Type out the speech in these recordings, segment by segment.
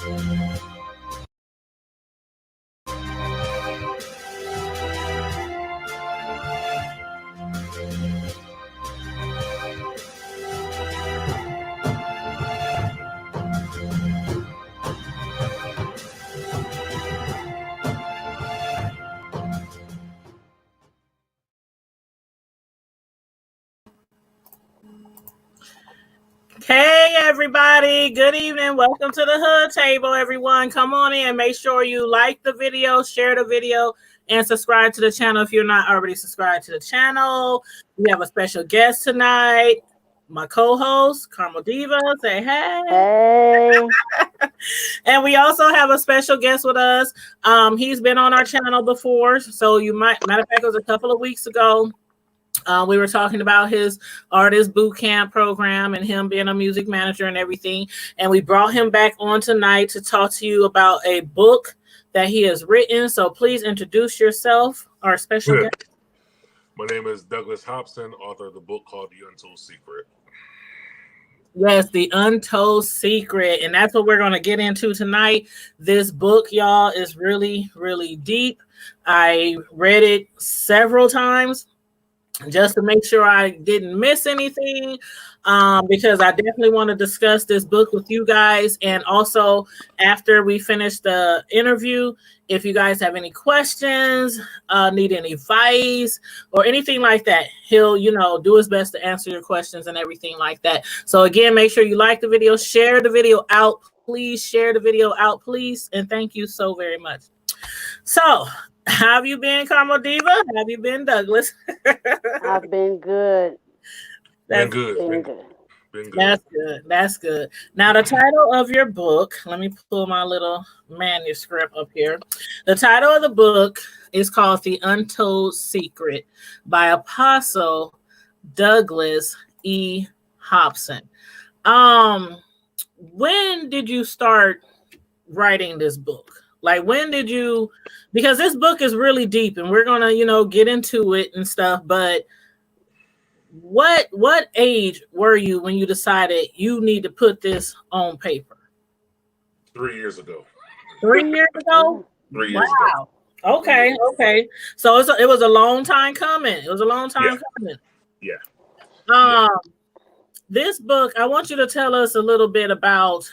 Hey everybody, good evening. Welcome to the Hood Table, everyone. Come on in. Make sure you like the video, share the video, and subscribe to the channel if you're not already subscribed to the channel. We have a special guest tonight, my co-host, Carmel Diva. Say hey. Hey. And we also have a special guest with us. He's been on our channel before, so you might, matter of fact, it was a couple of weeks ago. We were talking about his artist boot camp program and him being a music manager and everything. And we brought him back on tonight to talk to you about a book that he has written. So please introduce yourself, our special guest. My name is Douglas Hopson, author of the book called The Untold Secret. Yes, The Untold Secret. And that's what we're going to get into tonight. This book, y'all, is really, really deep. I read it several times just to make sure I didn't miss anything, because I definitely want to discuss this book with you guys. And also, after we finish the interview, if you guys have any questions, need any advice, or anything like that, he'll, do his best to answer your questions and everything like that. So again, make sure you like the video, share the video out, please. Share the video out, please. And thank you so very much. So, how have you been, Carmel Diva? How have you been, Douglas? I've been good. Been good. That's good. That's good. Now, the title of your book, let me pull my little manuscript up here. The title of the book is called The Untold Secret by Apostle Douglas E. Hopson. When did you start writing this book? Like, when did you, because this book is really deep and we're going to, get into it and stuff, but what age were you when you decided you need to put this on paper? 3 years ago. 3 years ago? 3 years ago. Okay. So it was a long time coming. It was a long time coming. Yeah. This book, I want you to tell us a little bit about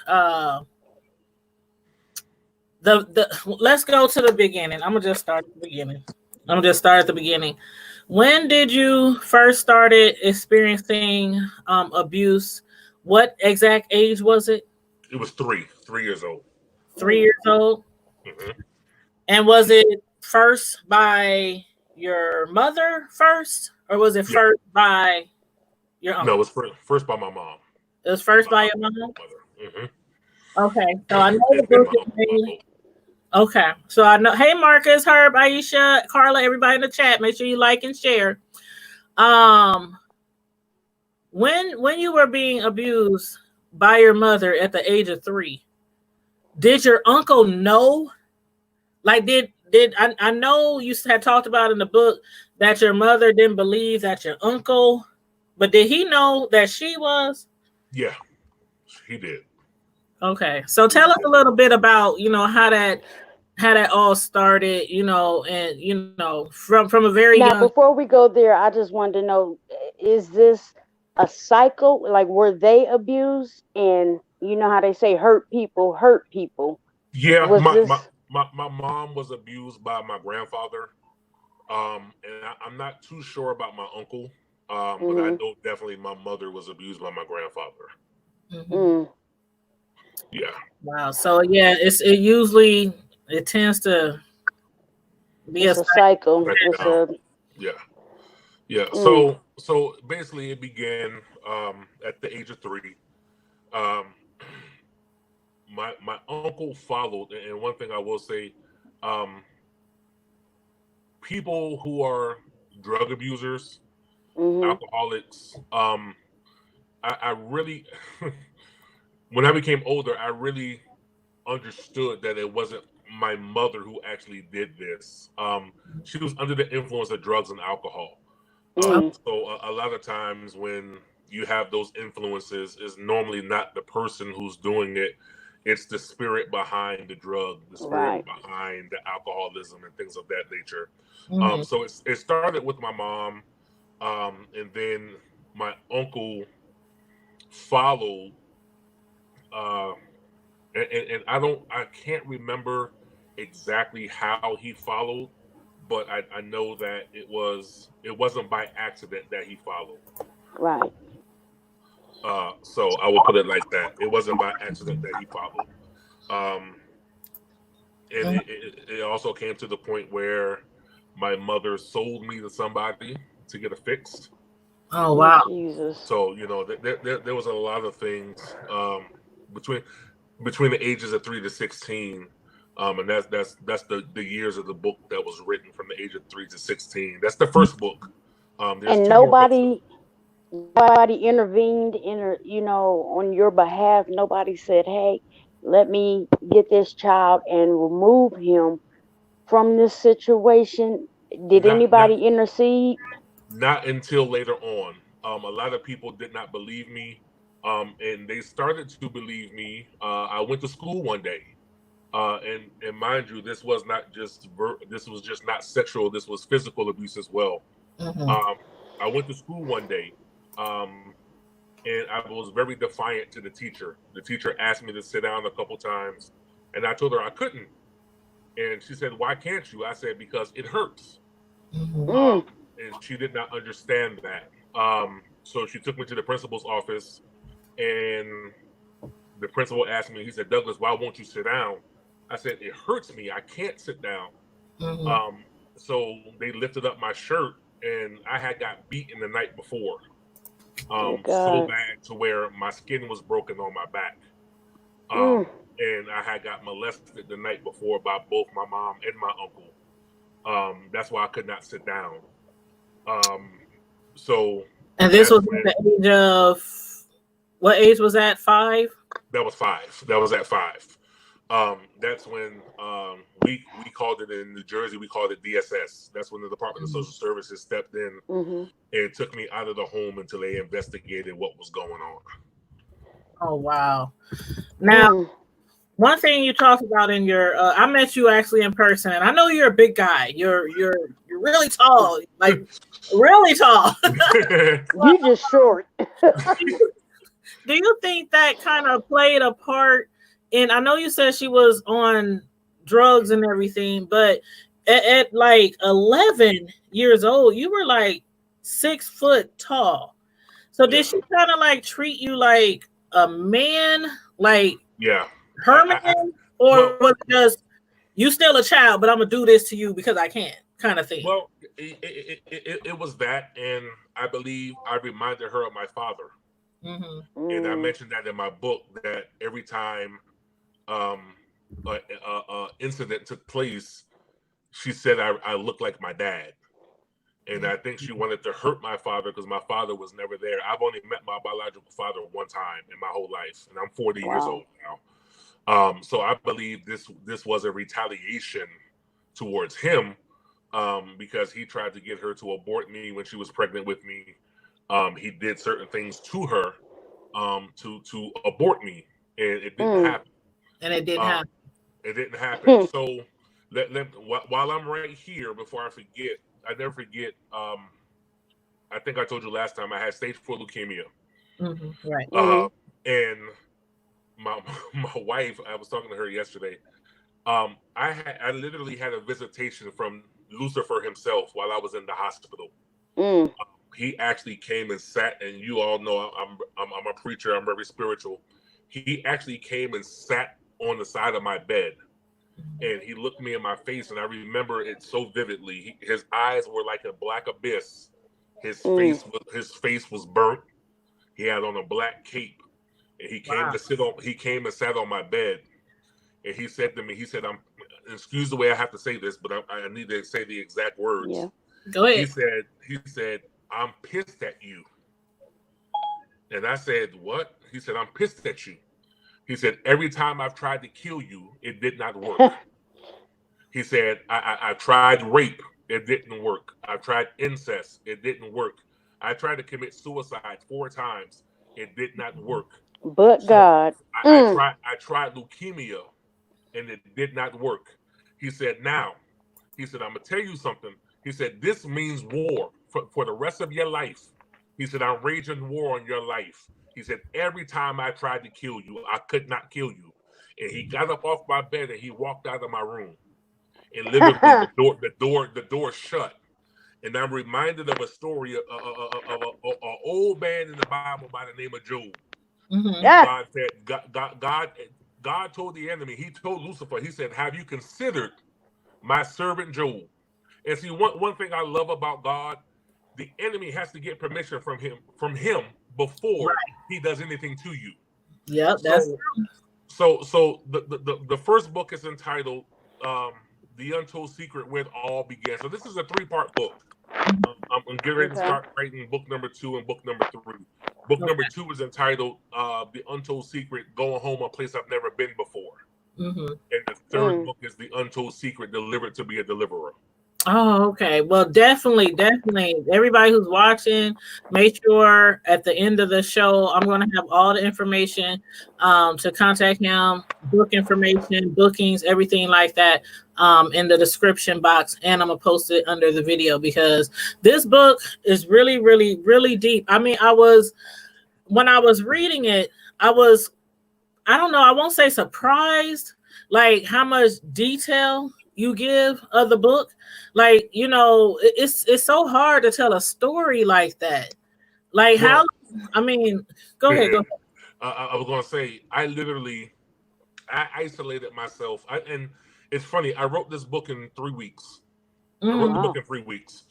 let's go to the beginning. I'm gonna just start at the beginning. When did you first started experiencing abuse? What exact age was it? It was 3 years old. 3 years old. Mm-hmm. And was it first by your mother first, or was it first by your uncle? No, it was first by my mom. It was first by your mom? Mm-hmm. Okay, so I know the book is mainly. Okay, so I know. Hey, Marcus, Herb, Aisha, Carla, everybody in the chat, make sure you like and share. When you were being abused by your mother at the age of 3, did your uncle know? Like, did I know you had talked about in the book that your mother didn't believe that your uncle, but did he know that she was? Yeah, he did. Okay, so tell us a little bit about how that all started, and from a very young. Before we go there, I just wanted to know: is this a cycle? Like, were they abused? And you know how they say, "Hurt people hurt people." Yeah, my mom was abused by my grandfather, and I'm not too sure about my uncle, but I know definitely my mother was abused by my grandfather. Mm-hmm. Yeah. Wow. So yeah, it tends to be a cycle. Yeah. So basically, it began at the age of 3. My uncle followed, and one thing I will say, people who are drug abusers, alcoholics, I really, when I became older, I really understood that it wasn't my mother who actually did this. She was under the influence of drugs and alcohol. So a lot of times when you have those influences, is normally not the person who's doing it. it's the spirit behind the drug, the spirit behind the alcoholism and things of that nature. So it started with my mom, and then my uncle followed, and I can't remember exactly how he followed, but I know that it wasn't by accident that he followed. Right. So I will put it like that. It wasn't by accident that he followed. And it also came to the point where my mother sold me to somebody to get it fixed. Oh wow! Jesus. So there was a lot of things between the ages of 3 to 16, and that's the years of the book that was written from the age of 3 to 16. That's the first book. There's And two more books. nobody intervened on your behalf. Nobody said, "Hey, let me get this child and remove him from this situation." Did Not anybody intercede? not until later on. A lot of people did not believe me, and they started to believe me. I went to school one day, and mind you, this was not just this was just not sexual. This was physical abuse as well. I went to school one day, and I was very defiant to the teacher. The teacher asked me to sit down a couple times, and I told her I couldn't. And she said, "Why can't you?" I said, "Because it hurts." And she did not understand that. So she took me to the principal's office, and the principal asked me, he said, "Douglas, why won't you sit down?" I said, "It hurts me. I can't sit down." So they lifted up my shirt, and I had got beaten the night before. So bad to where my skin was broken on my back. And I had got molested the night before by both my mom and my uncle. That's why I could not sit down. So and this was at the age of, what age was that? 5? That was 5. That was at 5. That's when we called it in New Jersey. We called it DSS. That's when the Department of Social Services stepped in and took me out of the home until they investigated what was going on. Oh wow! Now, one thing you talked about in your, I met you actually in person, and I know you're a big guy. You're really tall, like really tall. You just short. Do you think that kind of played a part in? I know you said she was on drugs and everything, but at like 11 years old, you were like 6 foot tall. So did she kind of like treat you like a man, like Herman, or was it just you still a child, but I'm gonna do this to you because I can, kind of thing? Well, it was that, and I believe I reminded her of my father. And I mentioned that in my book, that every time incident took place, she said I look like my dad. And I think she wanted to hurt my father because my father was never there. I've only met my biological father one time in my whole life, and I'm 40 years old now. So I believe this was a retaliation towards him, because he tried to get her to abort me when she was pregnant with me. He did certain things to her to abort me, and it didn't happen. And it didn't happen. It didn't happen. So while I'm right here, before I forget, I never forget. I think I told you last time I had stage 4 leukemia. Right. And my wife, I was talking to her yesterday. I literally had a visitation from Lucifer himself while I was in the hospital. He actually came and sat, and you all know I'm a preacher. I'm very spiritual. He actually came and sat on the side of my bed, and he looked me in my face, and I remember it so vividly. His eyes were like a black abyss. His face was burnt. He had on a black cape, and he came to sit on. He came and sat on my bed, and he said to me, he said, excuse the way I have to say this, but I need to say the exact words. Yeah. Go ahead. He said, "I'm pissed at you." And I said, "What?" He said, "I'm pissed at you." He said, "Every time I've tried to kill you, it did not work." He said, I tried rape. It didn't work. I tried incest. It didn't work. I tried to commit suicide 4 times. It did not work. But So God. I tried leukemia, and it did not work. He said, now, he said, I'm gonna tell you something. He said, this means war for the rest of your life. He said, I'm raging war on your life. He said, every time I tried to kill you, I could not kill you. And he got up off my bed and he walked out of my room. And literally the door shut. And I'm reminded of a story of an old man in the Bible by the name of Job. Who Yeah. God said, God told the enemy, he told Lucifer, he said, have you considered my servant Job? And see, one thing I love about God, the enemy has to get permission from him before he does anything to you. Yep, that's So the first book is entitled The Untold Secret, Where It All Began. So this is a 3-part book. I'm getting ready to start writing book number 2 and book number 3. Book number 2 is entitled The Untold Secret, Going Home, a Place I've Never Been Before. And the third book is The Untold Secret, Delivered to Be a Deliverer. Oh, okay. Well, definitely. Everybody who's watching, make sure at the end of the show, I'm going to have all the information to contact him, book information, bookings, everything like that in the description box. And I'm going to post it under the video because this book is really, really, really deep. I mean, when I was reading it, I don't know, I won't say surprised, like how much detail you give of the book. Like, it's so hard to tell a story like that. Like how, I mean, go ahead. I was going to say, I isolated myself. And it's funny, I wrote this book in 3 weeks. I wrote the book in 3 weeks.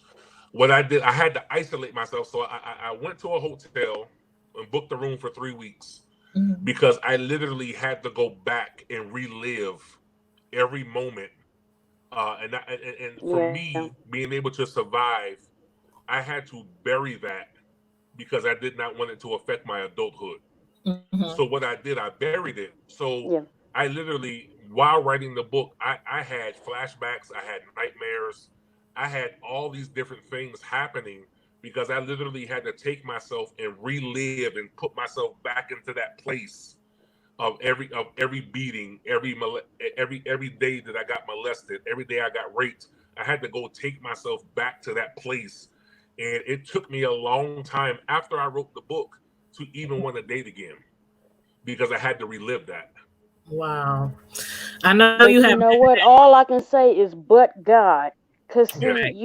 What I did, I had to isolate myself. So I went to a hotel and booked a room for 3 weeks because I literally had to go back and relive every moment. And for me, being able to survive, I had to bury that because I did not want it to affect my adulthood. So what I did, I buried it. So I literally, while writing the book, I had flashbacks, I had nightmares, I had all these different things happening because I literally had to take myself and relive and put myself back into that place of every beating, every day that I got molested, every day I got raped. I had to go take myself back to that place, and it took me a long time after I wrote the book to even want to date again because I had to relive that. Wow. I know But you know what? All I can say is but God. Cause see,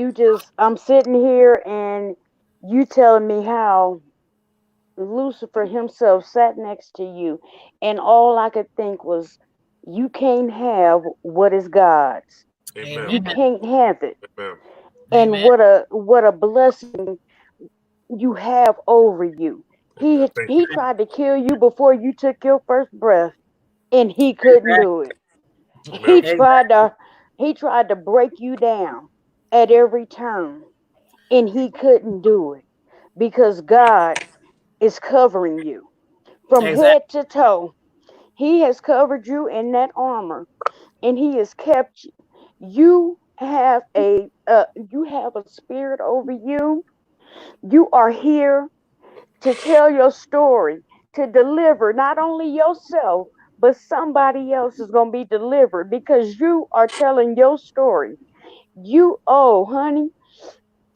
I'm sitting here and you telling me how Lucifer himself sat next to you, and all I could think was, you can't have what is God's. Amen. You can't have it. Amen. And what a blessing you have over you. He tried to kill you before you took your first breath, and he couldn't do it. He tried to break you down at every turn, and he couldn't do it because God is covering you from head to toe. He has covered you in that armor, and he has kept you. You have a spirit over you. You are here to tell your story, to deliver not only yourself, but somebody else is going to be delivered because you are telling your story. Oh, honey,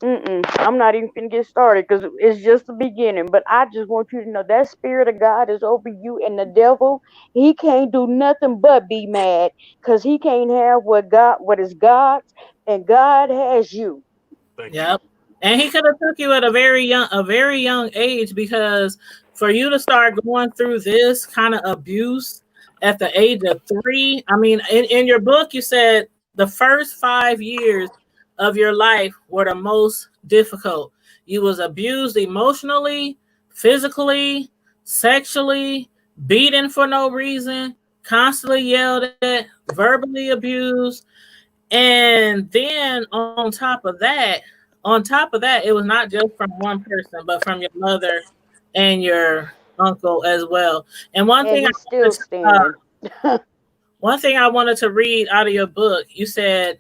I'm not even going to get started because it's just the beginning. But I just want you to know that spirit of God is over you, and the devil, he can't do nothing but be mad because he can't have what is God's, and God has you. Yep. And he could have took you at a very young age, because for you to start going through this kind of abuse at the age of 3, I mean, in your book, you said the first 5 years of your life were the most difficult. You was abused emotionally, physically, sexually, beaten for no reason, constantly yelled at, verbally abused. And then on top of that, it was not just from one person, but from your mother and your uncle as well. And one thing he's still standing. One thing I wanted to read out of your book, you said,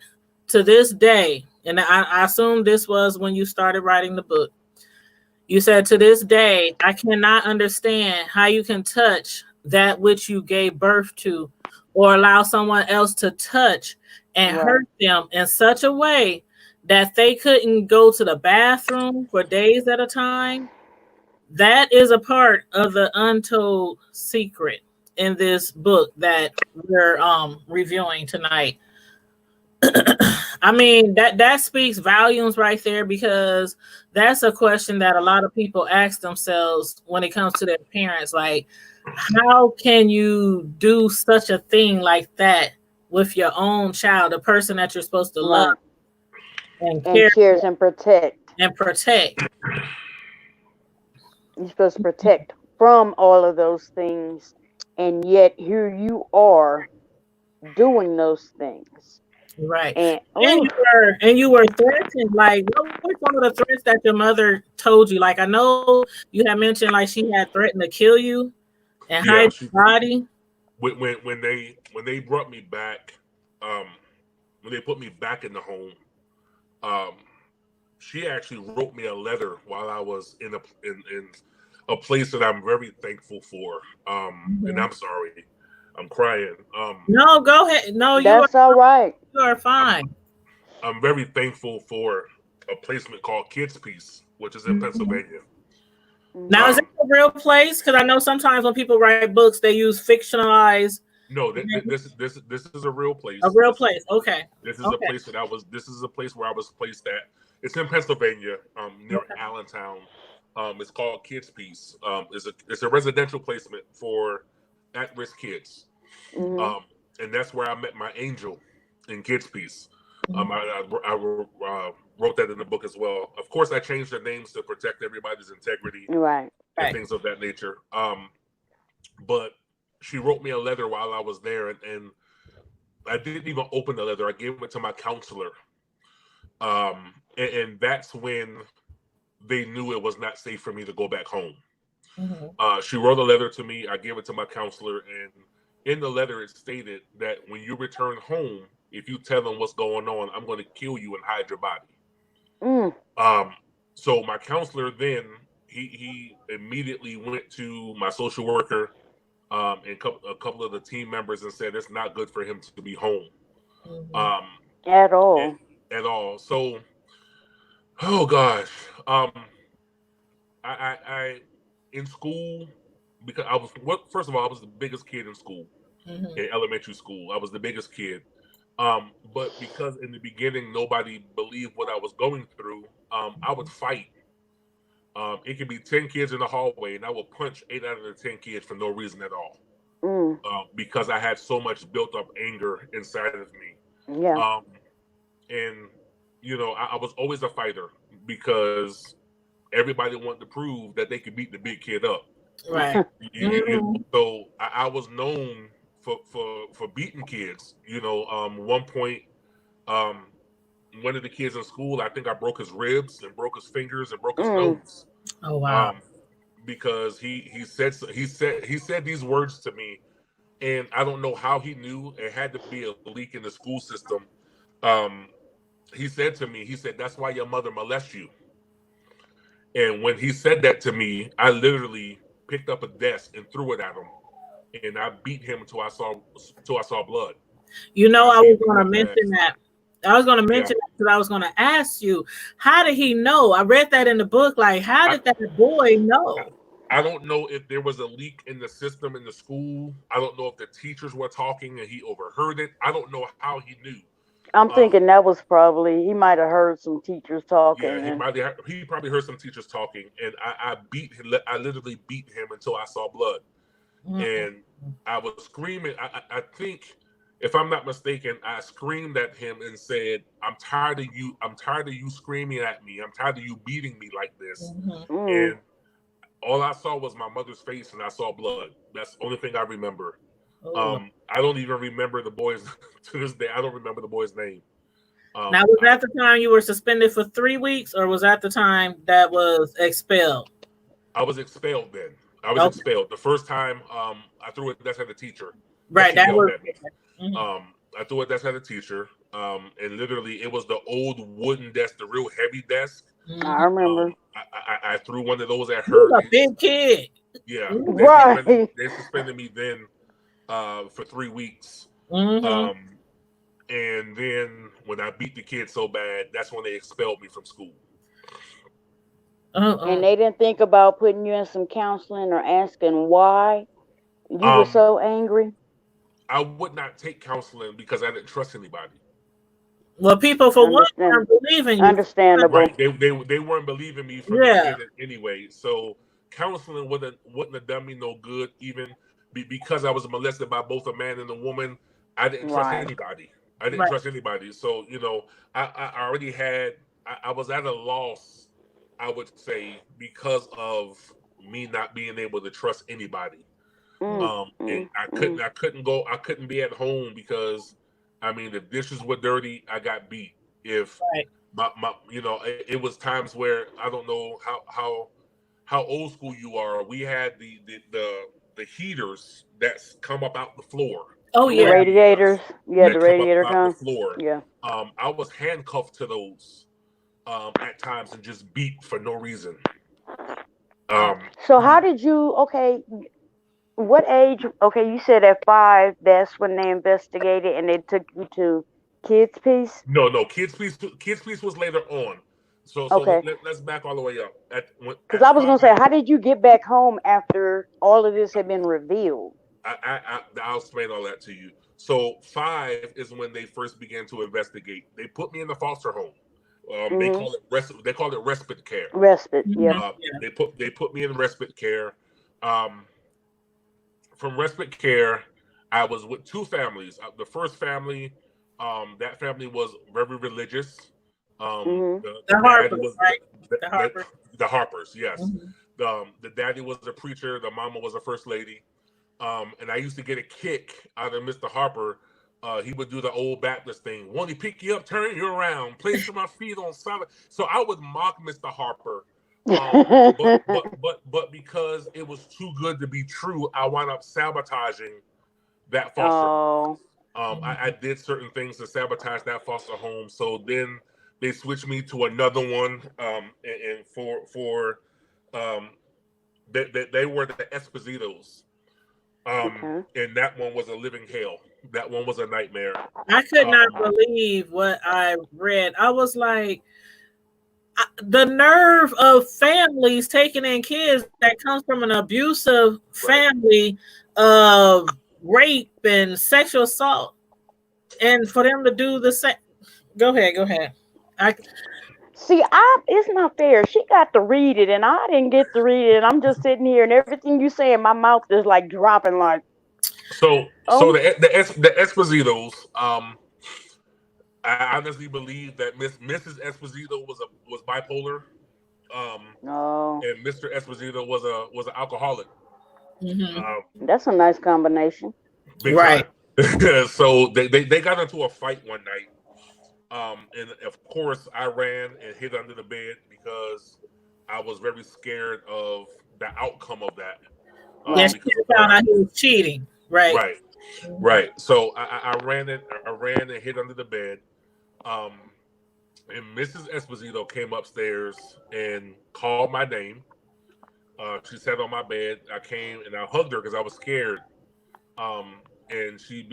to this day, and I assume this was when you started writing the book, You said, to this day, I cannot understand how you can touch that which you gave birth to or allow someone else to touch and hurt them in such a way that they couldn't go to the bathroom for days at a time. That is a part of the untold secret in this book that we're reviewing tonight. I mean, that speaks volumes right there, because that's a question that a lot of people ask themselves when it comes to their parents. Like, how can you do such a thing like that with your own child, the person that you're supposed to love and care cherish for and protect? and protect. You're supposed to protect from all of those things, and yet here you are doing those things. Right. And You were threatened. Like, what were some of the threats that your mother told you? Like, I know you had mentioned like she had threatened to kill you and Yeah, hide your body. when they brought me back, when they put me back in the home, she actually wrote me a letter while I was in a place that I'm very thankful for. And I'm sorry, I'm crying. No, go ahead. No, that's all right. you are fine. I'm very thankful for a placement called Kids Peace, which is in Pennsylvania. Now, is that a real place? Because I know sometimes when people write books, they use fictionalized. No, this is a real place. A real place. Okay. This is a place that I was. This is a place where I was placed at. It's in Pennsylvania, near Allentown. It's called Kids Peace. It's a residential placement for at-risk kids. And that's where I met my angel in Kids Peace. I wrote that in the book as well. Of course, I changed their names to protect everybody's integrity, and things of that nature. But she wrote me a letter while I was there, and I didn't even open the letter. I gave it to my counselor, and that's when they knew it was not safe for me to go back home. She wrote a letter to me. I gave it to my counselor, and in the letter it stated that when you return home, if you tell them what's going on, I'm going to kill you and hide your body. So my counselor then, he immediately went to my social worker and a couple of the team members and said it's not good for him to be home. At all. At all. So, oh gosh. I in school, because first of all, I was the biggest kid in school, in elementary school. I was the biggest kid. But because in the beginning nobody believed what I was going through, I would fight. It could be 10 kids in the hallway, and I would punch 8 out of the 10 kids for no reason at all, because I had so much built up anger inside of me. And you know, I was always a fighter because everybody wanted to prove that they could beat the big kid up. Right. So I was known for beating kids. You know, one point, one of the kids in school, I think I broke his ribs and broke his fingers and broke his nose. Oh wow! Because he said these words to me, and I don't know how he knew. It had to be a leak in the school system. He said to me, he said, "That's why your mother molests you." And when he said that to me, I literally picked up a desk and threw it at him, and I beat him until I saw blood. You know, I was going to mention that. I was going to mention that because I was going to ask you, how did he know? I read that in the book. Like, how did that boy know? I don't know if there was a leak in the system in the school. I don't know if the teachers were talking and he overheard it. I don't know how he knew. I'm thinking that was probably, he might have heard some teachers talking. Yeah, he probably heard some teachers talking, and I literally beat him until I saw blood. And I was screaming. I think, if I'm not mistaken, I screamed at him and said, I'm tired of you screaming at me. I'm tired of you beating me like this. And all I saw was my mother's face, and I saw blood. That's the only thing I remember. I don't even remember the boy's to this day. I don't remember the boy's name. Now, was that the time you were suspended for 3 weeks, or was that the time that was expelled? I was expelled then. I was expelled. The first time I threw a desk at the teacher. Right. That was. I threw a desk at the teacher. and literally it was the old wooden desk, the real heavy desk. I remember. I threw one of those at You her. was a big kid. Yeah, Right. they suspended me then for 3 weeks. Mm-hmm. And then when I beat the kid so bad, that's when they expelled me from school. And they didn't think about putting you in some counseling or asking why you were Um, so angry. I would not take counseling because I didn't trust anybody. Well, people for one Understand? weren't believing you. Understandable. Right? They weren't believing me from the Yeah. beginning anyway. So counseling wouldn't have done me no good. Even because I was molested by both a man and a woman, I didn't trust Right. anybody. I didn't Right. trust anybody. So I already had. I was at a loss, I would say, because of me not being able to trust anybody. And I couldn't be at home because, I mean, the dishes were dirty. I got beat. If Right. it was times where I don't know how old school you are. We had the heaters that come up out the floor. Oh The yeah. radiators. Yeah, That the come up radiator out the come. floor. Yeah. I was handcuffed to those at times and just beat for no reason. So how did you? Okay, what age? Okay, you said at 5. That's when they investigated and they took you to kids' piece. No, Kids Peace was later on. So Okay, let's back all the way up because at I was five. gonna say, how did you get back home after all of this had been revealed? I'll explain all that to you. So 5 is when they first began to investigate. They put me in the foster home. Mm-hmm. They call it respite care. Respite. Yeah. Mhm. They put me in respite care. Um, from respite care, I was with 2 families. The first family, that family was very religious. Mm-hmm. The The dad Harpers, was right? the, The the, Harpers. the Harpers, yes. Mhm. The daddy was a preacher. The mama was a first lady. And I used to get a kick out of Mr. Harper. He would do the old Baptist thing. Won't he pick you up, turn you around, place my feet on solid? So I would mock Mr. Harper. But because it was too good to be true, I wound up sabotaging that foster home. Oh. I did certain things to sabotage that foster home. So then they switched me to another one. And for they were the Espositos. Okay. And that one was a living hell. That one was a nightmare. I could not Um, believe what I read. I was like, the nerve of families taking in kids that comes from an abusive right. family of rape and sexual assault, and for them to do the same. Go ahead, go ahead. I See, it's not fair. She got to read it, and I didn't get to read it. And I'm just sitting here, and everything you say in my mouth is like dropping. Like, So oh, the Espositos. I honestly believe that Mrs. Esposito was bipolar. no, And Mr. Esposito was an alcoholic. mhm. Um, that's a nice combination. big Right. time. So they got into a fight one night. And of course I ran and hid under the bed because I was very scared of the outcome of that. Yeah, Right. she Because of found course, out he was cheating. Right. right, right. So I ran and hid under the bed. Um, and Mrs. Esposito came upstairs and called my name. She sat on my bed. I came and I hugged her because I was scared. Um, and she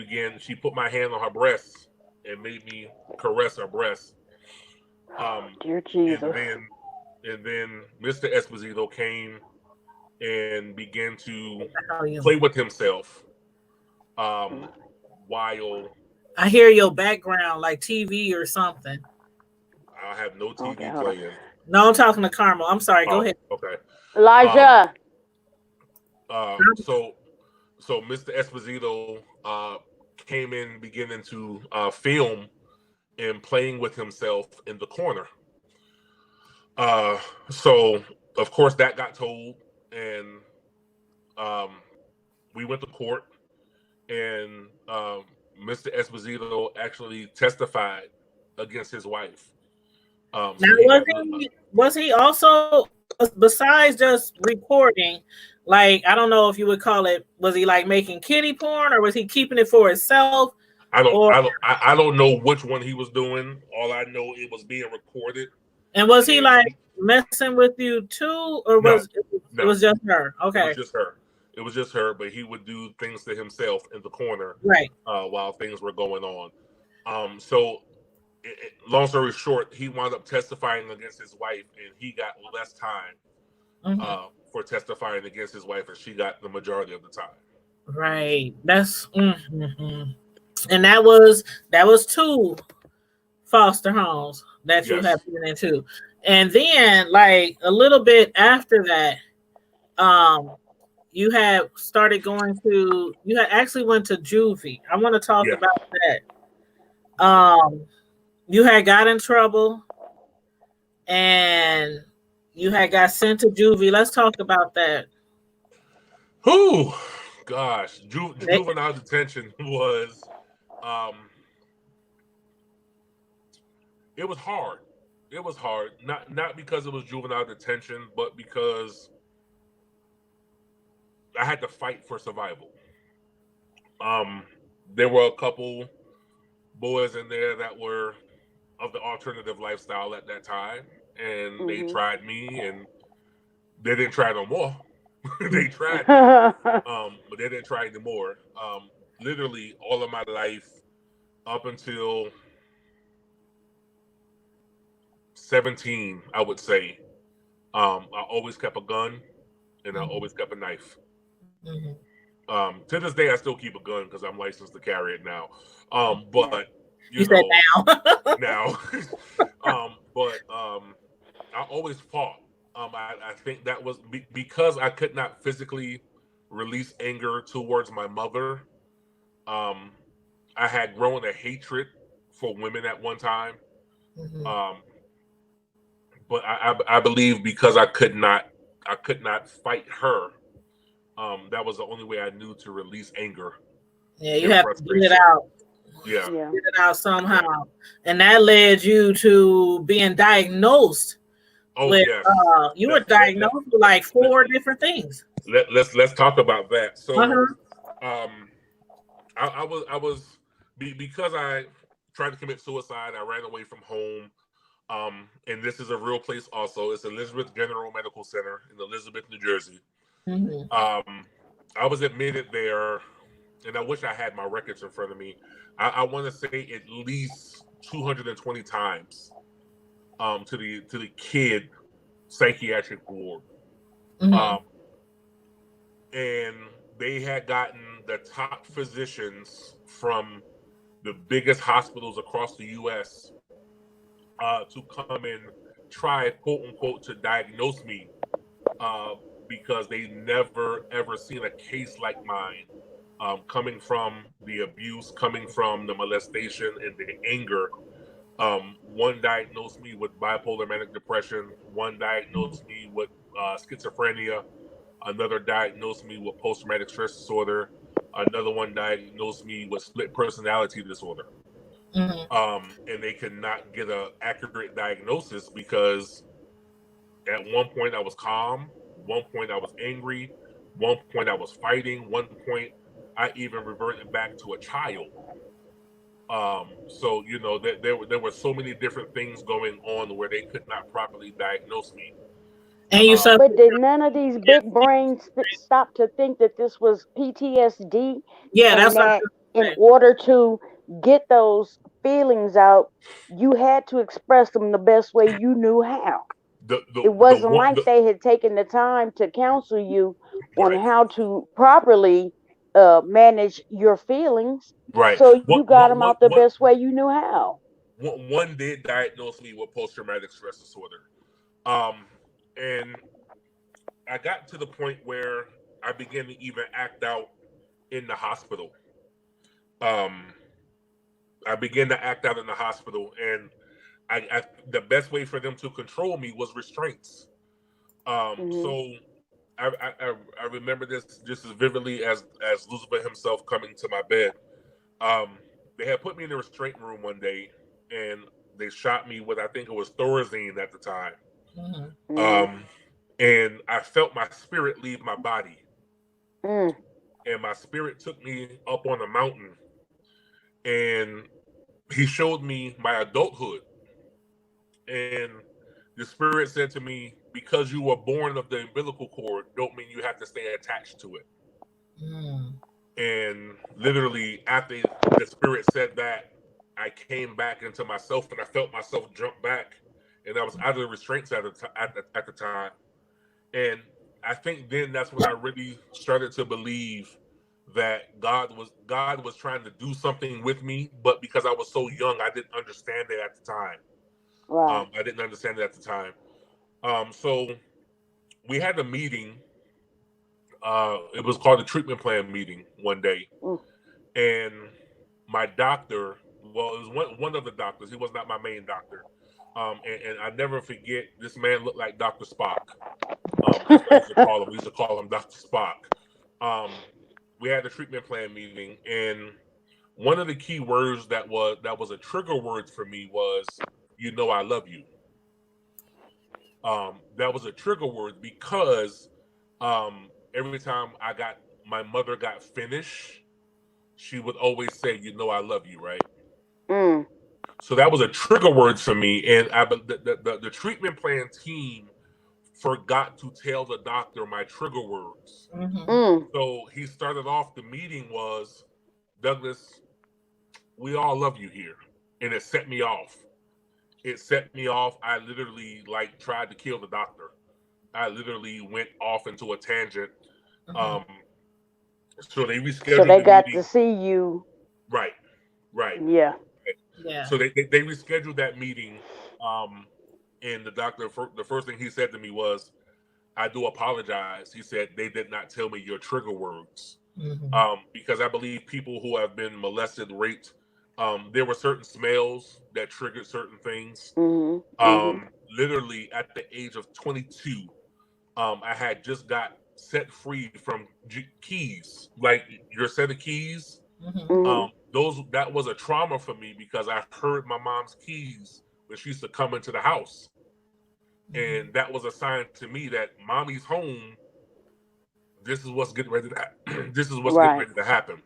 put my hand on her breast and made me caress her breast. Dear And Jesus. then Mr. Esposito came and began to How you- play with himself. Um, while I hear your background like TV or something. I have no Okay, TV hold on. playing. No, I'm talking to Carmel. I'm sorry. Go Oh, ahead. okay. Um, Elijah. so Mr. Esposito came in beginning to film and playing with himself in the corner. So of course that got told, and um, we went to court, and Mr. Esposito actually testified against his wife. Now, So he had was he also, besides just recording, like, I don't know if you would call it, was he like making kiddie porn or was he keeping it for himself? I don't know which one he was doing. All I know, it was being recorded. And was he like messing with you too, or No, was it was just her? Okay, it was just her. It was just her, but he would do things to himself in the corner, right? While things were going on. So, long story short, he wound up testifying against his wife, and he got less time for testifying against his wife, and she got the majority of the time. Right. That's and that was 2 foster homes that you have been into, and then like a little bit after that, you had started going to. You had actually went to juvie. I want to talk about that. You had got in trouble, and you had got sent to juvie. Let's talk about that. Whew, gosh, juvenile detention was, it was hard. It was hard, not because it was juvenile detention, but because I had to fight for survival. There were a couple boys in there that were of the alternative lifestyle at that time, and they tried me, and they didn't try no more. They tried me, but they didn't try anymore. Literally all of my life up until 17, I would say, I always kept a gun, and I always kept a knife. To this day, I still keep a gun because I'm licensed to carry it now. But you know, now, but I always fought. I think that was because I could not physically release anger towards my mother. I had grown a hatred for women at one time. But I believe because I could not fight her. That was the only way I knew to release anger. Yeah, you have to get it out. Yeah. Get it out somehow. And that led you to being diagnosed. With, yes. You were diagnosed with like 4 different things. Let's talk about that. So I was because I tried to commit suicide, I ran away from home. And this is a real place also. It's Elizabeth General Medical Center in Elizabeth, New Jersey. I was admitted there, and I wish I had my records in front of me. I want to say at least 220 times to the kid psychiatric ward. And they had gotten the top physicians from the biggest hospitals across the U.S. To come and try, quote unquote, to diagnose me because they never ever seen a case like mine, coming from the abuse, coming from the molestation and the anger. One diagnosed me with bipolar manic depression. One diagnosed me with schizophrenia. Another diagnosed me with post-traumatic stress disorder. Another one diagnosed me with split personality disorder. And they could not get an accurate diagnosis because at one point I was calm, one point I was angry, one point I was fighting, one point I even reverted back to a child. So there were so many different things going on where they could not properly diagnose me. And you but did none of these big brains stop to think that this was PTSD? Yeah, and that's that in order to get those feelings out, you had to express them the best way you knew how. It wasn't like they had taken the time to counsel you on how to properly manage your feelings. Right. So you got them out the best way you knew how. One did diagnose me with post-traumatic stress disorder. And I got to the point where I began to even act out in the hospital. I began to act out in the hospital, and the best way for them to control me was restraints. So I remember this just as vividly as Lucifer himself coming to my bed. They had put me in the restraint room one day, and they shot me with, I think it was Thorazine at the time. And I felt my spirit leave my body. And my spirit took me up on a mountain. and he showed me my adulthood. And the spirit said to me, because you were born of the umbilical cord, don't mean you have to stay attached to it. Mm. And literally, after the spirit said that, I came back into myself, and I felt myself jump back, and I was out of the restraints at the time. And I think then that's when I really started to believe that God was trying to do something with me, but because I was so young, I didn't understand it at the time. Right. I didn't understand it at the time. So we had a meeting. It was called a treatment plan meeting one day, Mm. and my doctor, well, it was one of the doctors. He was not my main doctor. And I never forget, this man looked like Dr. Spock. That's what I used to call him. We used to call him Dr. Spock. Um, we had a treatment plan meeting, and one of the key words that was a trigger word for me was, I love you. That was a trigger word because every time my mother got finished, she would always say, I love you, right? Mm. So that was a trigger word for me. And the treatment plan team forgot to tell the doctor my trigger words. Mm-hmm. Mm. So he started off, the meeting was, Douglas, we all love you here. And it set me off. It set me off. I literally tried to kill the doctor. I literally went off into a tangent. Mm-hmm. Um, so they So rescheduled they the got to meeting. see you. Right, right. Yeah. Yeah. So they rescheduled that meeting. Um, and the doctor, the first thing he said to me was, I do apologize. He said they did not tell me your trigger words. Mm-hmm. Because I believe people who have been molested, raped, there were certain smells that triggered certain things. Mm-hmm. Mm-hmm. Literally at the age of 22, I had just got set free from keys, like your set of keys. Mm-hmm. Mm-hmm. That was a trauma for me because I heard my mom's keys when she used to come into the house, Mm-hmm. and that was a sign to me that mommy's home. This is what's getting ready to. This is what's getting Right. ready to happen.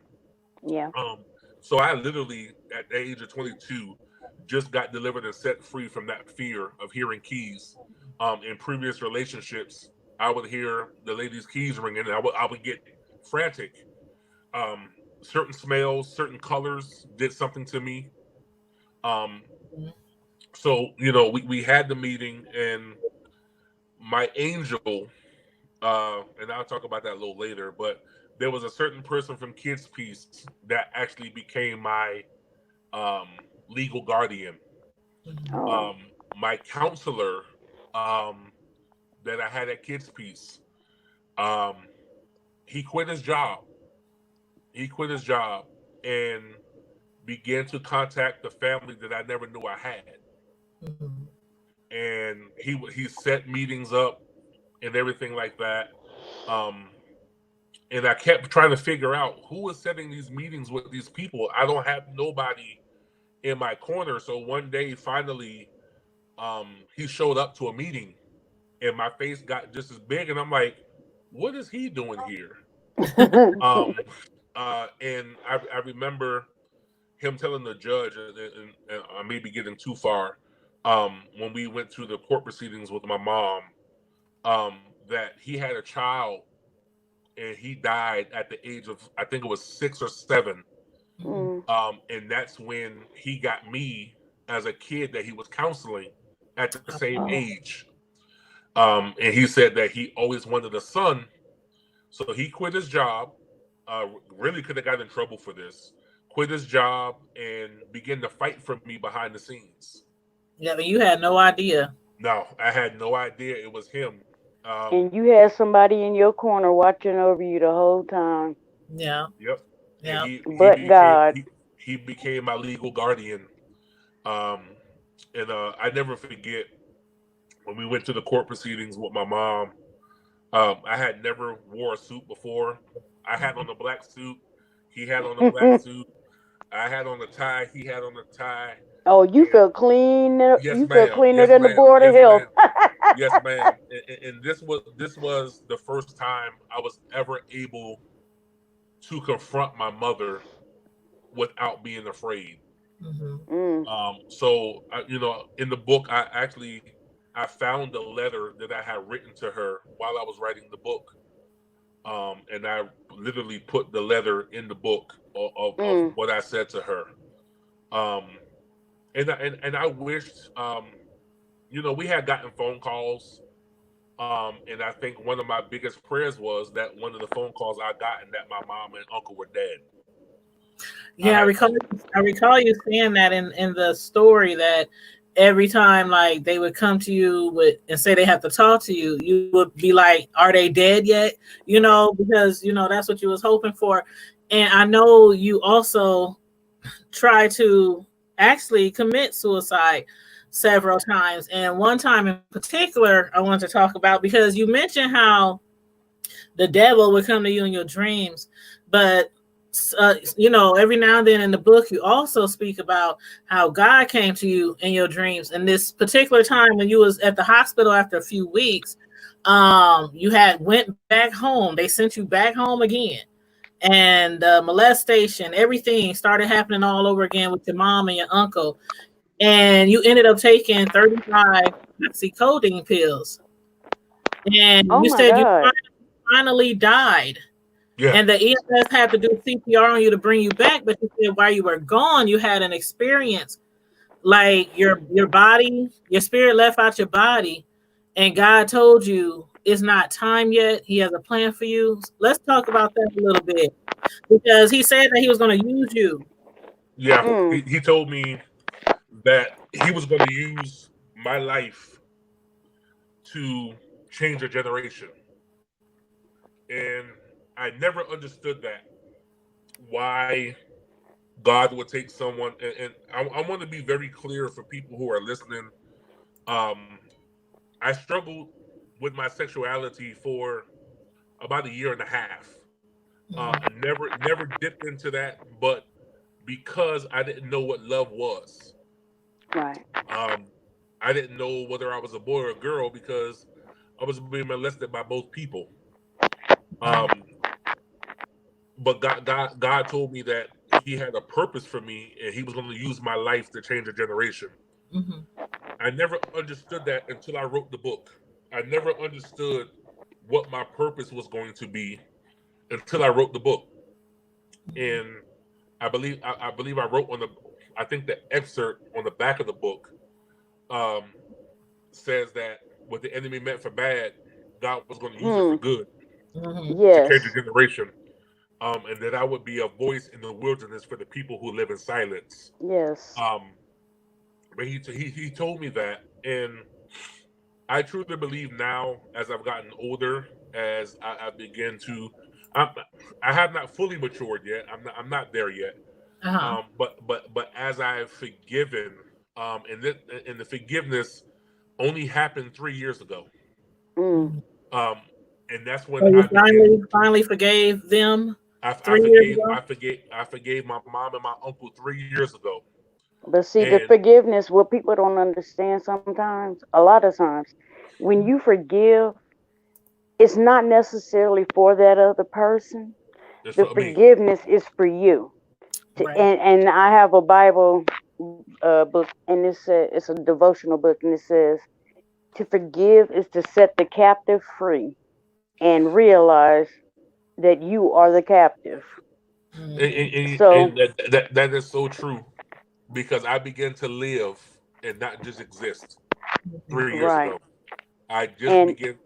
Yeah. Um, so I literally, at the age of 22, just got delivered and set free from that fear of hearing keys. In previous relationships, I would hear the lady's keys ringing, and I would get frantic. Um, Certain smells, certain colors did something to me. Um, so we had the meeting, and my angel, and I'll talk about that a little later, but there was a certain person from Kids Peace that actually became my um, legal guardian. Mm-hmm. Oh. My counselor that I had at Kids Peace, um, he quit his job. He quit his job and began to contact the family that I never knew I had. Mm-hmm. And he set meetings up and everything like that. Um, and I kept trying to figure out who is setting these meetings with these people. I don't have nobody in my corner. So one day, finally, he showed up to a meeting, and my face got just as big, and I'm like, "What is he doing here?" Um, and I remember him telling the judge, and I may be getting too far, when we went to the court proceedings with my mom, that he had a child and he died at the age of, I think it was 6 or 7. Mm-hmm. Mm. And that's when he got me as a kid that he was counseling at the same Oh. age. And he said that he always wanted a son. So he quit his job, really could have got in trouble for this, quit his job and began to fight for me behind the scenes. Yeah, but you had no idea. No, I had no idea it was him. And you had somebody in your corner watching over you the whole time. Yeah. Yep. And Yeah. But God. he became my legal guardian. Um, and I never forget when we went to the court proceedings with my mom. I had never wore a suit before. I had on a black suit. He had on a black suit. I had on a tie. He had on a tie. Oh, you And feel clean. yes, You feel ma'am. cleaner Yes, than the ma'am. board of Yes, health. ma'am. Yes, ma'am. And this was the first time I was ever able to confront my mother without being afraid. Mm-hmm. So in the book, I found the letter that I had written to her while I was writing the book, and I literally put the letter in the book of what I said to her. Um, and I wished, we had gotten phone calls, and I think one of my biggest prayers was that one of the phone calls I got and that my mom and uncle were dead. Yeah, I recall you saying that in the story, that every time like they would come to you with and say they have to talk to you, you would be like, "Are they dead yet?" Because that's what you was hoping for. And I know you also try to actually commit suicide several times. And one time in particular, I wanted to talk about, because you mentioned how the devil would come to you in your dreams, but every now and then in the book, you also speak about how God came to you in your dreams. And this particular time when you was at the hospital after a few weeks, you had went back home. They sent you back home again, and molestation, everything started happening all over again with your mom and your uncle. And you ended up taking 35 oxycodone pills. And Oh you my said you God. finally died. Yeah. And the EMS had to do CPR on you to bring you back. But you said while you were gone, you had an experience like your body, your spirit left out your body. And God told you it's not time yet. He has a plan for you. Let's talk about that a little bit, because he said that he was going to use you. Yeah. He told me that he was going to use my life to change a generation. And I never understood that. Why God would take someone, and I want to be very clear for people who are listening. Um, I struggled with my sexuality for about a year and a half. I never dipped into that, but because I didn't know what love was, Right. um, I didn't know whether I was a boy or a girl because I was being molested by both people. Um, but God told me that He had a purpose for me, and He was going to use my life to change a generation. Mm-hmm. I never understood that until I wrote the book. I never understood what my purpose was going to be until I wrote the book. And I believe I wrote I think the excerpt on the back of the book um, says that what the enemy meant for bad, God was going to use it for good to Yes. change a generation. And that I would be a voice in the wilderness for the people who live in silence. Yes. Um, but he told me that, and I truly believe now, as I've gotten older, as I begin to, I, I have not fully matured yet. I'm not there yet. Uh-huh. But as I've forgiven, and the forgiveness only happened 3 years ago. Mm. Um, and that's when So you I began. finally forgave them I 3 years forgave ago? I forgave my mom and my uncle 3 years ago. But see, the And forgiveness, what people don't understand sometimes, a lot of times, when you forgive, it's not necessarily for that other person. it's The for me. forgiveness is for you. Right. And I have a Bible book, and it's a devotional book, and it says to forgive is to set the captive free and realize that you are the captive. And, Mm-hmm. and, So, and that is so true, because I began to live and not just exist 3 years right. ago. I just And began.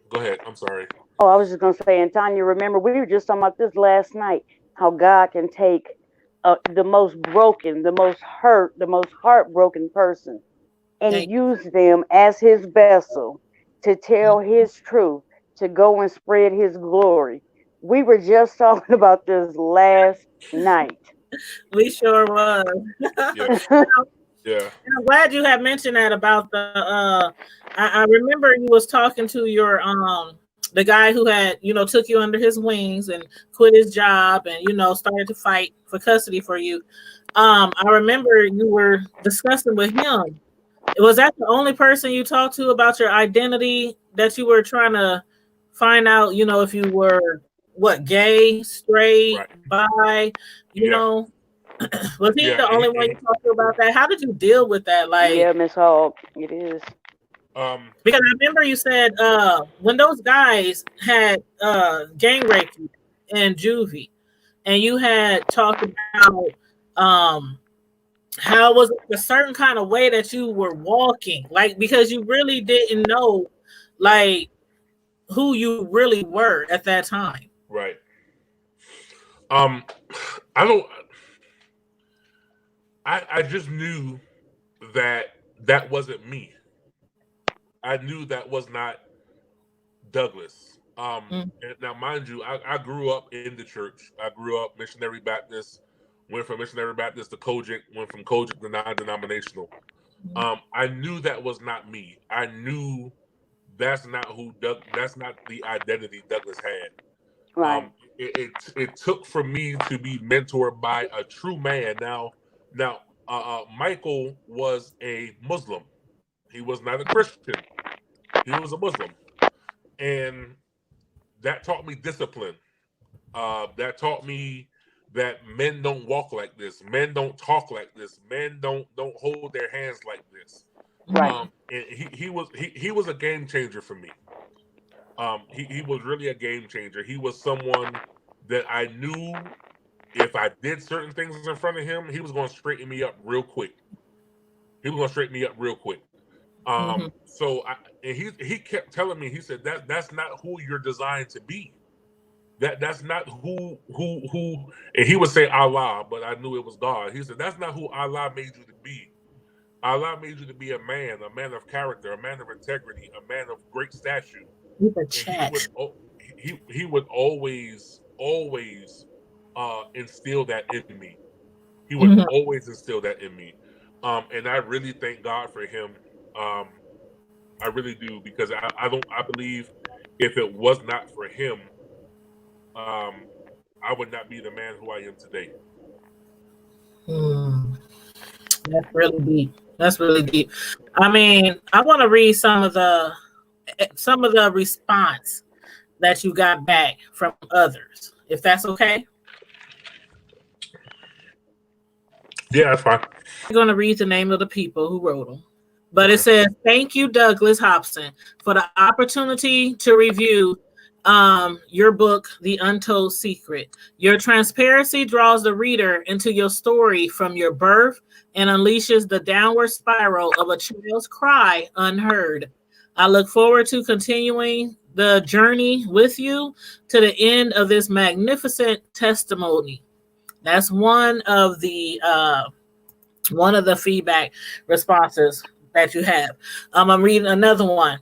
Go ahead. I'm sorry. oh, I was just gonna say, and Tanya, remember we were just talking about this last night. How God can take the most broken, the most hurt, the most heartbroken person, and Thank use them as His vessel to tell His truth, to go and spread His glory. We were just talking about this last night. We sure was. Yeah. And Yeah. I'm glad you had mentioned that about the I remember you was talking to your the guy who had, took you under his wings and quit his job and, started to fight for custody for you. I remember you were discussing with him. Was that the only person you talked to about your identity, that you were trying to find out, if you were what, gay, straight, Right. bi, you Yeah. know? Was he the only one you talked to about that? How did you deal with that? Like, yeah, Miss Hogg, it is. Because I remember you said when those guys had gang raped you in juvie, and you had talked about how it was a certain kind of way that you were walking, like because you really didn't know like who you really were at that time. Right. I don't. I just knew that wasn't me. I knew that was not Douglas. And now, mind you, I grew up in the church. I grew up missionary Baptist. Went from missionary Baptist to Kojic. Went from Kojic to non-denominational. I knew that was not me. I knew that's not who Doug. That's not the identity Douglas had. Right. It took for me to be mentored by a true man. Now, Michael was a Muslim. He was not a Christian. He was a Muslim, and that taught me discipline. That taught me that men don't walk like this. Men don't talk like this. Men don't hold their hands like this. Right. And he was a game changer for me. He was really a game changer. He was someone that I knew if I did certain things in front of him, he was going to straighten me up real quick. So he kept telling me, he said that's not who you're designed to be. That's not who and he would say Allah, but I knew it was God. He said that's not who Allah made you to be. Allah made you to be a man of character, a man of integrity, a man of great stature. He would always instill that in me. He would always instill that in me. And I really thank God for him. I really do, because I believe if it was not for him, I would not be the man who I am today. That's really deep. That's really deep. I mean, I want to read some of the response that you got back from others, if that's okay. Yeah, that's fine. I'm going to read the name of the people who wrote them. But it says, thank you, Douglas Hopson, for the opportunity to review your book, The Untold Secret. Your transparency draws the reader into your story from your birth and unleashes the downward spiral of a child's cry unheard. I look forward to continuing the journey with you to the end of this magnificent testimony. That's one of the feedback responses that you have. I'm reading another one.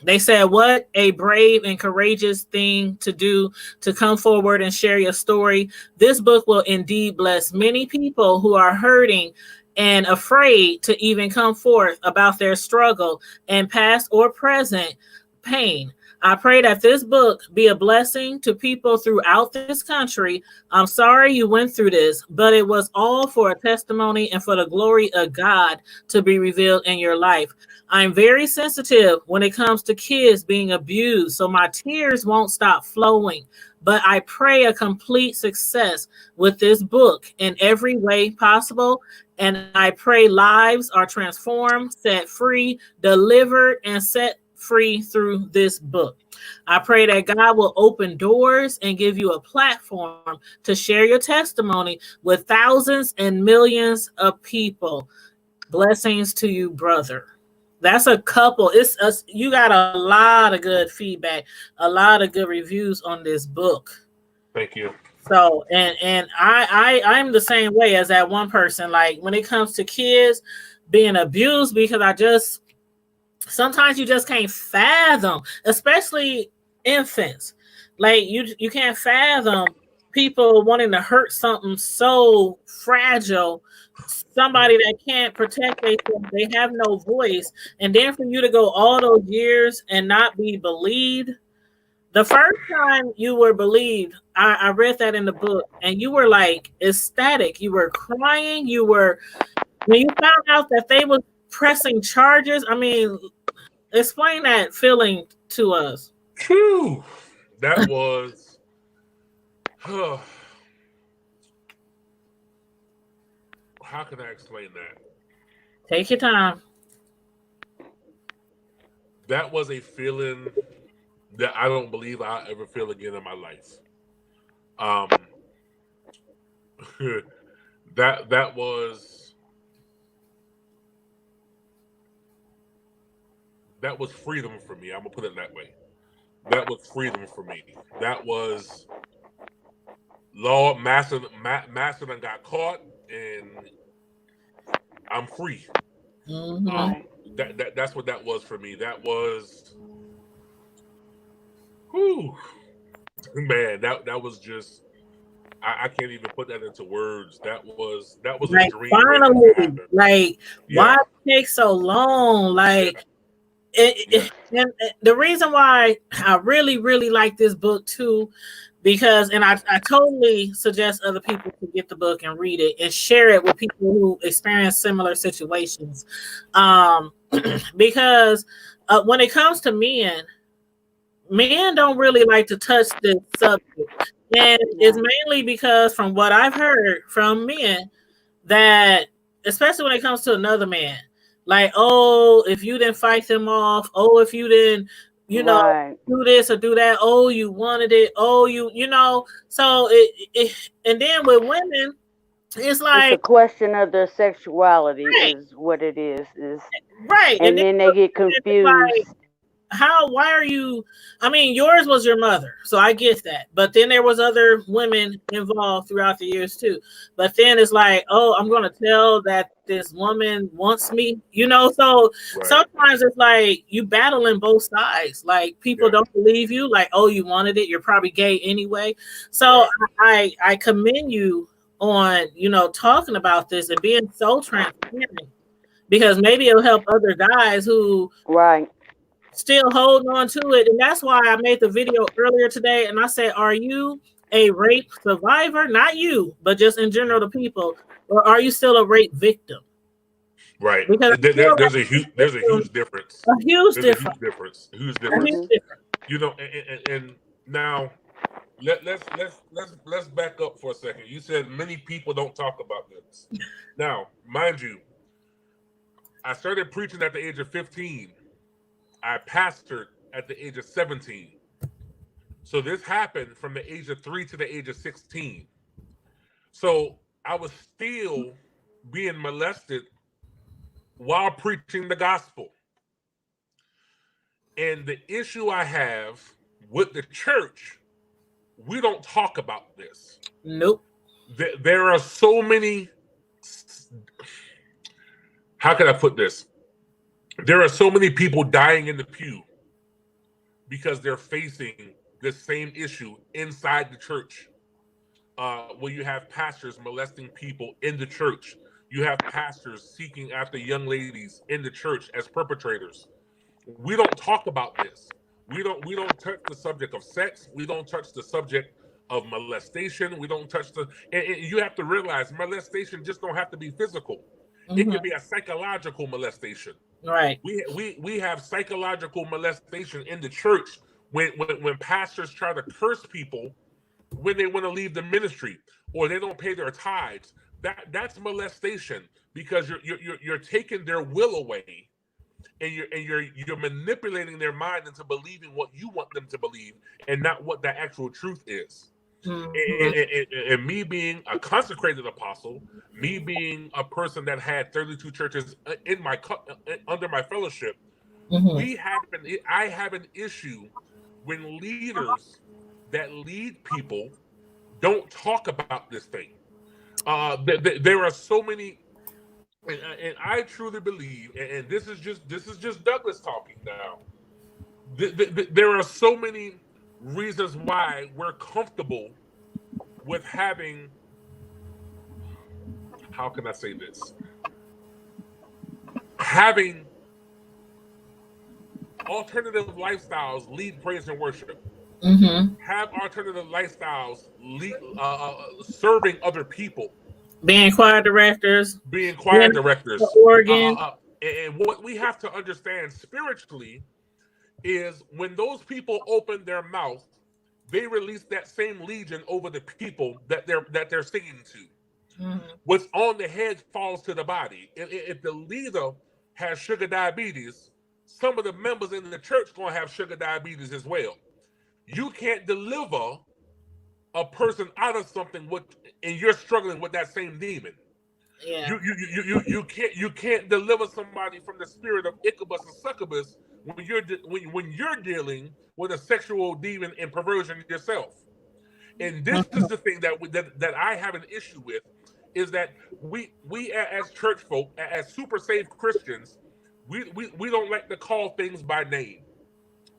They said, what a brave and courageous thing to do, to come forward and share your story. This book will indeed bless many people who are hurting and afraid to even come forth about their struggle and past or present pain. I pray that this book be a blessing to people throughout this country. I'm sorry you went through this, but it was all for a testimony and for the glory of God to be revealed in your life. I'm very sensitive when it comes to kids being abused, so my tears won't stop flowing. But I pray a complete success with this book in every way possible. And I pray lives are transformed, set free, delivered, and set free through this book. I pray that God will open doors and give you a platform to share your testimony with thousands and millions of people. Blessings to you, brother. That's a couple. You got a lot of good feedback, a lot of good reviews on this book. Thank you. So, and I'm the same way as that one person. Like when it comes to kids being abused, because sometimes you just can't fathom, especially infants. Like you can't fathom people wanting to hurt something so fragile, somebody that can't protect themselves, they have no voice, and then for you to go all those years and not be believed. The first time you were believed, I read that in the book, and you were like ecstatic. You were crying. When you found out that they were pressing charges. I mean, explain that feeling to us. Whew. That was. how can I explain that? Take your time. That was a feeling that I don't believe I'll ever feel again in my life. Um, that was freedom for me. I'm gonna put it that way. That was freedom for me. That was Lord Master done got caught, and I'm free. Mm-hmm. That's what that was for me. That was, whew, man. That was just. I can't even put that into words. That was a Like dream waiting to finally, happen. like why Yeah. it take so long? Yeah. Like Yes. and the reason why I really, really like this book too, because and I totally suggest other people to get the book and read it and share it with people who experience similar situations. Um, because when it comes to men don't really like to touch this subject. And it's Yeah. mainly because from what I've heard from men that especially when it comes to another man, like, oh, if you didn't fight them off, oh, if you didn't, you know, Right. do this or do that, oh, you wanted it, oh, you know, so and then with women, it's It's a like, question of their sexuality, right, is what it is, right, and and then then they get it's like, confused. why are you, I mean, yours was your mother, so I get that, but then there was other women involved throughout the years too, but then it's like, oh, I'm going to tell that this woman wants me, you know, so Right. sometimes it's like you battling both sides, like people Yeah. don't believe you, like, oh, you wanted it, you're probably gay anyway, so Right. I commend you on, you know, talking about this and being so transparent, because maybe it'll help other guys who Right. still holding on to it. And that's why I made the video earlier today. And I said, are you a rape survivor? Not you, but just in general, the people. Or are you still a rape victim? Right. Because I feel like There's a huge difference. a huge There's a difference. huge difference. Huge A huge difference. Mhm. difference. You know, and now let's back up for a second. You said many people don't talk about this. Now, mind you, I started preaching at the age of 15. I pastored at the age of 17. So this happened from the age of 3 to the age of 16. So I was still being molested while preaching the gospel. And the issue I have with the church, we don't talk about this. Nope. There are so many, how can I put this? There are so many people dying in the pew because they're facing the same issue inside the church. Where you have pastors molesting people in the church. You have pastors seeking after young ladies in the church as perpetrators. We don't talk about this. We don't touch the subject of sex. We don't touch the subject of molestation. We don't touch and you have to realize molestation just don't have to be physical. It Mm-hmm. could be a psychological molestation. Right. We have psychological molestation in the church when pastors try to curse people when they want to leave the ministry or they don't pay their tithes. That's molestation because you're taking their will away and you're manipulating their mind into believing what you want them to believe and not what the actual truth is. Mm-hmm. And me being a consecrated apostle, me being a person that had 32 churches in my under my fellowship, Mm-hmm. I have an issue when leaders that lead people don't talk about this thing. There are so many, and I truly believe, and this is just Douglas talking now. There are so many reasons why we're comfortable with having. How can I say this? Having alternative lifestyles lead praise and worship. Mm-hmm. Have alternative lifestyles lead, serving other people, Being choir directors, being being choir the directors. organ. And what we have to understand spiritually is when those people open their mouth, they release that same legion over the people that they're singing to. What's on the head falls to the body. If the leader has sugar diabetes, some of the members in the church going to have sugar diabetes as well. You can't deliver a person out of something and you're struggling with that same demon. Yeah. You can't deliver somebody from the spirit of Ichabus and succubus when you're dealing with a sexual demon and perversion yourself. And this is the thing that I have an issue with, is that we as church folk, as super saved Christians, we don't like to call things by name.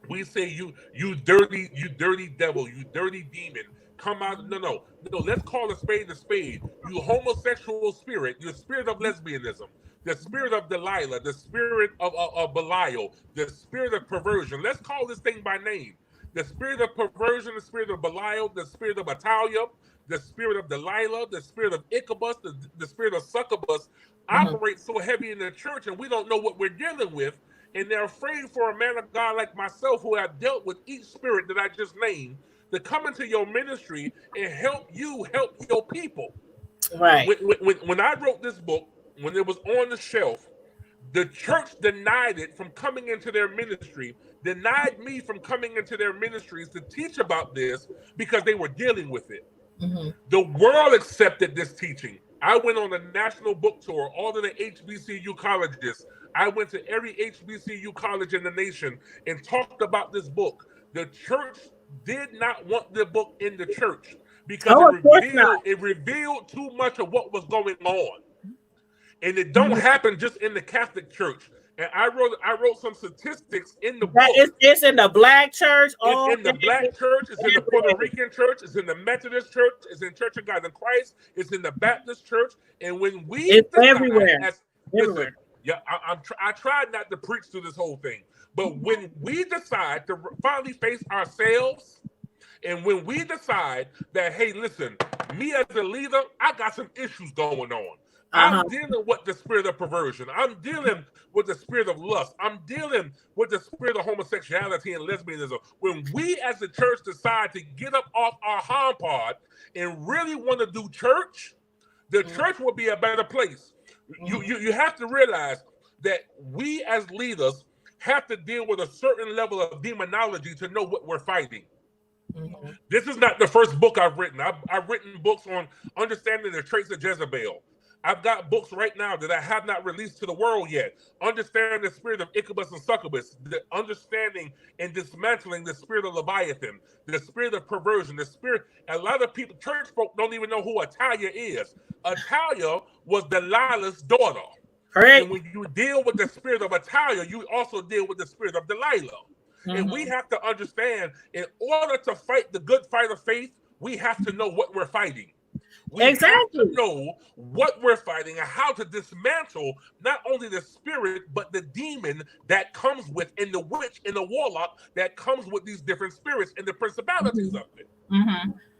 We say you dirty devil, you dirty demon. Come out. No. Let's call a spade a spade. You homosexual spirit, the spirit of lesbianism, the spirit of Delilah, the spirit of Belial, the spirit of perversion. Let's call this thing by name. The spirit of perversion, the spirit of Belial, the spirit of Atalia, the spirit of Delilah, the spirit of Ichabus, the spirit of succubus operate so heavy in the church, and we don't know what we're dealing with. And they're afraid for a man of God like myself, who have dealt with each spirit that I just named, to come into your ministry and help you help your people. Right. When I wrote this book, when it was on the shelf, the church denied it from coming into their ministry, denied me from coming into their ministries to teach about this because they were dealing with it. The world accepted this teaching. I went on a national book tour, all of the HBCU colleges. I went to every HBCU college in the nation and talked about this book. The church did not want the book in the church because it revealed too much of what was going on. And it don't happen just in the Catholic Church. And I wrote some statistics in the book. It's in the Black church. It's in the Black church. It's in the Puerto Rican church. It's in the Methodist church. It's in Church of God in Christ. It's in the Baptist church. And when it's everywhere. Listen, I tried not to preach through this whole thing, but when we decide to finally face ourselves, and when we decide that, hey, listen, me as a leader, I got some issues going on. I'm dealing with the spirit of perversion. I'm dealing with the spirit of lust. I'm dealing with the spirit of homosexuality and lesbianism. When we as a church decide to get up off our hind pod and really want to do church, the church will be a better place. You have to realize that we as leaders have to deal with a certain level of demonology to know what we're fighting. This is not the first book I've written. I've written books on understanding the traits of Jezebel. I've got books right now that I have not released to the world yet. Understanding the spirit of Ichabus and succubus, the understanding and dismantling the spirit of Leviathan, the spirit of perversion, the spirit. A lot of people, church folk, don't even know who Atalia is. Atalia was Delilah's daughter. Correct. And when you deal with the spirit of Atalia, you also deal with the spirit of Delilah. And we have to understand, in order to fight the good fight of faith, we have to know what we're fighting. We have to know what we're fighting and how to dismantle not only the spirit, but the demon that comes with, and the witch and the warlock that comes with these different spirits and the principalities of it.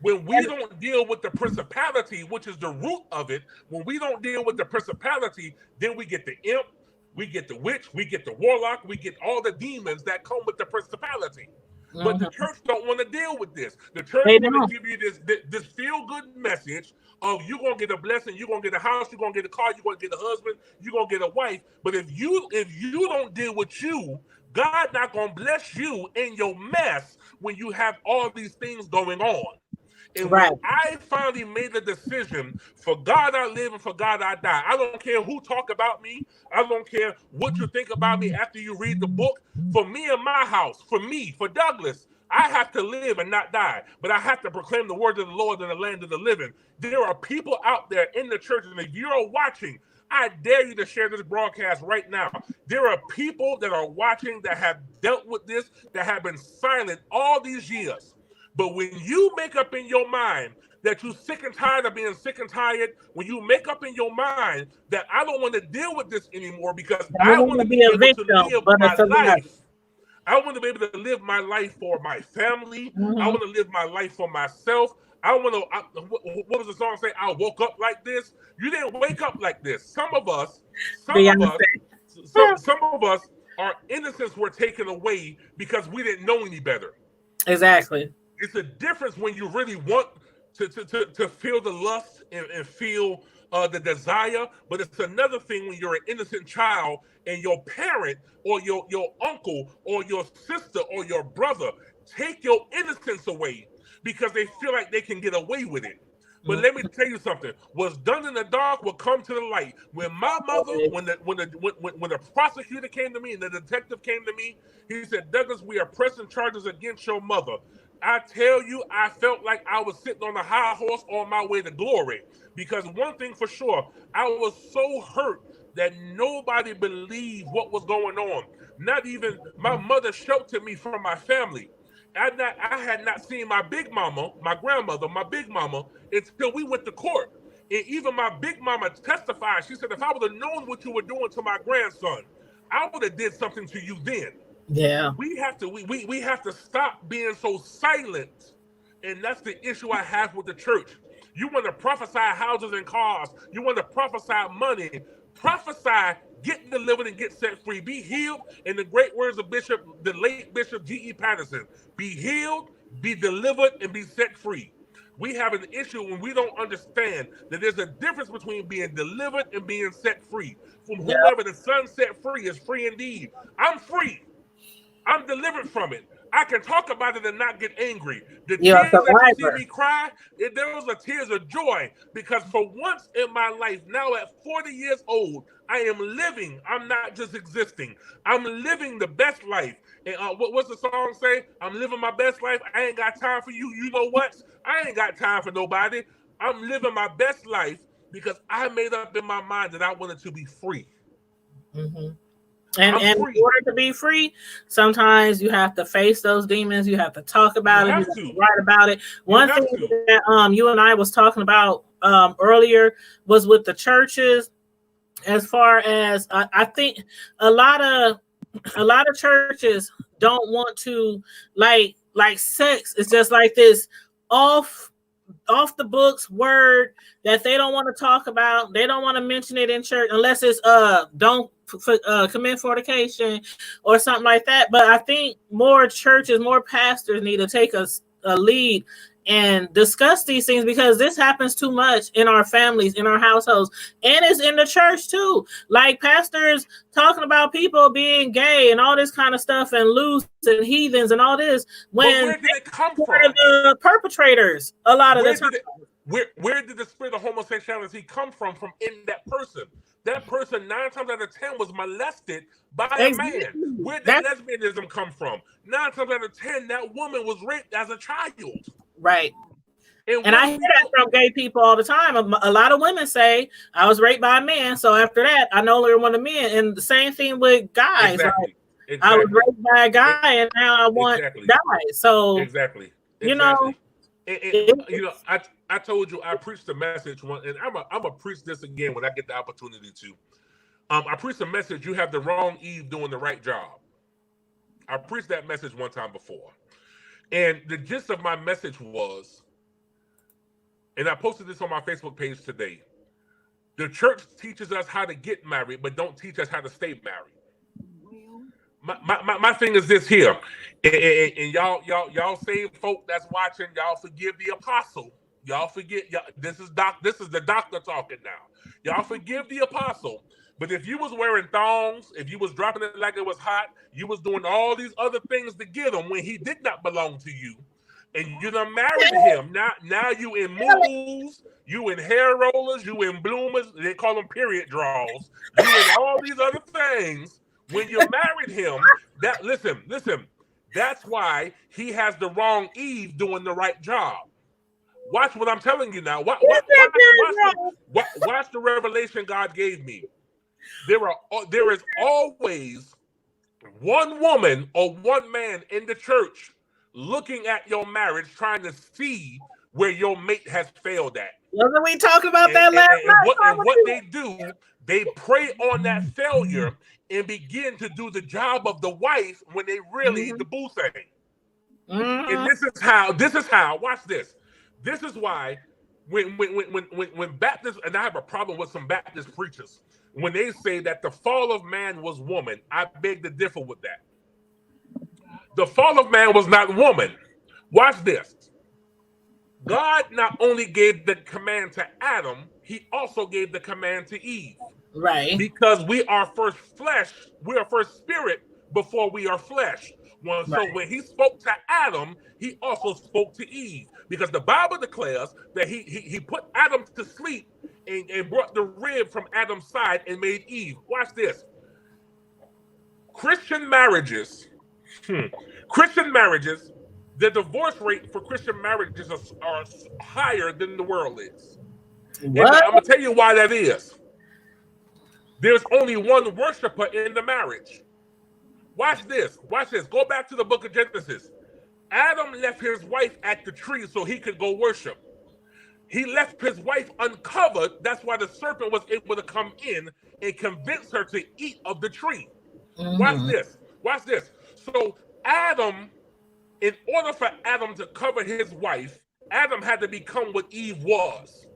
When we don't deal with the principality, which is the root of it, when we don't deal with the principality, then we get the imp, we get the witch, we get the warlock, we get all the demons that come with the principality. But the church don't want to deal with this. The church want to give you this feel-good message of you're going to get a blessing, you're going to get a house, you're going to get a car, you're going to get a husband, you're going to get a wife. But if you don't deal with you, God not going to bless you in your mess when you have all these things going on. And when I finally made the decision, for God I live and for God I die. I don't care who talk about me. I don't care what you think about me after you read the book. For me and my house, for me, for Douglas, I have to live and not die. But I have to proclaim the word of the Lord in the land of the living. There are people out there in the church, and if you're watching, I dare you to share this broadcast right now. There are people that are watching that have dealt with this, that have been silent all these years. But when you make up in your mind that you're sick and tired of being sick and tired, when you make up in your mind that I don't want to deal with this anymore because I want to be able to live my life. I want to be able to live my life for my family. I want to live my life for myself. I want to, what was the song say? I woke up like this. You didn't wake up like this. Some of us, our innocence were taken away because we didn't know any better. Exactly. It's a difference when you really want to feel the lust and feel the desire, but it's another thing when you're an innocent child and your parent or your uncle or your sister or your brother take your innocence away because they feel like they can get away with it. But let me tell you something. What's done in the dark will come to the light. When my mother, when the prosecutor came to me and the detective came to me, he said, Douglas, we are pressing charges against your mother. I tell you, I felt like I was sitting on a high horse on my way to glory. Because one thing for sure, I was so hurt that nobody believed what was going on. Not even my mother sheltered me from my family. I had not seen my big mama, my grandmother, my big mama, until we went to court. And even my big mama testified. She said, if I would have known what you were doing to my grandson, I would have did something to you then. Yeah. We have to stop being so silent. And that's the issue I have with the church. You want to prophesy houses and cars. You want to prophesy money. Prophesy, get delivered and get set free. Be healed. In the great words of the late Bishop G.E. Patterson, be healed, be delivered, and be set free. We have an issue when we don't understand that there's a difference between being delivered and being set free. From whomever the Son set free is free indeed. I'm free. I'm delivered from it. I can talk about it and not get angry. The tears that you see me cry, those are tears of joy. Because for once in my life, now at 40 years old, I am living. I'm not just existing. I'm living the best life. And what's the song say? I'm living my best life. I ain't got time for you. You know what? I ain't got time for nobody. I'm living my best life because I made up in my mind that I wanted to be free. Mm-hmm. And in order to be free, sometimes you have to face those demons. You have to talk about it. You have to write about it. One thing that you and I was talking about earlier was with the churches. As far as I think a lot of churches don't want to like sex. It's just like this off the books word that they don't want to talk about. They don't want to mention it in church unless it's don't commit fornication or something like that. But I think more churches, more pastors need to take a lead and discuss these things because this happens too much in our families, in our households, and it's in the church too. Like pastors talking about people being gay and all this kind of stuff and loose and heathens and all this. When where did it come from? The perpetrators a lot of the time. Where did the spirit of homosexuality come from in that person? That person 9 times out of 10 was molested by a man. Where did lesbianism come from? 9 times out of 10, that woman was raped as a child. Right. And I hear that from gay people all the time. A lot of women say, I was raped by a man, so after that, I no longer want a man. And the same thing with guys. Exactly. I was raped by a guy, and now I want guys. So, you know. I told you I preached the message one, and I'm gonna preach this again when I get the opportunity to. I preached the message. You have the wrong Eve doing the right job. I preached that message one time before, and the gist of my message was, and I posted this on my Facebook page today. The church teaches us how to get married, but don't teach us how to stay married. My thing is this here, and y'all saved folk that's watching, y'all forgive the apostle. Y'all forget, this is the doctor talking now. Y'all forgive the apostle. But if you was wearing thongs, if you was dropping it like it was hot, you was doing all these other things to get him when he did not belong to you, and you done married him. Now you in moves, you in hair rollers, you in bloomers. They call them period draws. You in all these other things. When you married him, listen. That's why he has the wrong Eve doing the right job. Watch what I'm telling you now. Watch the revelation God gave me. There is always one woman or one man in the church looking at your marriage, trying to see where your mate has failed at. Wasn't we talking about that last night? And what they do, they prey on that failure and begin to do the job of the wife when they really the boo thing. And this is how. Watch this. This is why when Baptists, and I have a problem with some Baptist preachers, when they say that the fall of man was woman, I beg to differ with that. The fall of man was not woman. Watch this. God not only gave the command to Adam, he also gave the command to Eve. Right. Because we are first flesh, we are first spirit before we are flesh. Well, so when he spoke to Adam, he also spoke to Eve. Because the Bible declares that he put Adam to sleep and brought the rib from Adam's side and made Eve. Watch this. Christian marriages, the divorce rate for Christian marriages are higher than the world is. What? And I'm going to tell you why that is. There's only one worshiper in the marriage. Watch this. Watch this. Go back to the book of Genesis. Adam left his wife at the tree so he could go worship. He left his wife uncovered. That's why the serpent was able to come in and convince her to eat of the tree. Watch this. Watch this. So Adam, in order for Adam to cover his wife, Adam had to become what Eve was.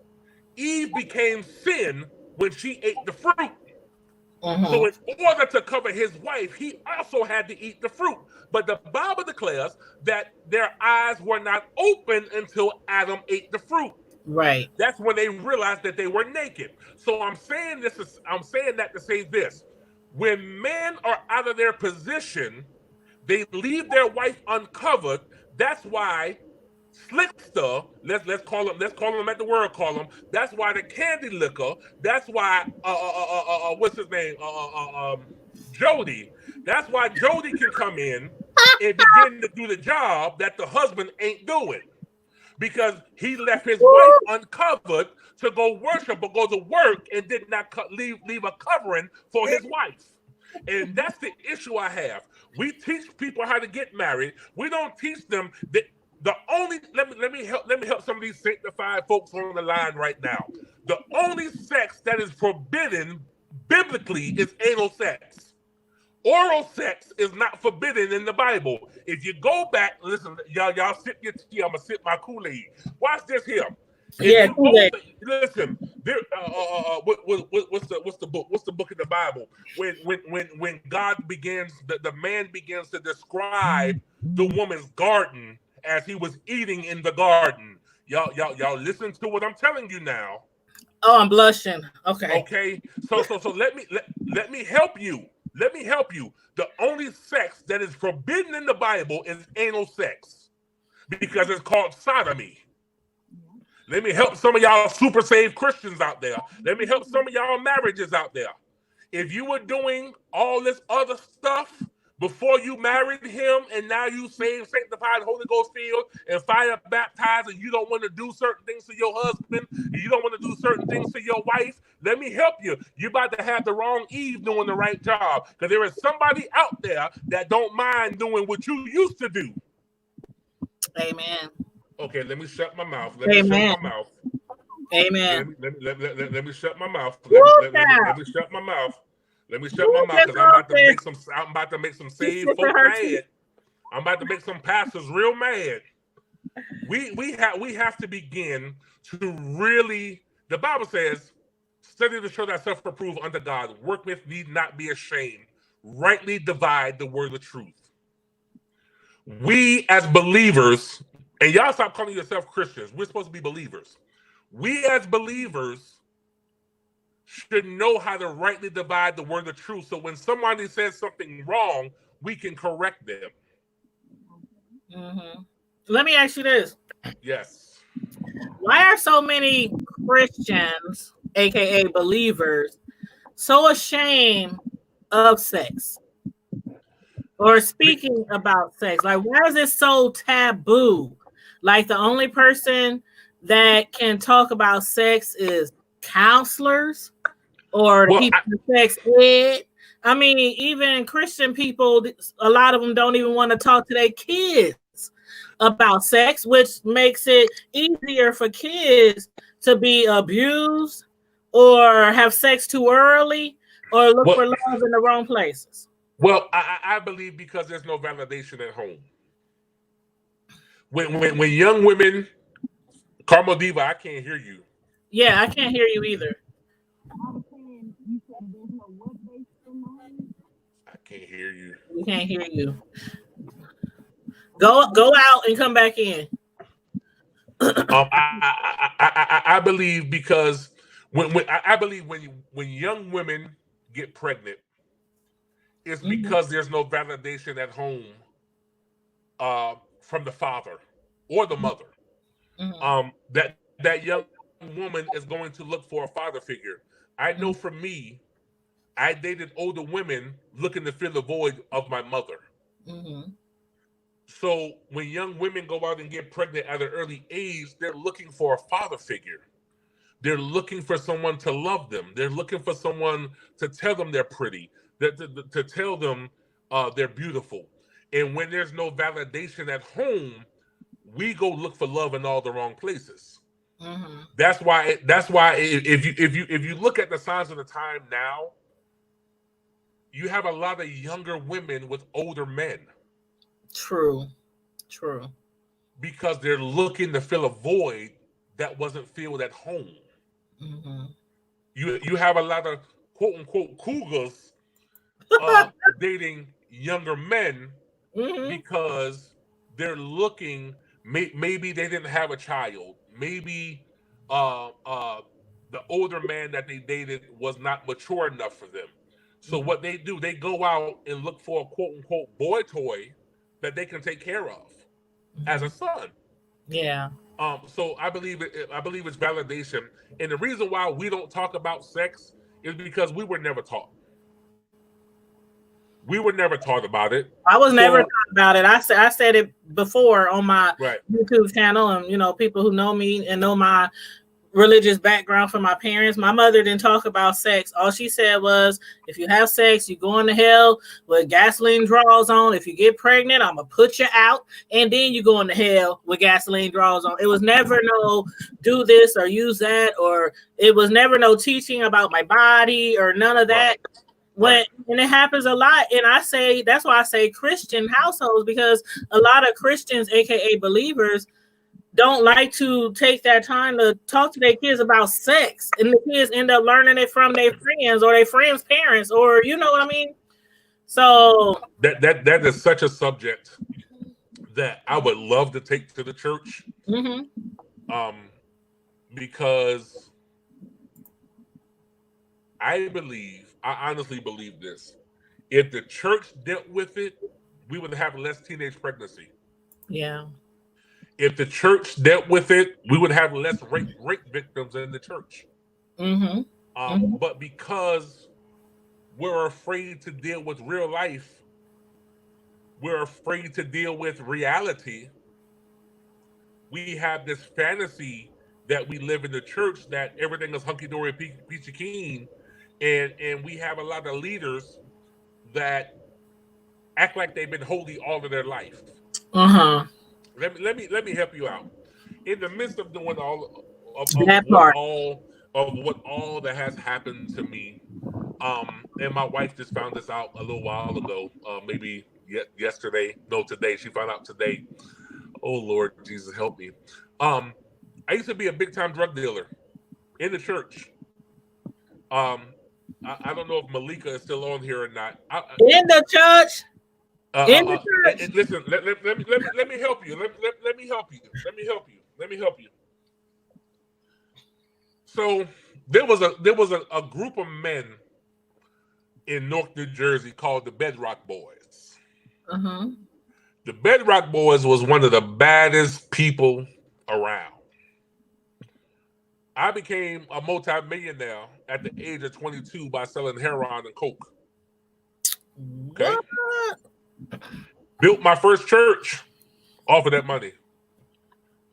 Eve became sin when she ate the fruit. So in order to cover his wife, he also had to eat the fruit. But the Bible declares that their eyes were not open until Adam ate the fruit. Right. That's when they realized that they were naked. So I'm saying that to say this. When men are out of their position, they leave their wife uncovered. That's why Slickster, let's call him at the word column. That's why the candy liquor. That's why what's his name? Jody. That's why Jody can come in and begin to do the job that the husband ain't doing, because he left his wife uncovered to go worship or go to work and did not leave a covering for his wife. And that's the issue I have. We teach people how to get married. We don't teach them that. Let me help some of these sanctified folks on the line right now. The only sex that is forbidden biblically is anal sex. Oral sex is not forbidden in the Bible. If you go back, listen, y'all sip your tea. I'm gonna sip my Kool-Aid. Watch this here. Listen. There, what's the book? What's the book in the Bible? When God begins, the man begins to describe the woman's garden as he was eating in the garden. Y'all listen to what I'm telling you now. Oh, I'm blushing. Okay. Okay. So let me help you. Let me help you. The only sex that is forbidden in the Bible is anal sex, because it's called sodomy. Let me help some of y'all super saved Christians out there. Let me help some of y'all marriages out there. If you were doing all this other stuff before you married him, and now you saved, sanctified, Holy Ghost filled, and fire baptized, and you don't want to do certain things to your husband, and you don't want to do certain things to your wife, let me help you. You're about to have the wrong Eve doing the right job, because there is somebody out there that don't mind doing what you used to do. Amen. Okay, let me shut my mouth. Let me shut my mouth. Amen. Let me shut my mouth. Let me shut my mouth. Let me shut my mouth, because I'm about to make some saved folk mad. I'm about to make some pastors real mad. We have to begin to really. The Bible says, "Study to show thyself approved unto God. Workmen need not be ashamed. Rightly divide the word of truth." We as believers, and y'all stop calling yourself Christians. We're supposed to be believers. We as believers should know how to rightly divide the word of truth, so when somebody says something wrong, we can correct them. Let me ask you this. Yes. Why are so many Christians, aka believers, so ashamed of sex or speaking about sex? Like, why is it so taboo? Like, the only person that can talk about sex is counselors or the people in sex ed. I mean, even Christian people, a lot of them don't even want to talk to their kids about sex, which makes it easier for kids to be abused or have sex too early or look for love in the wrong places. Well, I believe because there's no validation at home. When young women, Carmel Diva, I can't hear you. Yeah, I can't hear you either. I can't hear you. We can't hear you. Go out and come back in. I believe because I believe when young women get pregnant, it's because there's no validation at home from the father or the mother. That young woman is going to look for a father figure. I know for me, I dated older women looking to fill the void of my mother. So when young women go out and get pregnant at an early age, they're looking for a father figure. They're looking for someone to love them. They're looking for someone to tell them they're pretty, to tell them they're beautiful. And when there's no validation at home, we go look for love in all the wrong places. That's why. If you look at the signs of the time now, you have a lot of younger women with older men. True. Because they're looking to fill a void that wasn't filled at home. You have a lot of quote unquote cougars dating younger men because they're looking. Maybe they didn't have a child. Maybe the older man that they dated was not mature enough for them. So what they do, they go out and look for a quote unquote boy toy that they can take care of as a son. Yeah. So I believe it's validation, and the reason why we don't talk about sex is because we were never taught. We were never taught about it. I was never taught about it. I said it before on my YouTube channel, and people who know me and know my religious background from my parents. My mother didn't talk about sex. All she said was, if you have sex, you going to hell with gasoline draws on. If you get pregnant, I'm gonna put you out, and then you going to hell with gasoline draws on. It was never no do this or use that, or it was never no teaching about my body or none of that. And it happens a lot. And I say, that's why I say Christian households, because a lot of Christians, aka believers, don't like to take that time to talk to their kids about sex, and the kids end up learning it from their friends or their friends' parents, or you know what I mean. So that is such a subject that I would love to take to the church, because I honestly believe this: if the church dealt with it, we would have less teenage pregnancy. Yeah. If the church dealt with it, we would have less rape victims in the church. But because we're afraid to deal with real life, we're afraid to deal with reality, we have this fantasy that we live in the church that everything is hunky-dory, peachy keen, and we have a lot of leaders that act like they've been holy all of their life. Let me help you out. In the midst of doing all of all that has happened to me, and my wife just found this out a little while ago, maybe yesterday. No, today. She found out today. Oh Lord Jesus, help me. I used to be a big time drug dealer in the church. I don't know if Malika is still on here or not. In the church. Listen, let me help you. Let me help you. So there was a group of men in North New Jersey called the Bedrock Boys. The Bedrock Boys was one of the baddest people around. I became a multi-millionaire at the age of 22 by selling heroin and coke. Okay. Built my first church off of that money.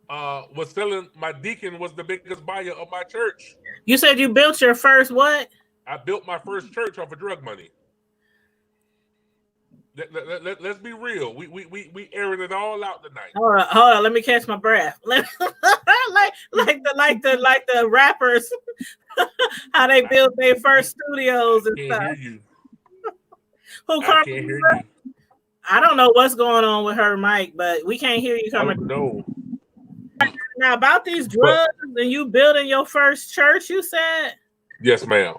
Was selling, my deacon was the biggest buyer of my church. You said you built your first what? I built my first church off of drug money. Let's be real. We airing it all out tonight. Hold on. Let me catch my breath. like the rappers, how they built their first studios and stuff. Hear you. I can't hear you. I don't know what's going on with her mic, but we can't hear you coming. No. Now about these drugs and you building your first church, you said? Yes, ma'am.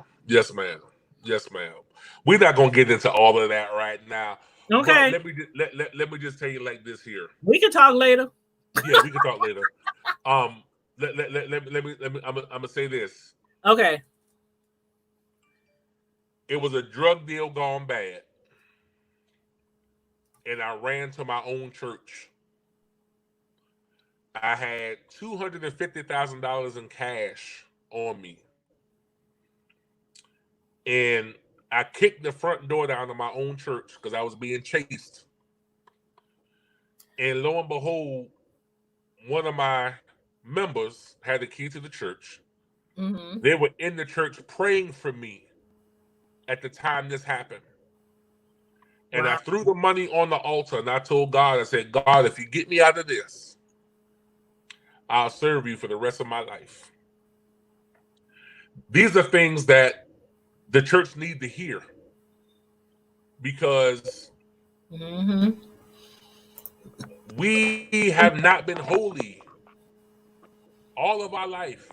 We're not gonna get into all of that right now. Okay. Let me just tell you like this here. We can talk later. Yeah, we can talk later. Let me. I'm gonna say this. Okay. It was a drug deal gone bad, and I ran to my own church. I had $250,000 in cash on me, and I kicked the front door down to my own church because I was being chased. And lo and behold, one of my members had the key to the church. Mm-hmm. They were in the church praying for me at the time this happened. And I Wow. threw the money on the altar and I told God, I said, God, if you get me out of this, I'll serve you for the rest of my life. These are things that the church need to hear because Mm-hmm. we have not been holy all of our life.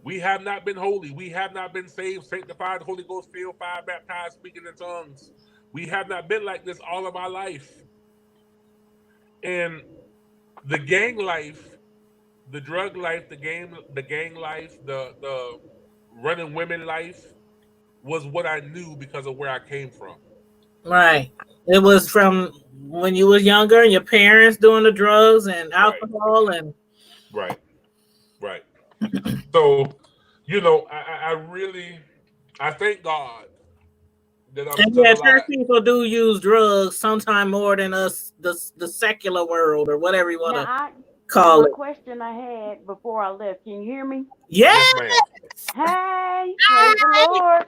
We have not been holy. We have not been saved, sanctified, Holy Ghost filled, fire baptized, speaking in tongues. We have not been like this all of our life. And the gang life, the drug life, the gang life, the running women life was what I knew because of where I came from. Right. It was from when you was younger and your parents doing the drugs and Right, alcohol and right, right. So, I really, I thank God that I'm still yeah, church alive. people do use drugs sometime more than us the secular world or whatever you want Now to I now call my it. question I had before I left. Can you hear me? Yeah. Yes, ma'am. Hey, praise the Lord.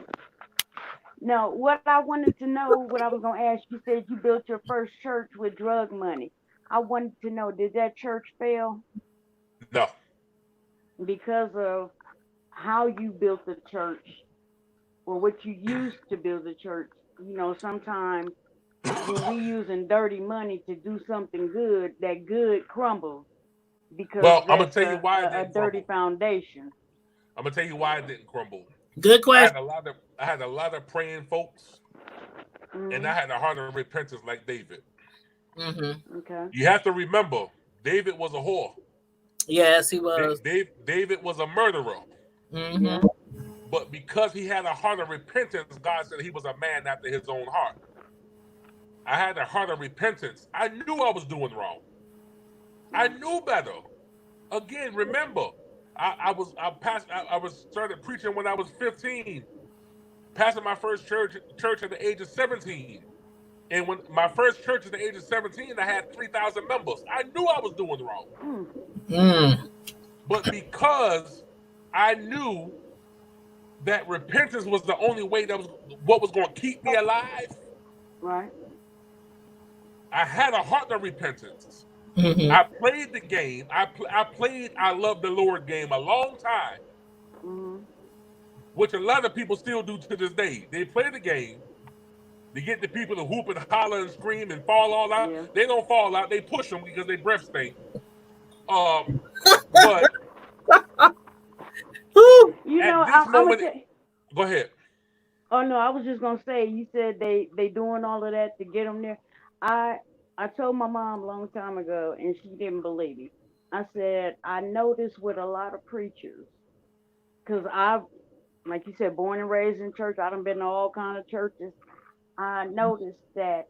No, what I wanted to know, what I was gonna ask, you said you built your first church with drug money. I wanted to know, did that church fail No. because of how you built the church or what you used to build the church? You know, sometimes when we using dirty money to do something good, that good crumbles because Well, I'm gonna that's tell you why it a didn't dirty crumble. foundation. I'm gonna tell you why it didn't crumble. Good I had question. a lot of I had a lot of praying folks, and I Hmm. had a heart of repentance like David. Mm-hmm. Okay. You have to remember, David was a whore. Yes, he was. David was a murderer. Yeah. Mm-hmm. But because he had a heart of repentance, God said he was a man after his own heart. I had a heart of repentance. I knew I was doing wrong. I Right. knew better. Again, remember, I was started preaching when I was 15, passing my first church at the age of 17. And when my first church at the age of 17, I had 3,000 members. I knew I was doing wrong. Mm. Mm. But because I knew that repentance was the only way that was what was going to keep me alive, Right. I had a heart of repentance. Mm-hmm. I played the game. I played I love the Lord game a long time, Hmm. which a lot of people still do to this day. They play the game. They get the people to whoop and holler and scream and fall all out. Yeah. They don't fall out. They push them because they breath stink. Um, but Whew. You know, at this I'm gonna moment, tell. go ahead. Oh no, I was just gonna say. You said they doing all of that to get them there. I I told my mom a long time ago, and she didn't believe me. I said I noticed with a lot of preachers, cause I've, like you said, born and raised in church. I done been to all kind of churches. I noticed that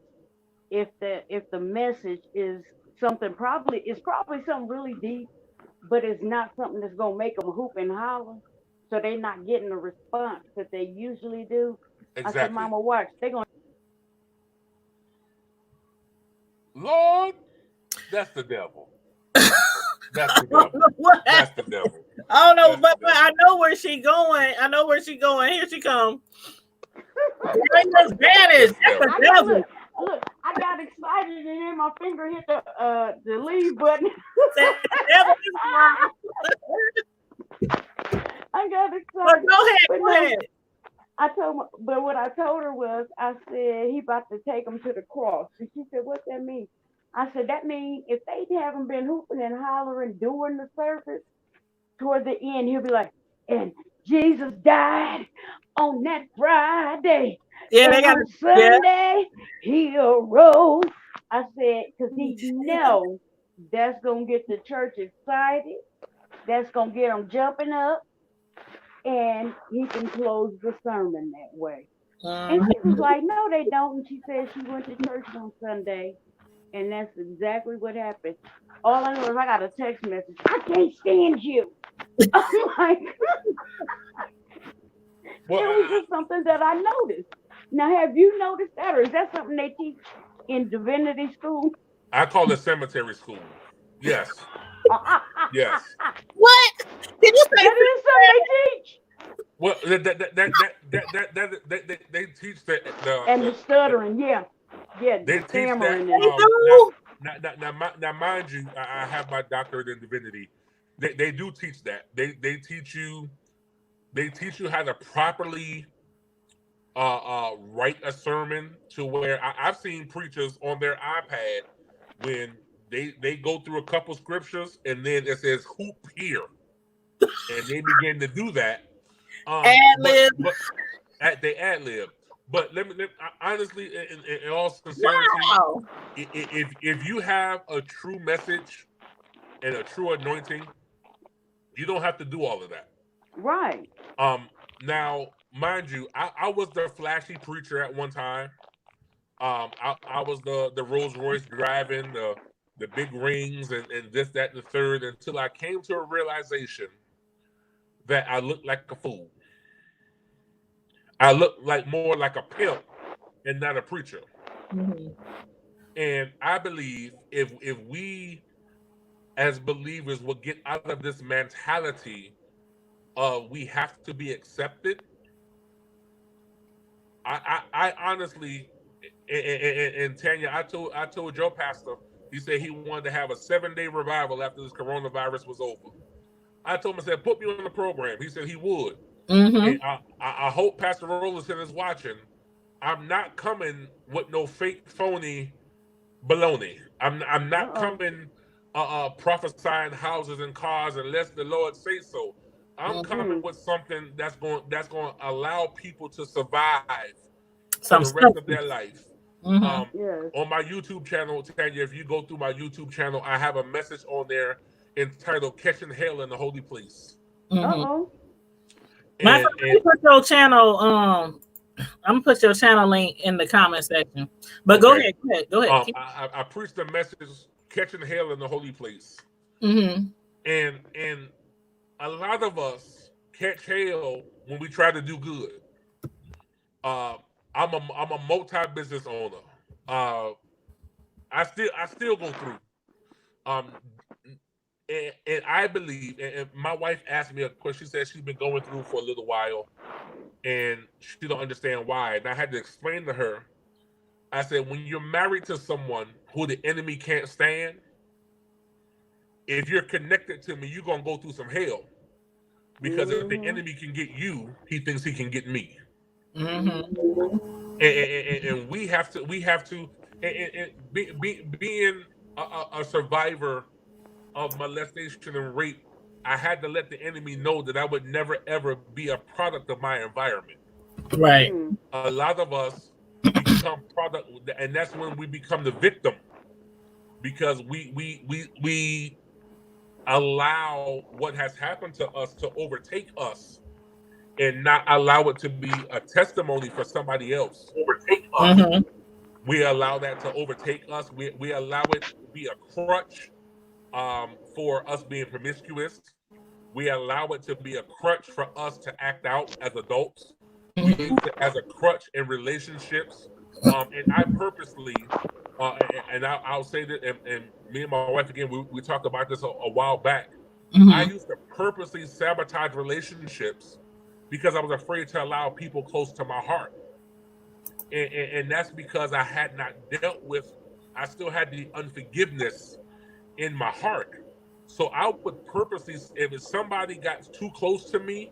if the message is something, probably it's probably something really deep, but it's not something that's gonna make them hoop and holler, so they're not getting the response that they usually do. I said, Exactly. Mama, watch, they're gonna. Lord, that's the devil. That's the I don't devil. know what That's happened. the devil. I don't know, That's the but I devil. know where she going. I know where she going. Here she come. Girl, you just vanished. That's the That's devil. the I got devil. look. I got excited and then my finger hit the leave button. Said the devil is alive. I got But excited, go ahead. but Go no. ahead. But what I told her was, I said he about to take him to the cross, and she said, "What that mean?" I said, "That mean if they haven't been hooping and hollering during the service, toward the end, he'll be like, and Jesus died on that Friday, Yeah, they and got on to. Yeah. Sunday he arose." I said, because he know That's gonna get the church excited. That's gonna get them jumping up, and he can close the sermon that way. And she was like, "No, they don't." And she said she went to church on Sunday, and that's exactly what happened. All I know is I got a text message. I can't stand you. I'm like, Well, it was just something that I noticed. Now, have you noticed that, or is that something they teach in divinity school? I call it cemetery school. Yes. Yes. What? Did you say That is something they teach. Well, they teach And the stuttering, yeah, they the teach that. stammering, they and do? Now, mind you, I have my doctorate in divinity. They do teach that. They teach you how to properly write a sermon to where I've seen preachers on their iPad when they go through a couple scriptures and then it says hoop here, and they begin to do that. Ad-lib. But they ad lib. But honestly, in all sincerity, Wow. if you have a true message and a true anointing, you don't have to do all of that. right. Now, mind you, I was the flashy preacher at one time. I was the Rolls Royce driving, the big rings and this, that, and the third, until I came to a realization that I looked like a fool. I looked like more like a pimp and not a preacher. Mm-hmm. And I believe if we as believers will get out of this mentality of we have to be accepted, I honestly, and Tanya, I told your pastor, he said he wanted to have a 7-day revival after this coronavirus was over. I told him, I said, put me on the program. He said he would. Mm-hmm. And I hope Pastor Rollerson is watching. I'm not coming with no fake, phony baloney. I'm not coming prophesying houses and cars unless the Lord say so. I'm coming with something that's going to allow people to survive for the rest of their life. Yes. On my YouTube channel, Tanya, if you go through my YouTube channel, I have a message on there entitled "Catching Hell in the Holy Place." Uh-oh. Matter of fact, put your channel. I'm gonna put your channel link in the comment section. But Okay. Go ahead. I preached the message "Catching Hell in the Holy Place," Mm-hmm. and a lot of us catch hell when we try to do good. I'm a multi-business owner. I still go through. Um, and I believe, and my wife asked me a question. She said she's been going through for a little while, and she don't understand why. And I had to explain to her. I said, when you're married to someone who the enemy can't stand, if you're connected to me, you're gonna go through some hell. Because if the enemy can get you, he thinks he can get me. And we have to, being a survivor of molestation and rape, I had to let the enemy know that I would never ever be a product of my environment. Right. A lot of us become product, and that's when we become the victim, because we allow what has happened to us to overtake us and not allow it to be a testimony for somebody else. Overtake us. Mm-hmm. We allow that to overtake us. We allow it to be a crutch for us being promiscuous. We allow it to be a crutch for us to act out as adults. We use it as a crutch in relationships. And I purposely, and I'll say that, and me and my wife, again, we talked about this a while back. I used to purposely sabotage relationships because I was afraid to allow people close to my heart. And that's because I had not dealt with, I still had the unforgiveness in my heart. So I would purposely, if somebody got too close to me,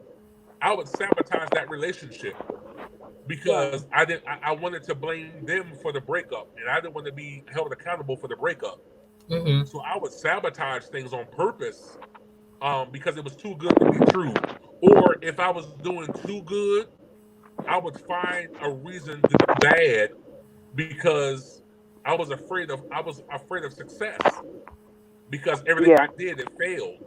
I would sabotage that relationship because I wanted to blame them for the breakup, and I didn't want to be held accountable for the breakup. So I would sabotage things on purpose because it was too good to be true. Or if I was doing too good, I would find a reason to do bad because I was afraid of success. because everything Yeah. I did, it failed.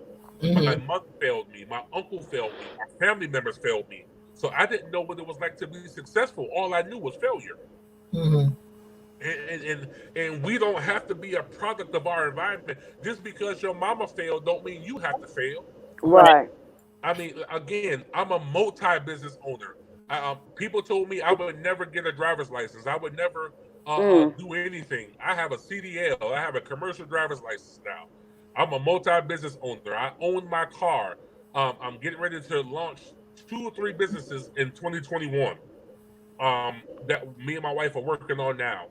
My Mm-hmm. mother failed me. My uncle failed me. My family members failed me. So I didn't know what it was like to be successful. All I knew was failure. Mm-hmm. And we don't have to be a product of our environment. Just because your mama failed, don't mean you have to fail. Right. Right. I mean, again, I'm a multi-business owner. People told me I would never get a driver's license. I would never Mm. do anything. I have a CDL. I have a commercial driver's license now. I'm a multi-business owner. I own my car. I'm getting ready to launch 2 or 3 businesses in 2021. That me and my wife are working on now.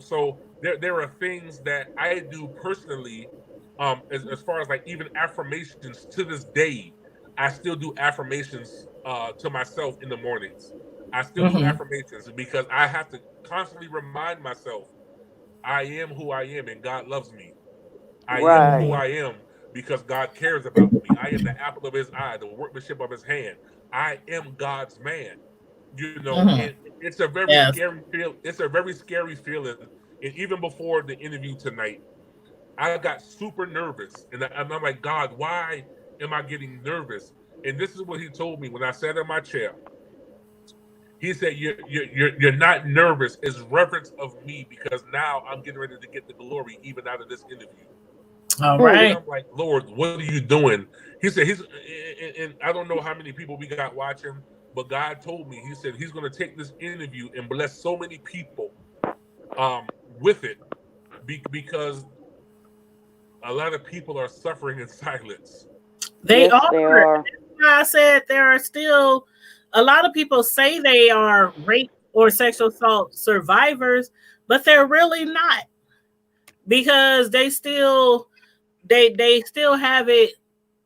So there are things that I do personally, as far as like even affirmations to this day. I still do affirmations to myself in the mornings. I still do Mm-hmm. affirmations because I have to constantly remind myself I am who I am and God loves me. I am Right. who I am because God cares about me. I am the apple of his eye, the workmanship of his hand. I am God's man. And Mm-hmm. it's a very Yes. scary feel. It's a very scary feeling. And even before the interview tonight, I got super nervous, and I'm like, God, why am I getting nervous? And this is what he told me when I sat in my chair. He said, "You're not nervous. It's reverence of me because now I'm getting ready to get the glory even out of this interview." All Hmm. And right. I'm like, Lord, what are you doing? He said, and I don't know how many people we got watching, but God told me, he said, he's going to take this interview and bless so many people with it because a lot of people are suffering in silence. They Yes, they are. are. I said there are still a lot of people say they are rape or sexual assault survivors, but they're really not because they still have it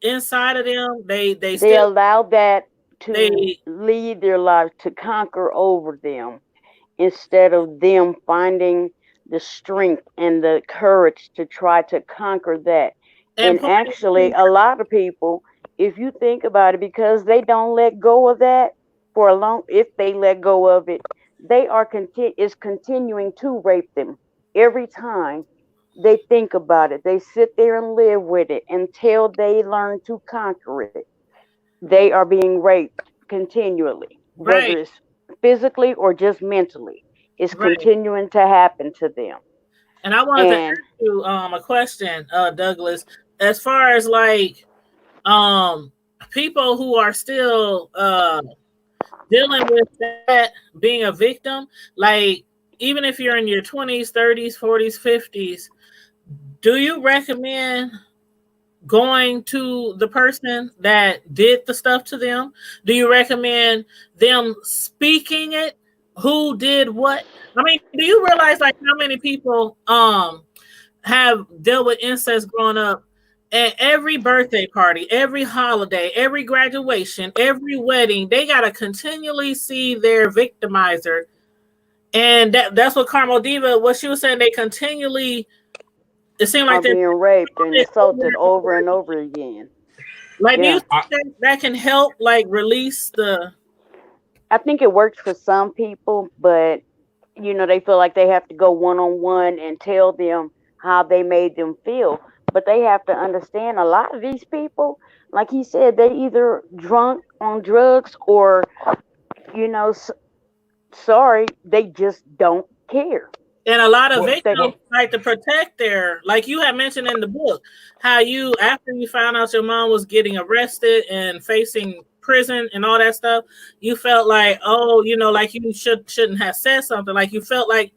inside of them. They They still allow that to they lead their lives to conquer over them instead of them finding the strength and the courage to try to conquer that. and And point actually, a lot of people, if you think about it, because they don't let go of that for a long, if they let go of it, they are is continuing to rape them every time they think about it. They sit there and live with it until they learn to conquer it. They are being raped continually, whether right, it's physically or just mentally. It's right. continuing to happen to them. And I wanted to ask And you a question, Douglas, as far as like um people who are still dealing with that being a victim, like even if you're in your 20s, 30s, 40s, 50s, do you recommend going to the person that did the stuff to them? Do you recommend them speaking it? Who did what? I mean, do you realize like how many people have dealt with incest growing up? At every birthday party, every holiday, every graduation, every wedding, they gotta continually see their victimizer. And that's what Carmel Diva, what she was saying, they continually, it seemed like are they're being raped doing and it over assaulted and over over and again. over again. Like, do you Yeah. think that can help like release the I think it works for some people, but they feel like they have to go one on one and tell them how they made them feel. But they have to understand a lot of these people, like he said, they either drunk on drugs or, you know, s- sorry, they just don't care. and a lot of Well, They victims well, like to protect their, like you had mentioned in the book, how you after you found out your mom was getting arrested and facing prison and all that stuff, you felt like, oh, like you shouldn't have said something. Like you felt like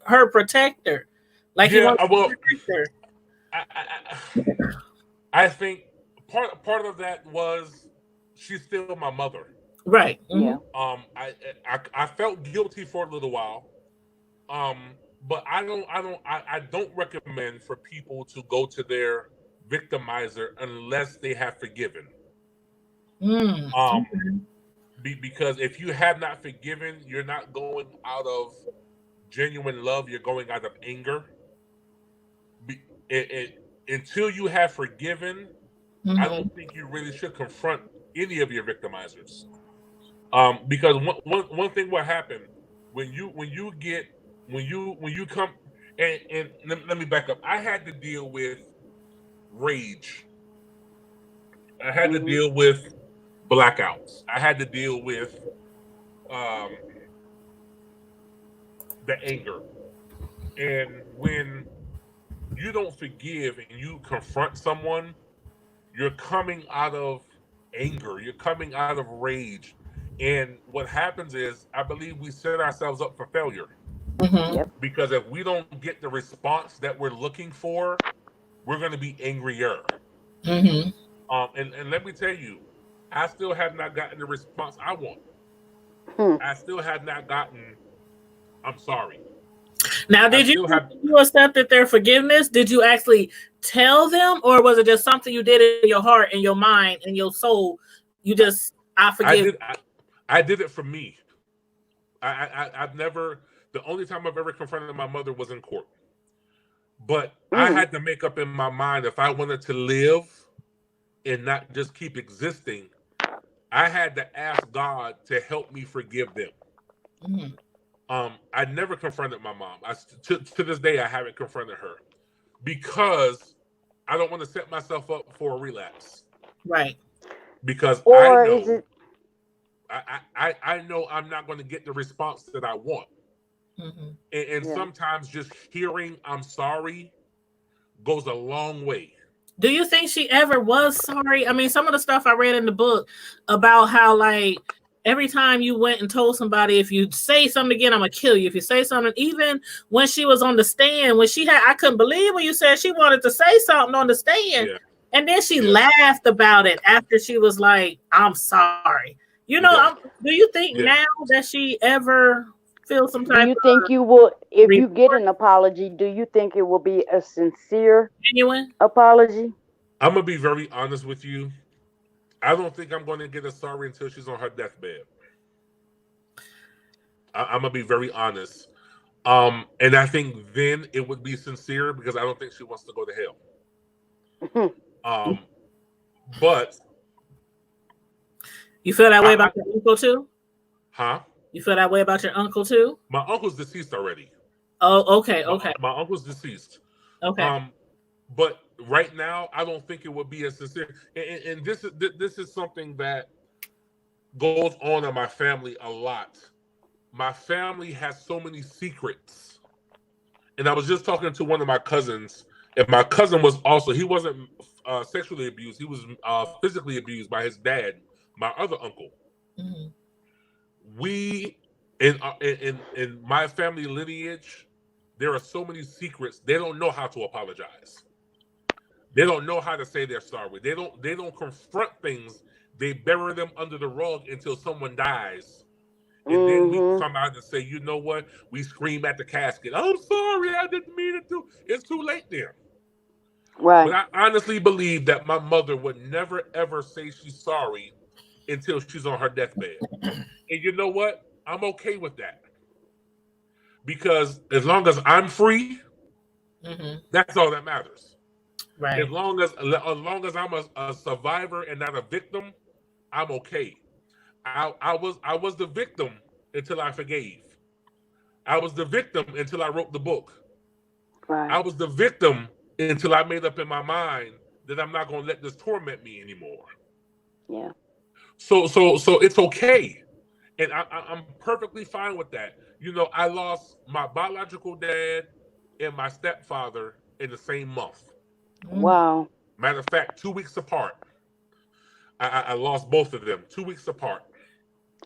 her protector. Like you yeah, wanted to well, protect her. I, I think part of that was she's still my mother. Right. yeah. I felt guilty for a little while. But I don't recommend for people to go to their victimizer unless they have forgiven. Mm. Um, because if you have not forgiven, you're not going out of genuine love. You're going out of anger. Be, until you have forgiven, I Mm-hmm. don't think you really should confront any of your victimizers. Because one thing will happen when you get when you come and let me back up. I had to deal with rage. I had to deal with blackouts. I had to deal with um, the anger. And when you don't forgive and you confront someone, you're coming out of anger, you're coming out of rage. And what happens is, I believe we set ourselves up for failure. Mm-hmm. Yep. Because if we don't get the response that we're looking for, we're going to be angrier. Mm-hmm. And let me tell you, I still have not gotten the response I want. Hmm. I still have not gotten, I'm sorry. Now, I did still have, you accepted their forgiveness? Did you actually tell them, or was it just something you did in your heart and your mind and your soul? You just, I I forgive. did, I did it for me. I've never, the only time I've ever confronted my mother was in court. But I Mm. had to make up in my mind, if I wanted to live and not just keep existing, I had to ask God to help me forgive them. Mm-hmm. I never confronted my mom. To this day, I haven't confronted her because I don't want to set myself up for a relapse. Right. Because I Or is know, it? I know I'm not going to get the response that I want. Mm-hmm. And Yeah. sometimes just hearing "I'm sorry" goes a long way. Do you think she ever was sorry? I mean, some of the stuff I read in the book about how, like, every time you went and told somebody, if you say something again, I'm gonna kill you. If you say something, even when she was on the stand, when she had, I couldn't believe when you said she wanted to say something on the stand, Yeah, and then she yeah, laughed about it after she was like, "I'm sorry." You know, yeah, do you think yeah. now that she ever feels some Do type you think of you will, if you get remorse, an apology, do you think it will be a sincere genuine? apology? I'm gonna be very honest with you. I don't think I'm going to get a sorry until she's on her deathbed. I'm gonna be very honest. And I think then it would be sincere because I don't think she wants to go to hell. Um, but You feel that way I about your uncle too? huh? You feel that way about your uncle too? My uncle's deceased already. Oh, okay, okay, My uncle's deceased. okay. Um, but right now, I don't think it would be as sincere. And this is something that goes on in my family a lot. My family has so many secrets. And I was just talking to one of my cousins, and my cousin was also, he wasn't sexually abused, he was physically abused by his dad, my other uncle. Mm-hmm. We in my family lineage, there are so many secrets. They don't know how to apologize. They don't know how to say they're sorry. They don't confront things. They bury them under the rug until someone dies. And then we Mm-hmm. come out and say, you know what? We scream at the casket. I'm sorry, I didn't mean it to. It's too late there. But Right. I honestly believe that my mother would never ever say she's sorry until she's on her deathbed. And you know what? I'm okay with that. Because as long as I'm free, Mm-hmm. that's all that matters. Right. As long as I'm a survivor and not a victim, I'm okay. I was the victim until I forgave. I was the victim until I wrote the book. I Right. was the victim until I made up in my mind that I'm not going to let this torment me anymore. Yeah. So it's okay, and I'm perfectly fine with that. You know, I lost my biological dad and my stepfather in the same month. Mm-hmm. Wow. Matter of fact, 2 weeks apart. I lost both of them 2 weeks apart.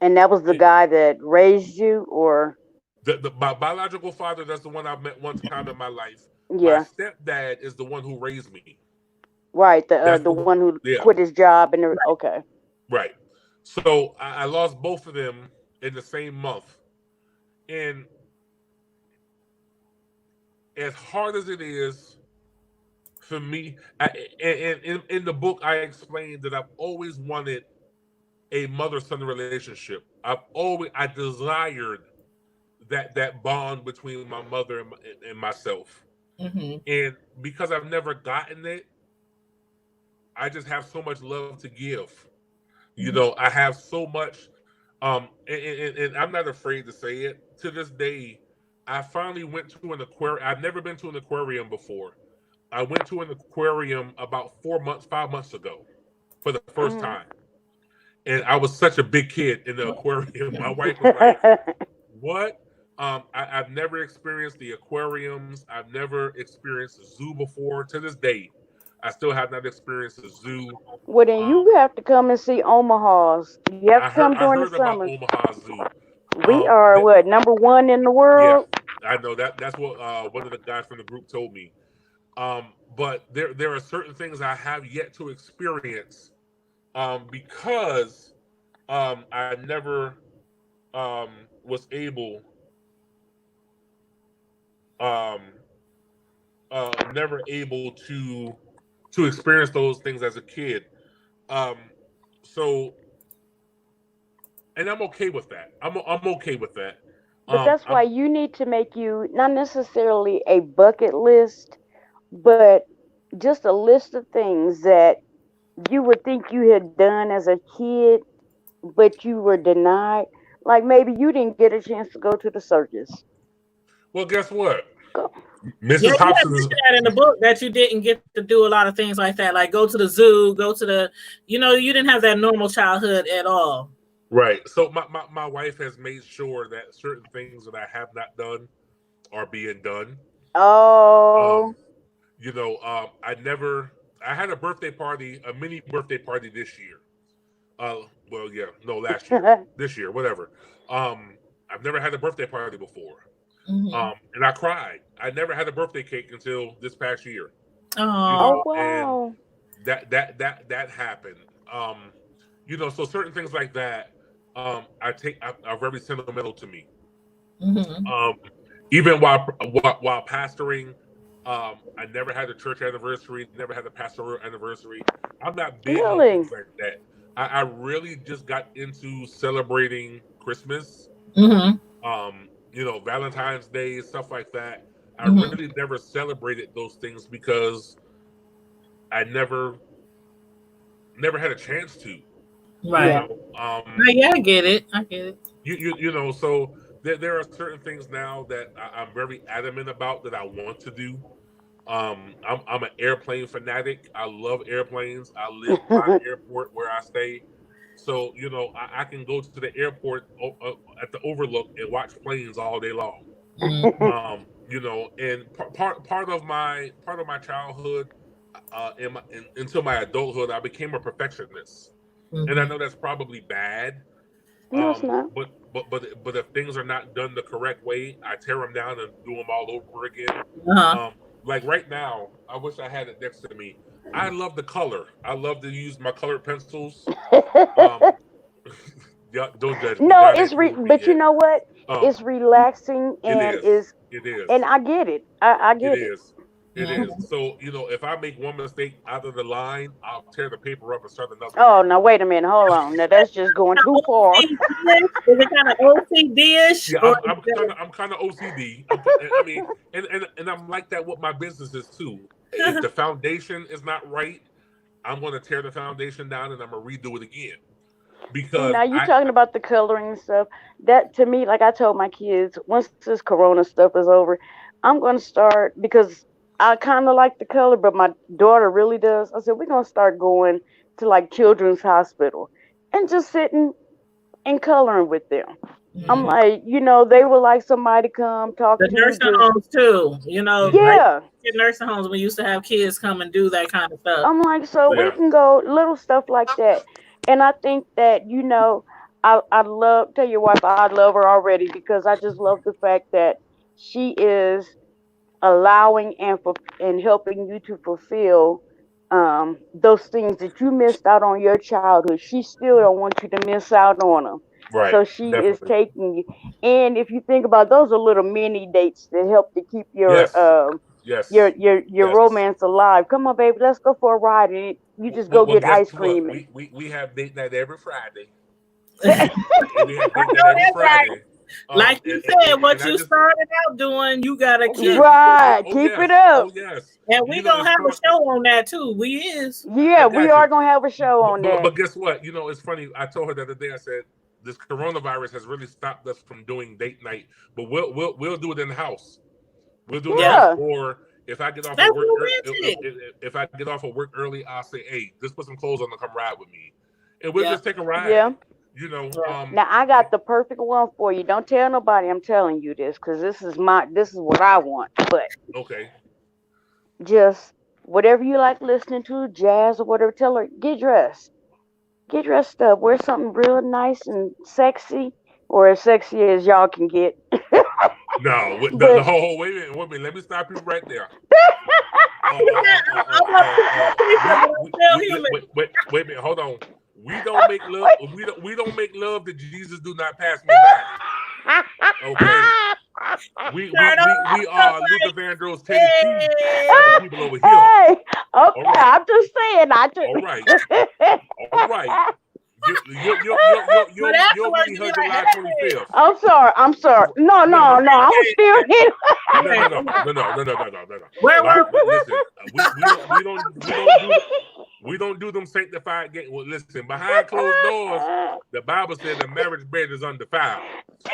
And that was the It, guy that raised you, or? my biological father, that's the one I met one time in my life. My Yeah. stepdad is the one who raised me. Right. That's The the one. one who Yeah, quit his job and Right. okay. right. So I lost both of them in the same month. And as hard as it is for me, and in the book, I explained that I've always wanted a mother-son relationship. I desired that bond between my mother and myself. Mm-hmm. And because I've never gotten it, I just have so much love to give. You Mm-hmm. know, I have so much, and I'm not afraid to say it. To this day, I finally went to an aquarium. I've never been to an aquarium before. I went to an aquarium about 5 months ago for the first time. And I was such a big kid in the aquarium. My wife was like, what? I've never experienced the aquariums. I've never experienced a zoo before. To this day, I still have not experienced a zoo. Well, then you have to come and see Omaha's. You have to come I during the heard about summers. Omaha Zoo. We are what, #1 in the Yeah, world? I know that. That's what one of the guys from the group told me. But there are certain things I have yet to experience because I never was able um, never able to experience those things as a kid. Um, so, and I'm okay with that. I'm okay with that. But that's why I'm you need to make you not necessarily a bucket list, but just a list of things that you would think you had done as a kid, but you were denied. Like maybe you didn't get a chance to go to the circus. well. Guess what, Go. Yeah, Mrs. you have Hopson is mentioned that in the book that you didn't get to do a lot of things like that, like go to the zoo, go to the, you didn't have that normal childhood at all. right. So my wife has made sure that certain things that I have not done are being done. Oh. Um, I never. I had a birthday party, a mini birthday party this year. Well, yeah, no, last year, this year, whatever. I've never had a birthday party before. Mm-hmm. And I cried. I never had a birthday cake until this past year. Oh Oh, And wow. that happened. So certain things like that, are very sentimental to me. mm-hmm. Um, even while pastoring, I never had a church anniversary, never had a pastoral anniversary. I'm not big on Really? things like that. I really just got into celebrating Christmas, Mm-hmm. Valentine's Day, stuff like that. I Mm-hmm. really never celebrated those things because I never had a chance to. You Right. Yeah. know, Yeah, I get it. I get it. so there are certain things now that I'm very adamant about that I want to do. I'm an airplane fanatic. I love airplanes. I live by the airport where I stay. So, I can go to the airport at the overlook and watch planes all day long. Mm-hmm. And part of my childhood, until my adulthood, I became a perfectionist, and I Mm-hmm. know that's probably bad. No, it's not. But if things are not done the correct way, I tear them down and do them all over again. Uh-huh. Like right now, I wish I had it next to me. I love the color. I love to use my colored pencils. Um, yeah, don't judge me. No, Y'all ain't through with me but you yet. know what? Um, It's relaxing it and is. is It and is. I get it. I It get it. is. It is. Mm-hmm. So, if I make one mistake out of the line, I'll tear the paper up and start another one. Oh, now wait a minute. Hold on. Now that's just going too far. OCD-ish? Is it kind of OCD-ish? Yeah, Or I'm kind of OCD. I mean, and I'm like that with my businesses too. If the foundation is not right, I'm going to tear the foundation down and I'm going to redo it again See, because now you talking about the coloring and stuff. That to me, like I told my kids, once this Corona stuff is over, I'm going to start because I kind of like the color, but my daughter really does. I said we're gonna start going to like children's hospital and just sitting and coloring with them. I'm Mhm. like, they would like somebody to come talk The to. nursing Just homes too. Like hmm yeah. nursing homes, we used to have kids come and do that kind of stuff. I'm like, so we yeah, can go little stuff like that. And I think that, I love, tell your wife I love her already because I just love the fact that she is allowing and helping you to fulfill those things that you missed out on your childhood. She still don't want you to miss out on them. right, So she is definitely, taking you. And if you think about, those are little mini dates that help to keep your yes, yes, yes. romance alive. Come on, baby, let's go for a ride. And you just go Well, get guess ice what? cream. We have date night every Friday. And We have I date night know every that's right. Friday. Like And, you said, and what I you just started out doing, you gotta oh keep. yes, right, oh keep it yes, up. oh yes. And we gonna It's have a fun. show on that too. We is. I Yeah, we got are you. gonna have a show on that. But guess what? It's funny. I told her the other day. I said this coronavirus has really stopped us from doing date night, but we'll do it in the house. We'll do it in the house, Yep. Yeah. or If I get off That's of work, romantic. if I get off of work early, I'll say, "Hey, just put some clothes on and come ride with me," and we'll just take a ride. Yeah. You know. Now I got the perfect one for you. Don't tell nobody I'm telling you this, because this is what I want. But Okay. just whatever you like listening to, jazz or whatever. Tell her get dressed. Get dressed up. Wear something real nice and sexy, or as sexy as y'all can get. No, But wait a minute. Let me stop you right there. Wait a minute. Hold on. We don't make love. We don't make love that Jesus do not pass me by. Okay. We are Luther Vandross, Teddy P. People over here. Hey, okay, right. I'm just saying. All right. All right. You'll be here July 25th. I'm sorry. No. I'm still here. No. We don't do them sanctified games. Well, listen, behind closed doors, the Bible said the marriage bed is undefiled. So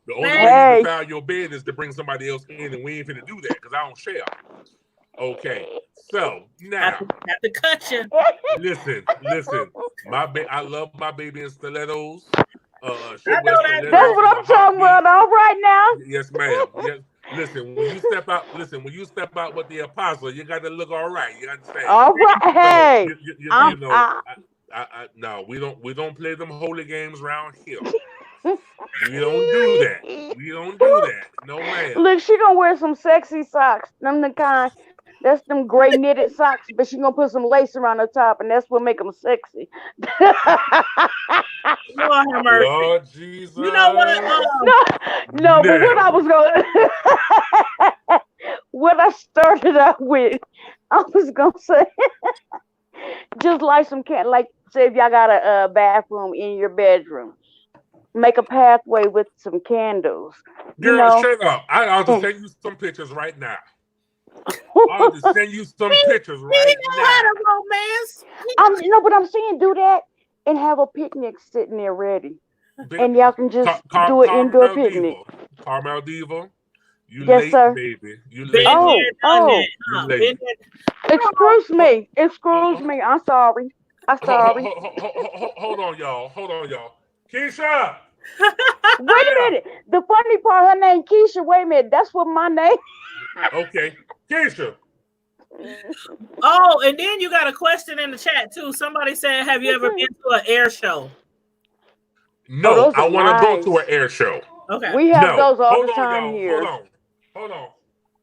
the only way you defile your bed is to bring somebody else in, and we ain't finna do that because I don't share. Okay, so now have to cut you. Listen. I love my baby in stilettos. That's what I'm talking about. All right now. Yes, ma'am. Yes. Listen, when you step out with the apostle, you got to look all right. You understand? All right. Hey, no, we don't play them holy games around here. We don't do that. No, ma'am. Look, she gonna wear some sexy socks. That's them gray knitted socks, but she gonna put some lace around the top, and that's what make them sexy. Lord have mercy. Lord Jesus. You know what? No, but what I was gonna, what I started out with, I was gonna say, just light some like say if y'all got a bathroom in your bedroom, make a pathway with some candles. Girl, shut up! I'll just send you some pictures right now. I'll just send you some pictures right now. Romance. But I'm saying do that and have a picnic sitting there ready, and y'all can just do an indoor picnic. Carmel Diva, you yes, late, sir. baby. You late. You late. Excuse me. I'm sorry. Hold on, y'all. Keisha. Wait a minute. The funny part, her name Keisha. Wait a minute. That's what my name. Okay, Keisha. Oh, and then you got a question in the chat too. Somebody said, "Have you ever been to an air show?" No, I want to go to an air show. Okay, we have those all the time y'all. here. Hold on.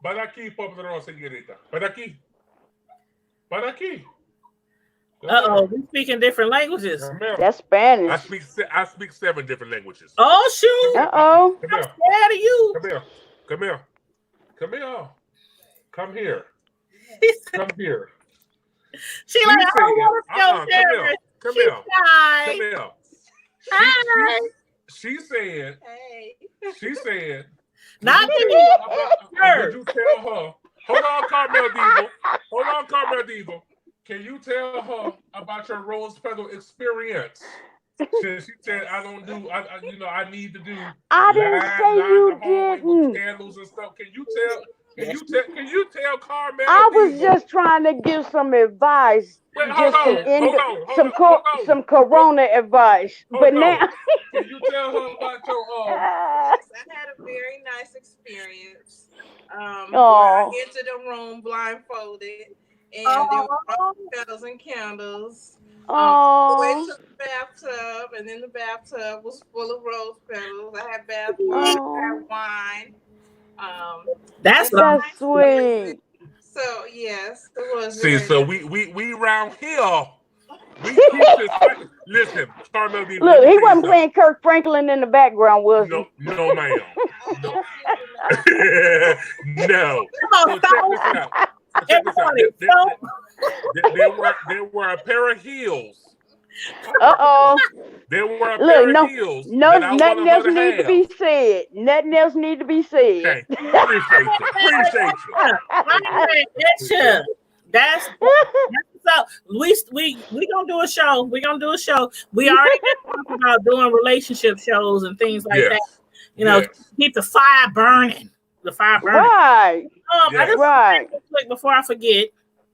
Para aquí, señorita. Para aquí. We speak in different languages. That's Spanish. I speak 7 different languages. Oh shoot! I'm scared of you. Come here. Come here. She like, I don't want to feel embarrassed. Come here. Hi. She said. Hey. She said. Not me. Did you tell her? Hold on, Carmel Diva. Can you tell her about your rose petal experience? She said, I don't do. I need to do. I didn't say you didn't. Candles and stuff. Can you tell Carmel? I was just trying to give some advice. Some Corona advice. But now, can you tell her about your? Yes, I had a very nice experience. I entered the room blindfolded, and there were rose petals and candles. Went to the bathtub, and then the bathtub was full of rose petals. I had bath water, I had wine. That's sweet. So yes, it was. See, so we round here. We keep this. Listen, Carmel. Look, he wasn't playing Kirk Franklin in the background, was he? No, ma'am. No. No. So check this out. There were a pair of heels. There were a pair of heels. Nothing else needs to be said. Nothing else needs to be said. Okay. Appreciate you. That's so we gonna do a show. We already been talking about doing relationship shows and things like that. Keep the fire burning. the fire burning. Right. I just right. Quick before I forget.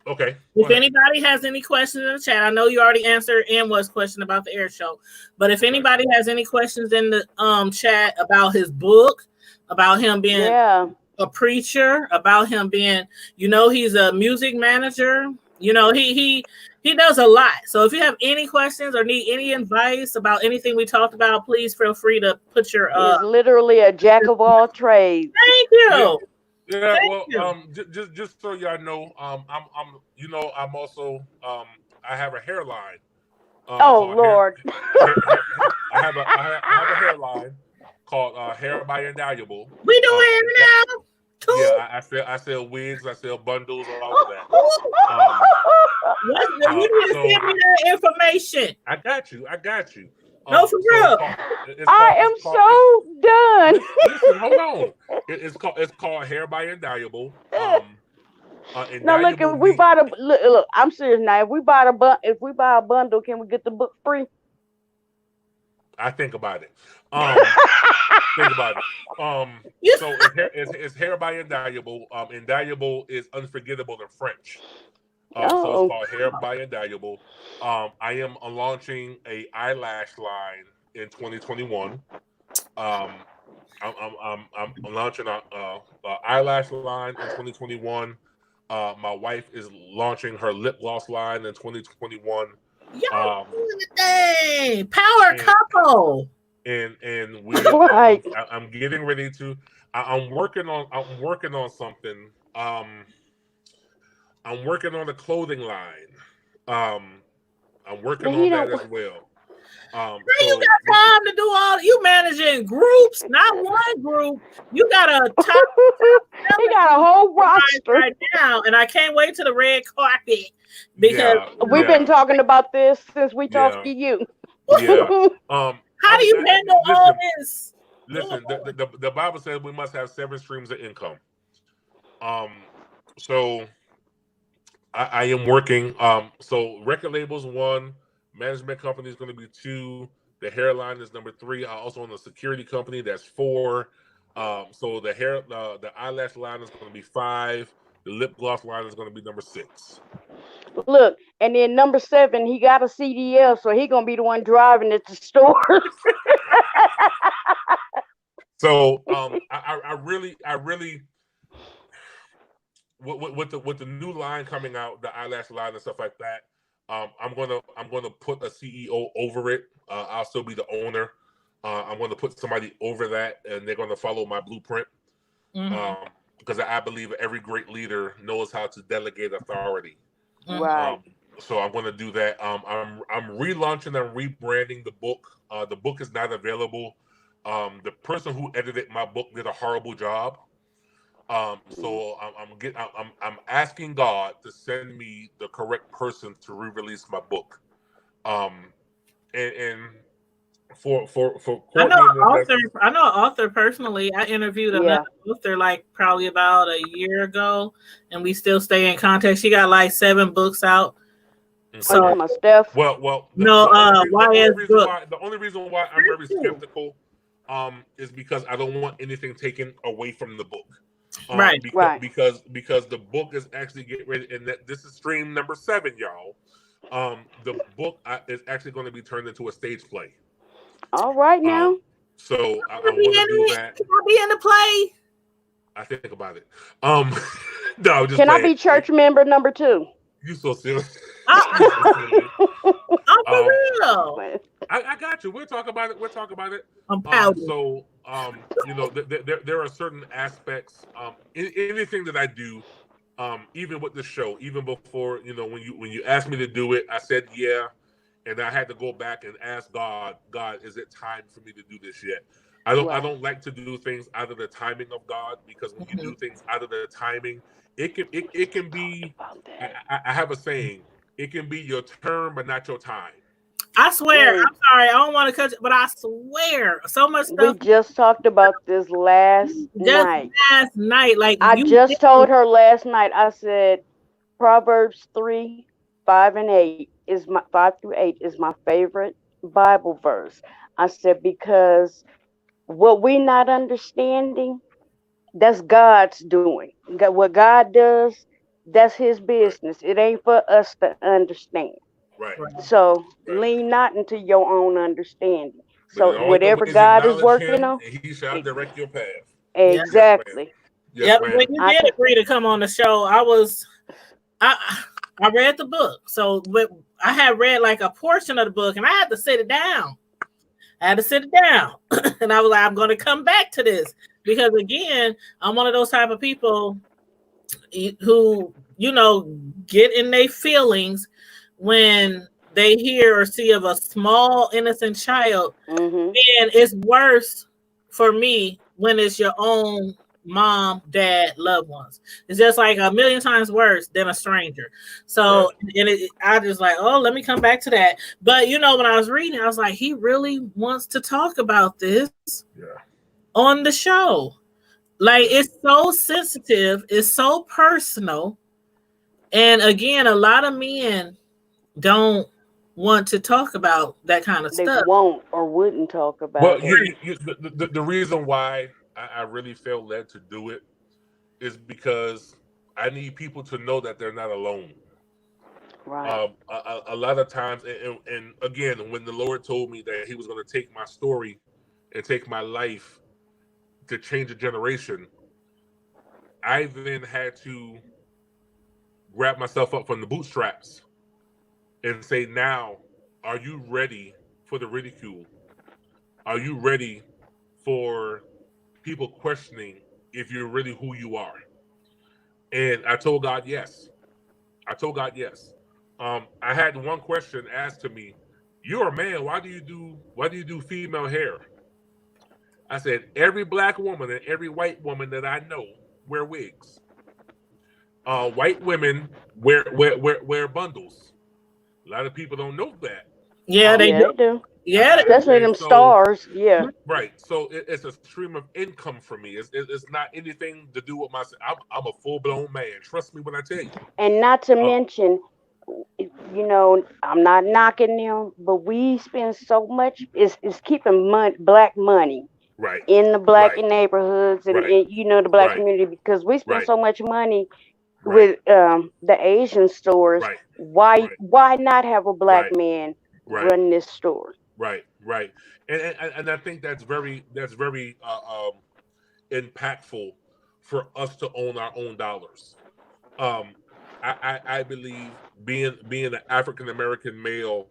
Okay. If anybody has any questions in the chat, I know you already answered Amwa's question about the air show, but if anybody has any questions in the chat about his book, about him being a preacher, about him being, he's a music manager, he does a lot. So if you have any questions or need any advice about anything we talked about, please feel free to put your he's literally a jack of all trades. Thank you. Yeah, just so y'all know, I'm also I have a hairline. Oh Lord! I have a hairline called Hair by Invaluable. We do hair now. Yeah, I sell wigs, I sell bundles, all of that. You need to send me that information. I got you. No, for real. I am so done. Listen, hold on. It's called Hair by Invaluable. Now look, if we buy look, I'm serious now. If we buy a bundle, can we get the book free? I think about it. Think about it. So it's Hair by Invaluable. Invaluable is unforgettable in French. So it's called Hair by Invaluable. I am launching a eyelash line in 2021. I'm launching a eyelash line in 2021. My wife is launching her lip gloss line in 2021. Y'all doing the thing. Power couple. And we I'm getting ready to I'm working on something. I'm working on a clothing line. I'm working on that as well. You got time to do all? You managing groups, not one group. You got a top. You got a whole roster right now, and I can't wait to the red carpet because we've been talking about this since we talked to you. Yeah. How do you handle all this? Listen, the Bible says we must have 7 streams of income. So I am working. So record labels 1, management company is going to be 2, the hairline is number 3. I also own a security company, that's 4. So the eyelash line is going to be 5. The lip gloss line is going to be number 6. Look, and then number 7, he got a CDL, so he gonna be the one driving at the stores. So I really with the new line coming out, the eyelash line and stuff like that, I'm gonna put a CEO over it. I'll still be the owner. I'm gonna put somebody over that, and they're gonna follow my blueprint. Because I believe every great leader knows how to delegate authority. Right. So I'm gonna do that. I'm relaunching and rebranding the book. The book is not available. The person who edited my book did a horrible job. So I'm asking God to send me the correct person to re-release my book. And for I know an author personally. I interviewed another author like probably about a year ago, and we still stay in contact. She got like 7 books out. So my Steph. The only reason why I'm very skeptical is because I don't want anything taken away from the book. Because the book is actually getting ready, and this is stream number 7, y'all. The book is actually going to be turned into a stage play. All right now. So I want to do that. Can I be in the play? I think about it. No, just can I be church member number 2? You so silly. I'm for real. I got you. We'll talk about it. I'm proud. So there are certain aspects. Anything that I do, even with the show, even before when you asked me to do it, I said yeah. And I had to go back and ask God, is it time for me to do this yet? I don't like to do things out of the timing of God, because when you do things out of the timing, it can be. I have a saying: it can be your turn, but not your time. I swear. I'm sorry. I don't want to cut you, but I swear, so much stuff. We just talked about this last night. Last night, like I just told her last night. I said Proverbs 3, 5 and 8 is my 5 through 8 is my favorite Bible verse. I said because what we're not understanding, That's God's doing. What God does, that's His business. It ain't for us to understand. Right. So lean not into your own understanding. But in So all your whatever ways God is acknowledge working him, on, and he shall direct your path. Yeah. exactly. Yes, Yep. ma'am. When you did agree to come on the show, I read the book. So I had read like a portion of the book, and I had to sit it down. I had to sit it down, and I was like, I'm going to come back to this because again, I'm one of those type of people who get in their feelings when they hear or see of a small innocent child. And it's worse for me when it's your own mom, dad, loved ones. It's just like a million times worse than a stranger. So, I just like, oh, let me come back to that. But when I was reading, I was like, he really wants to talk about this on the show. Like, it's so sensitive, it's so personal. And again, a lot of men don't want to talk about that kind of stuff. They won't or wouldn't talk about Well, it. the reason why I really felt led to do it is because I need people to know that they're not alone. Right. A lot of times, and again, when the Lord told me that He was going to take my story and take my life to change a generation, I then had to grab myself up from the bootstraps and say, now, are you ready for the ridicule? Are you ready for people questioning if you're really who you are? And I told God yes. I told God yes. I had one question asked to me: "You're a man. Why do you do female hair?" I said, "Every black woman and every white woman that I know wear wigs. White women wear bundles. A lot of people don't know that. Yeah, they do. Yeah, especially them stars. Yeah. Right. So it's a stream of income for me. It's not anything to do with myself. I'm a full blown man. Trust me when I tell you. And not to mention, I'm not knocking them, but we spend so much. It's keeping black money Right. in the black neighborhoods and in, the black community, because we spend so much money with the Asian stores. Why not have a black man run this store? Right. And I think that's very impactful for us to own our own dollars. I believe being an African American male,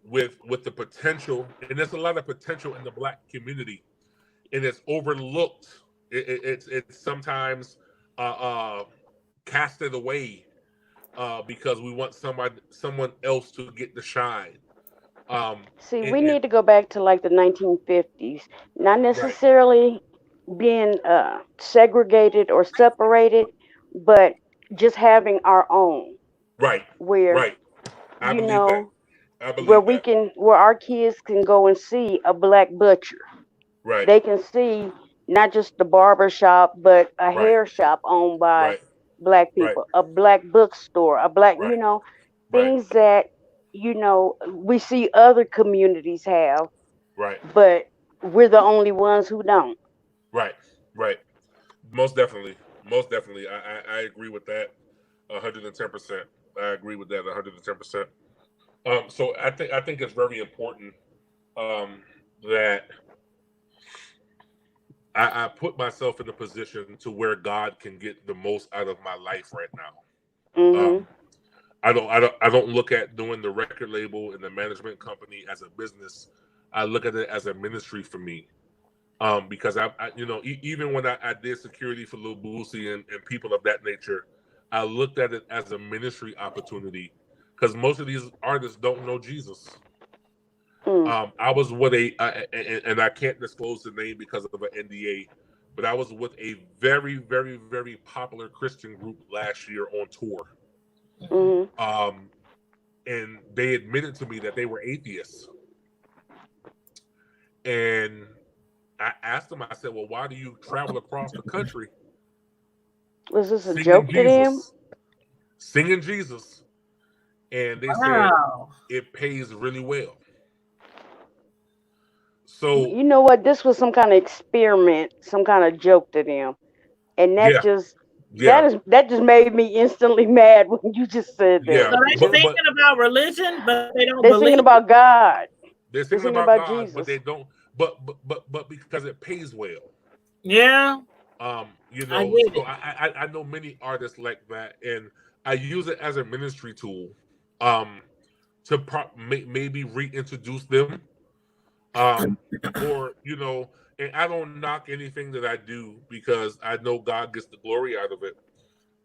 with the potential, and there's a lot of potential in the black community, and it's overlooked. It's sometimes casted away because we want someone else to get the shine. See, we need to go back to like the 1950s, not necessarily being segregated or separated, but just having our own. Where I believe know that. where our kids can go and see a black butcher. They can see not just the barber shop, but a hair shop owned by black people, a black bookstore, a black, things that we see other communities have, but we're the only ones who don't. Right. Most definitely. I agree with that 110%. I agree with that 110%. So I think it's very important that I put myself in a position to where God can get the most out of my life right now. I don't look at doing the record label and the management company as a business. I look at it as a ministry for me. Because even when I did security for Lil Boosie and people of that nature, I looked at it as a ministry opportunity because most of these artists don't know Jesus. I was with and I can't disclose the name because of an NDA, but I was with a very, very, very popular Christian group last year on tour. And they admitted to me that they were atheists. And I asked them, I said, well, why do you travel across the country? Was this a joke to them? Singing Jesus. And they said, it pays really well. So you know what? This was some kind of experiment, some kind of joke to them, and that just made me instantly mad when you just said that. So they're thinking about religion, but they don't They're believe. thinking about God. They're They're thinking about God, Jesus. but they don't. But because it pays well. Yeah. You know, so I know many artists like that, and I use it as a ministry tool, to maybe reintroduce them, or you know, and I don't knock anything that I do because I know God gets the glory out of it.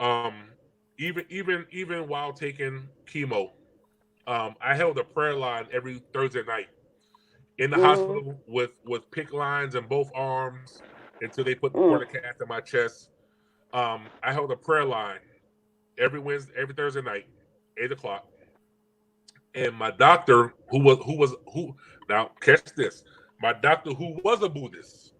Um, even while taking chemo, I held a prayer line every Thursday night in the hospital with PICC lines in both arms until they put the portacath in my chest. I held a prayer line every Thursday night, 8 o'clock. And my doctor, who now catch this, my doctor who was a Buddhist,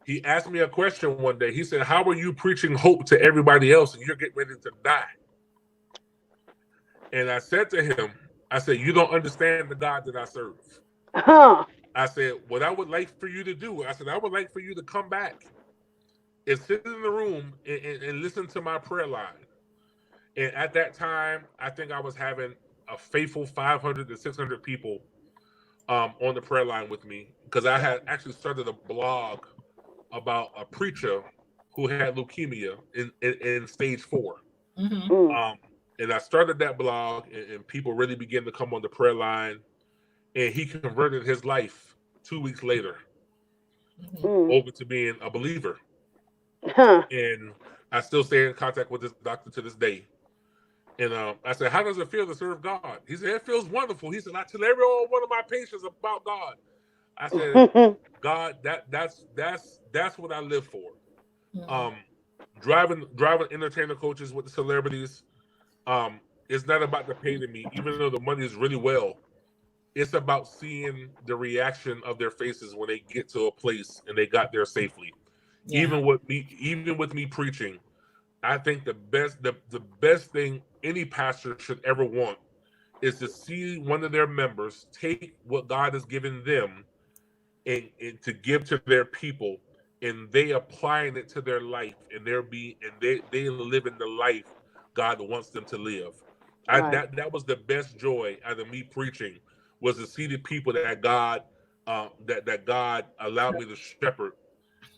he asked me a question one day. He said, "How are you preaching hope to everybody else and you're getting ready to die?" And I said to him, I said, "You don't understand the God that I serve." I said, "What I would like for you to do," I said, "I would like for you to come back and sit in the room and listen to my prayer line." And at that time, I think I was having a faithful 500 to 600 people on the prayer line with me, because I had actually started a blog about a preacher who had leukemia in stage 4. And I started that blog, and people really began to come on the prayer line, and he converted his life 2 weeks later over to being a believer. And I still stay in contact with this doctor to this day. And I said, "How does it feel to serve God?" He said, "It feels wonderful." He said, "I tell every one of my patients about God." I said, "God, that's what I live for." Driving entertainer coaches with the celebrities, it's not about the pay to me, even though the money is really well. It's about seeing the reaction of their faces when they get to a place and they got there safely. Yeah. Even with me preaching, I think the best thing any pastor should ever want is to see one of their members take what God has given them and to give to their people, and they applying it to their life, and they living the life God wants them to live. That was the best joy out of me preaching, was to see the people that God that God allowed me to shepherd,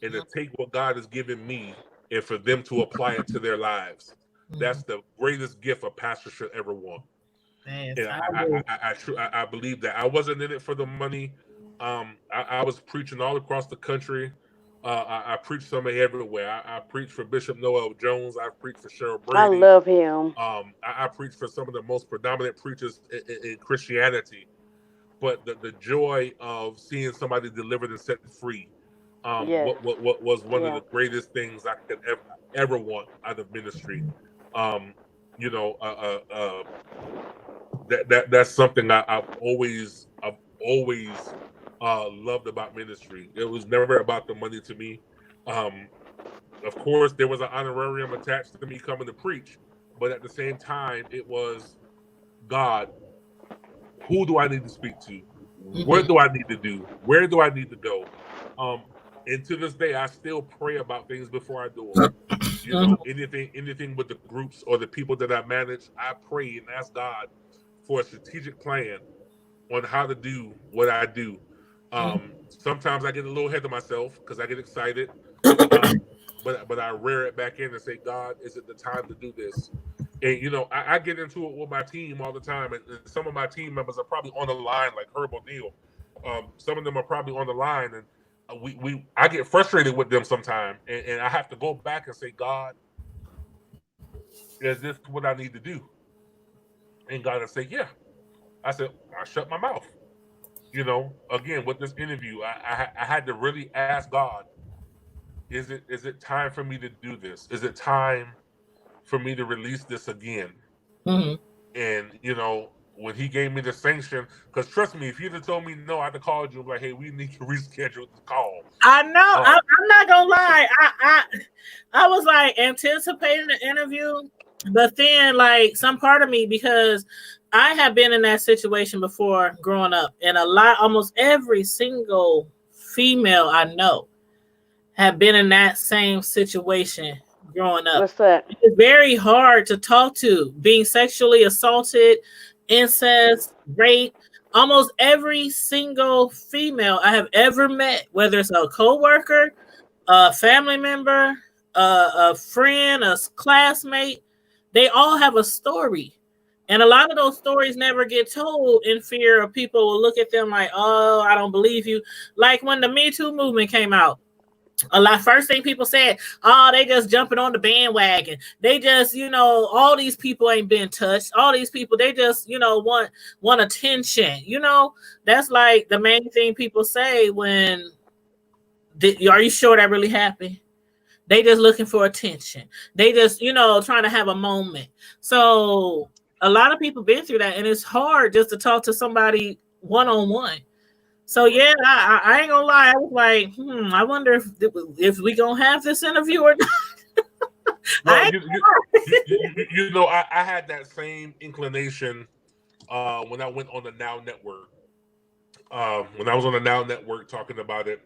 and to take what God has given me and for them to apply it to their lives. That's the greatest gift a pastor should ever want. And I believe that. I wasn't in it for the money. I was preaching all across the country. I preached somewhere everywhere. I preached for Bishop Noel Jones. I preached for Cheryl Brady. I love him. I preached for some of the most predominant preachers in Christianity. But the joy of seeing somebody delivered and set free, what was one of the greatest things I could ever want out of ministry. You know, that's something I've always loved about ministry. It was never about the money to me. Of course, there was an honorarium attached to me coming to preach, but at the same time, it was, God, who do I need to speak to? What do I need to do? Where do I need to go? And to this day, I still pray about things before I do them. You know, anything with the groups or the people that I manage, I pray and ask God for a strategic plan on how to do what I do. Sometimes I get a little ahead of myself because I get excited, but I rear it back in and say, God, is it the time to do this? And you know, I get into it with my team all the time, and some of my team members are probably on the line, like Herb O'Neill. Some of them are probably on the line, and I get frustrated with them sometimes, and I have to go back and say, God, is this what I need to do? And God will say, yeah. I said, I shut my mouth. You know, again, with this interview, I had to really ask God, is it time for me to do this? Is it time for me to release this again? And, you know, when he gave me the sanction, because trust me, if he'd have told me no, I'd have called you like, hey, we need to reschedule the call. I know. I'm not gonna lie. I was like anticipating the interview, but then like some part of me, because I have been in that situation before growing up, and almost every single female I know have been in that same situation growing up. What's that? It's very hard to talk to. Being sexually assaulted, incest, rape. Almost every single female I have ever met, whether it's a coworker, a family member, a friend, a classmate, they all have a story. And a lot of those stories never get told in fear of people will look at them like, oh, I don't believe you. Like when the Me Too movement came out, first thing people said, oh, they just jumping on the bandwagon. They just, all these people ain't been touched. All these people, they just, want attention. That's like the main thing people say when, are you sure that really happened? They just looking for attention. They just, trying to have a moment. So a lot of people been through that, and it's hard just to talk to somebody one-on-one. So yeah, I ain't gonna lie. I was like, I wonder if we gonna have this interview or not. Well, I had that same inclination when I went on the Now Network. When I was on the Now Network talking about it,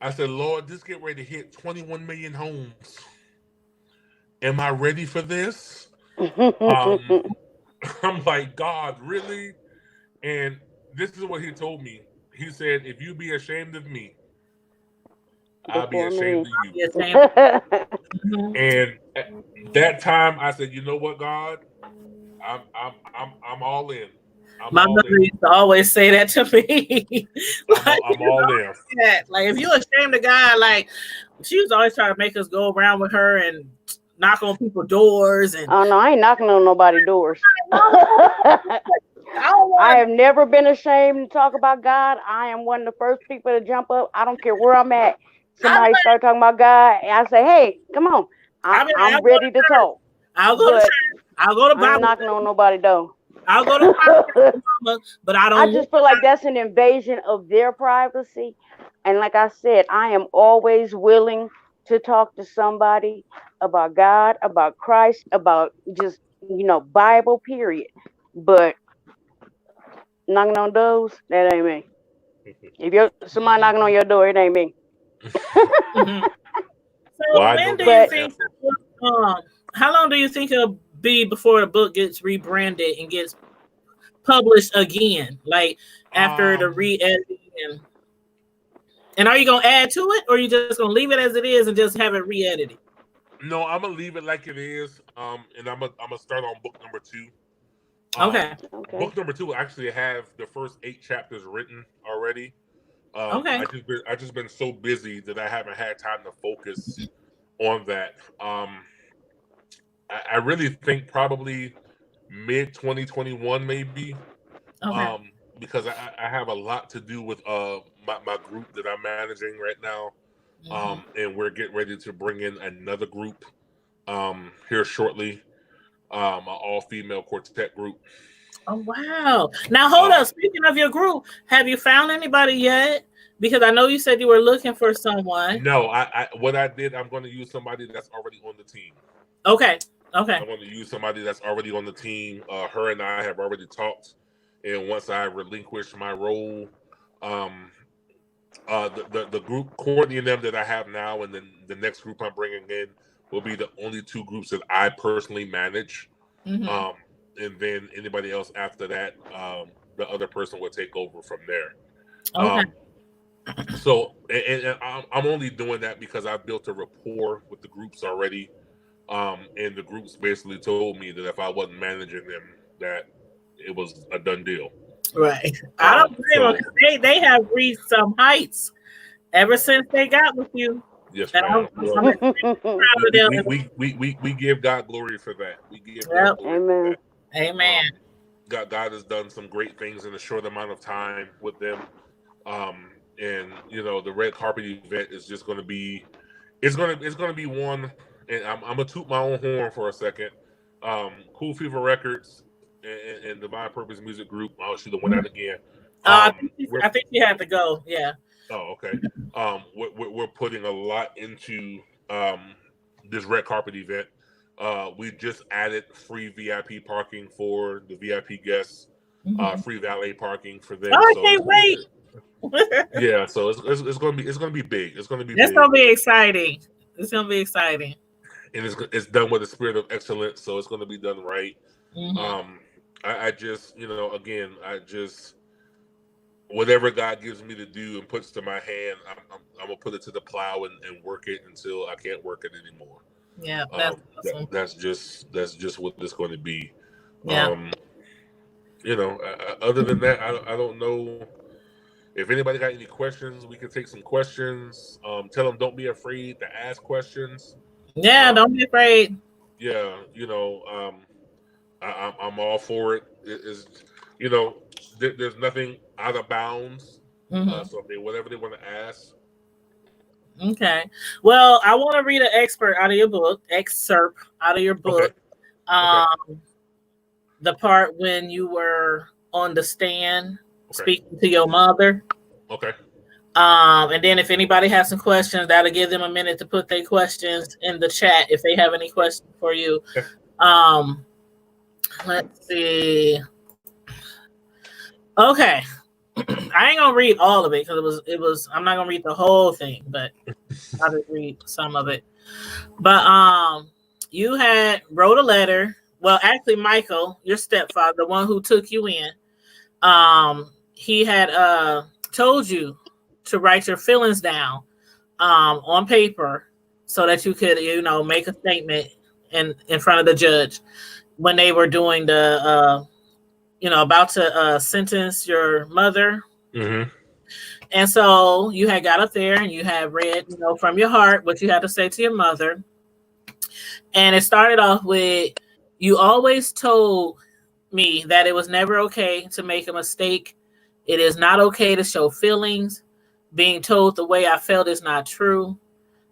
I said, Lord, this get ready to hit 21 million homes. Am I ready for this? I'm like, God, really? And this is what he told me. He said, if you be ashamed of me, I'll be ashamed of you. And at that time, I said, you know what, God? I'm all in. My mother used to always say that to me. I'm all in. Like, if you're ashamed of God, like, she was always trying to make us go around with her and knock on people's doors. And oh no, I ain't knocking on nobody's doors. I have never been ashamed to talk about God. I am one of the first people to jump up. I don't care where I'm at. Somebody start talking about God, and I say, "Hey, come on, I'm ready to talk." I'll go to church. I'll go to Bible. I'm knocking on nobody's door. I'll go to Bible, but I don't. I just feel like that's an invasion of their privacy. And like I said, I am always willing to talk to somebody about God, about Christ, about just Bible. Period. But knocking on doors, that ain't me. If somebody knocking on your door, it ain't me. So when do you think? How long do you think it'll be before the book gets rebranded and gets published again? Like after the re-editing, and are you gonna add to it, or are you just gonna leave it as it is and just have it re-edited? No, I'm gonna leave it like it is. And I'm gonna start on book number 2. Okay. Book number 2 actually have the first 8 chapters written already. Okay. I just been so busy that I haven't had time to focus on that. I really think probably mid 2021 maybe. Okay. Because I have a lot to do with my group that I'm managing right now. And we're getting ready to bring in another group here shortly. An all-female quartet group. Oh wow! Now hold up. Speaking of your group, have you found anybody yet? Because I know you said you were looking for someone. No, what I did, I'm going to use somebody that's already on the team. Okay. I'm going to use somebody that's already on the team. Her and I have already talked, and once I relinquish my role, the group Courtney and them that I have now, and then the next group I'm bringing in will be the only 2 groups that I personally manage. And then anybody else after that, the other person will take over from there. Okay. So, and I'm only doing that because I've built a rapport with the groups already. And the groups basically told me that if I wasn't managing them, that it was a done deal. Right. I don't blame them. They have reached some heights ever since they got with you. Yes, ma'am. We give God glory for that. We give God glory for that. Amen. God has done some great things in a short amount of time with them. And the red carpet event is just going to be, it's going to be one. And I'm gonna toot my own horn for a second. Cool Fever Records and Divine Purpose Music Group. Oh, she went out again. I think she had to go. Yeah. Oh, okay. We're putting a lot into this red carpet event. We just added free VIP parking for the VIP guests, free valet parking for them. Oh, I So can't wait. yeah, so it's gonna be big. It's gonna be It's big. gonna be exciting. It's gonna be exciting. And it's done with a spirit of excellence, so it's gonna be done right. Mm-hmm. I just, again, whatever God gives me to do and puts to my hand, I'm gonna put it to the plow and work it until I can't work it anymore. Yeah, that's awesome. That's just what it's going to be. Yeah. Other than that, I don't know if anybody got any questions. We can take some questions. Tell them don't be afraid to ask questions. Yeah, don't be afraid. Yeah, I'm all for it. There's nothing out of bounds. So whatever they want to ask. Okay. Well, I want to read an excerpt out of your book. Okay. The part when you were on the stand speaking to your mother. Okay. And then if anybody has some questions, that'll give them a minute to put their questions in the chat if they have any questions for you. Okay. Let's see. Okay. I ain't gonna read all of it because it was I'm not gonna read the whole thing, but I'll just read some of it. But you had wrote a letter. Well, actually, Michael, your stepfather, the one who took you in, he had told you to write your feelings down on paper so that you could, make a statement in front of the judge when they were doing the about to sentence your mother. Mm-hmm. And so you had got up there and you had read, from your heart what you had to say to your mother. And it started off with, you always told me that it was never okay to make a mistake. It is not okay to show feelings. Being told the way I felt is not true.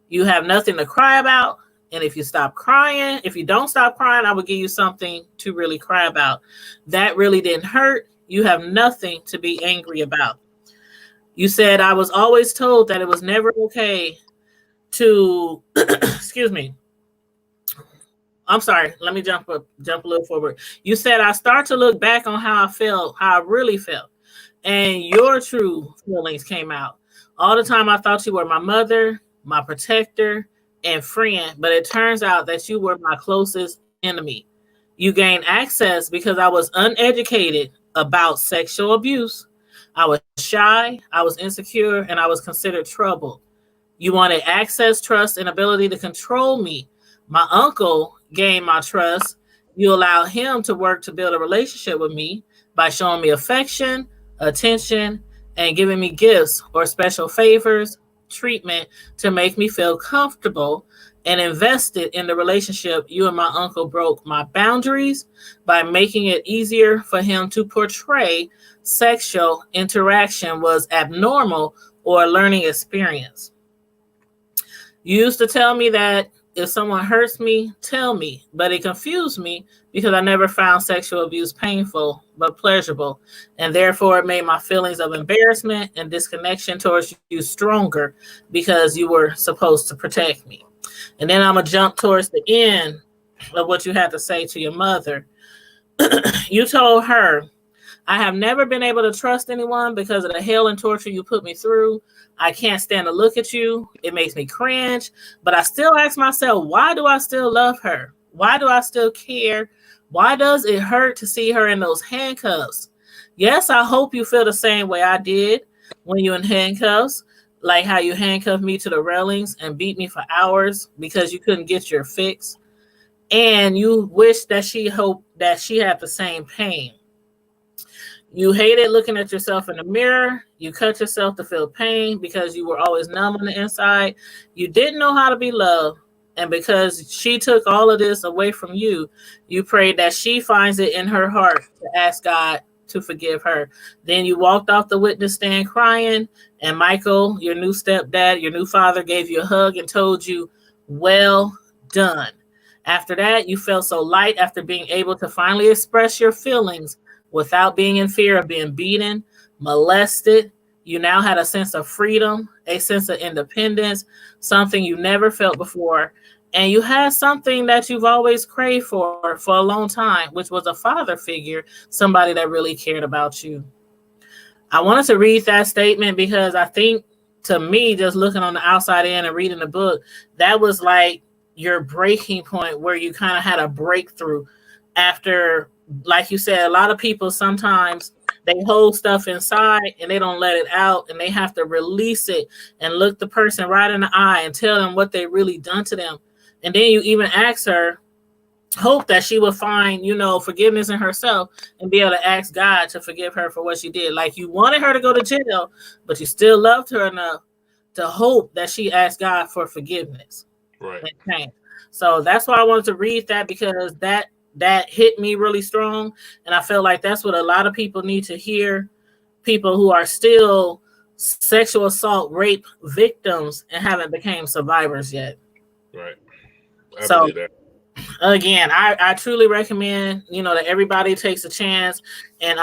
You have nothing to cry about. And if you don't stop crying, I will give you something to really cry about. That really didn't hurt. You have nothing to be angry about. You said, I was always told that it was never okay to, excuse me. I'm sorry. Let me jump a little forward. You said, I start to look back on how I felt, how I really felt. And your true feelings came out. All the time I thought you were my mother, my protector, and friend, but it turns out that you were my closest enemy. You gained access because I was uneducated about sexual abuse. I was shy, I was insecure, and I was considered trouble. You wanted access, trust, and ability to control me. My uncle gained my trust. You allowed him to work to build a relationship with me by showing me affection, attention, and giving me gifts or special favors, treatment to make me feel comfortable and invested in the relationship. You and my uncle broke my boundaries by making it easier for him to portray sexual interaction was abnormal or a learning experience. You used to tell me that if someone hurts me, tell me, but it confused me because I never found sexual abuse painful but pleasurable, and therefore it made my feelings of embarrassment and disconnection towards you stronger because you were supposed to protect me. And then I'm going to jump towards the end of what you had to say to your mother. You told her, I have never been able to trust anyone because of the hell and torture you put me through. I can't stand to look at you. It makes me cringe. But I still ask myself, why do I still love her? Why do I still care? Why does it hurt to see her in those handcuffs? Yes, I hope you feel the same way I did when you in handcuffs, like how you handcuffed me to the railings and beat me for hours because you couldn't get your fix. And you wish that she hoped that she had the same pain. You hated looking at yourself in the mirror. You cut yourself to feel pain because you were always numb on the inside. You didn't know how to be loved. And because she took all of this away from you, you prayed that she finds it in her heart to ask God to forgive her. Then you walked off the witness stand crying. And Michael, your new stepdad, your new father, gave you a hug and told you, well done. After that, you felt so light after being able to finally express your feelings without being in fear of being beaten, molested. You now had a sense of freedom, a sense of independence, something you never felt before. and you had something that you've always craved for a long time, which was a father figure, somebody that really cared about you. I wanted to read that statement because I think, to me, just looking on the outside in and reading the book, that was like your breaking point where you kind of had a breakthrough after, like you said, a lot of people sometimes they hold stuff inside and they don't let it out, and they have to release it and look the person right in the eye and tell them what they really done to them. And then you even ask her, hope that she would find, forgiveness in herself and be able to ask God to forgive her for what she did. Like, you wanted her to go to jail, but you still loved her enough to hope that she asked God for forgiveness. Right. So that's why I wanted to read that, because that hit me really strong. And I feel like that's what a lot of people need to hear. People who are still sexual assault, rape victims and haven't become survivors yet. Right. I believe that. Again, I truly recommend, that everybody takes a chance and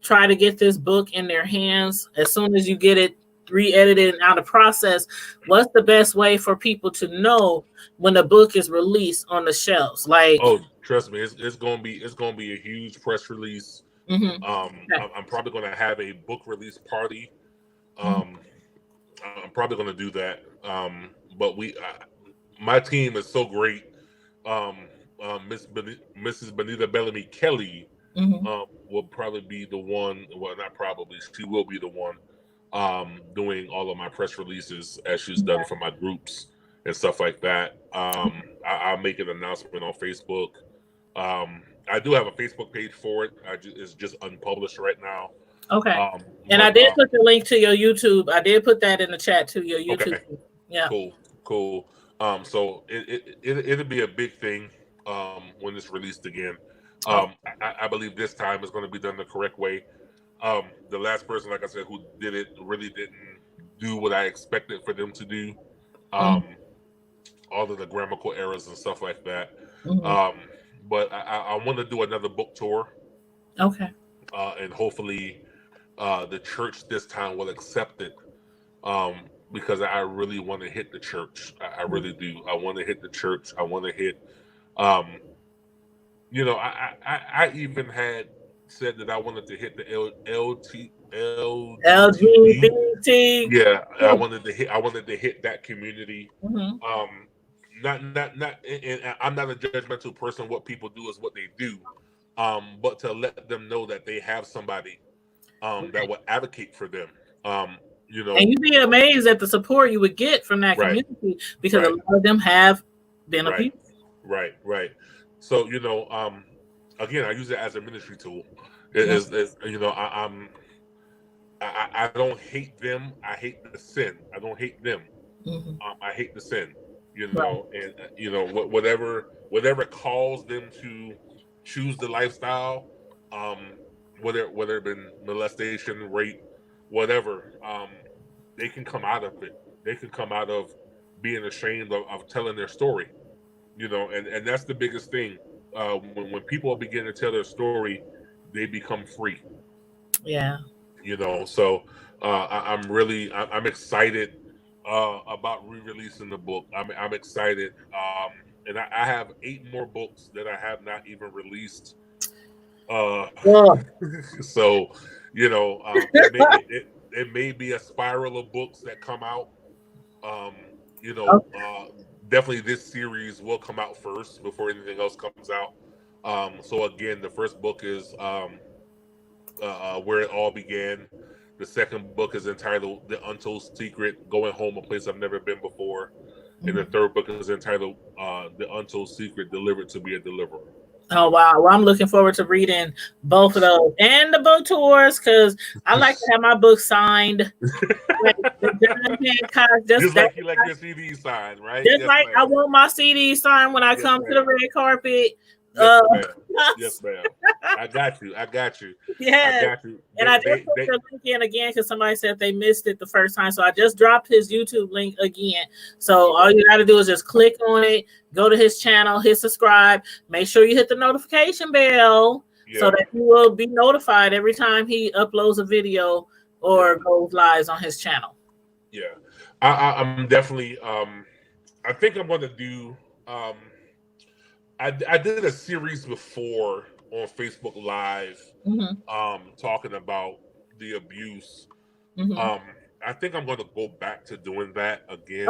try to get this book in their hands. As soon as you get it re-edited and out of process, what's the best way for people to know when the book is released on the shelves? Like, oh, trust me, it's gonna be a huge press release. I'm probably gonna have a book release party. I'm probably gonna do that. But my team is so great. Mrs. Benita Bellamy Kelly will probably be the one. Well, not probably. She will be the one doing all of my press releases, as she's done for my groups and stuff like that. I'll make an announcement on Facebook. I do have a Facebook page for it. It's just unpublished right now. Okay. And I did put the link to your YouTube. I did put that in the chat to your YouTube. Okay. Yeah. Cool. So it'll be a big thing when it's released again. I believe this time is going to be done the correct way. The last person, like I said, who did it really didn't do what I expected for them to do. All of the grammatical errors and stuff like that. But I want to do another book tour. Okay. And hopefully the church this time will accept it. Because I really want to hit the church. I really do. I want to hit the church. I want to hit, I even had said that I wanted to hit the LGBT. Yeah, I wanted to hit that community. And I'm not a judgmental person. What people do is what they do. But to let them know that they have somebody that will advocate for them. And you'd be amazed at the support you would get from that community, because a lot of them have been abused. Right. So, again, I use it as a ministry tool. I don't hate them. I hate the sin. I don't hate them. I hate the sin, and whatever calls them to choose the lifestyle, whether it been molestation, rape, whatever, they can come out of it. They can come out of being ashamed of telling their story, and that's the biggest thing. When people begin to tell their story, they become free. Yeah. So I'm excited about re-releasing the book. I'm excited, and I have 8 more books that I have not even released. So it may be a spiral of books that come out. Definitely this series will come out first before anything else comes out. So again, the first book is Where It All Began. The second book is entitled The Untold Secret, Going Home, a Place I've Never Been Before. And the third book is entitled The Untold Secret, Delivered to Be a Deliverer. Oh, wow. Well, I'm looking forward to reading both of those and the book tours, because I like to have my book signed. Just like you like your CD signed, right? Just like I want my CD signed when I come to the red carpet. Yes, ma'am. I got you. Yeah. I got you. And I just put the link in again because somebody said they missed it the first time. So I just dropped his YouTube link again. So all you got to do is just click on it, go to his channel, hit subscribe. Make sure you hit the notification bell so that you will be notified every time he uploads a video or goes live on his channel. Yeah. I'm definitely I think I'm going to do. I did a series before on Facebook Live, talking about the abuse. I think I'm going to go back to doing that again.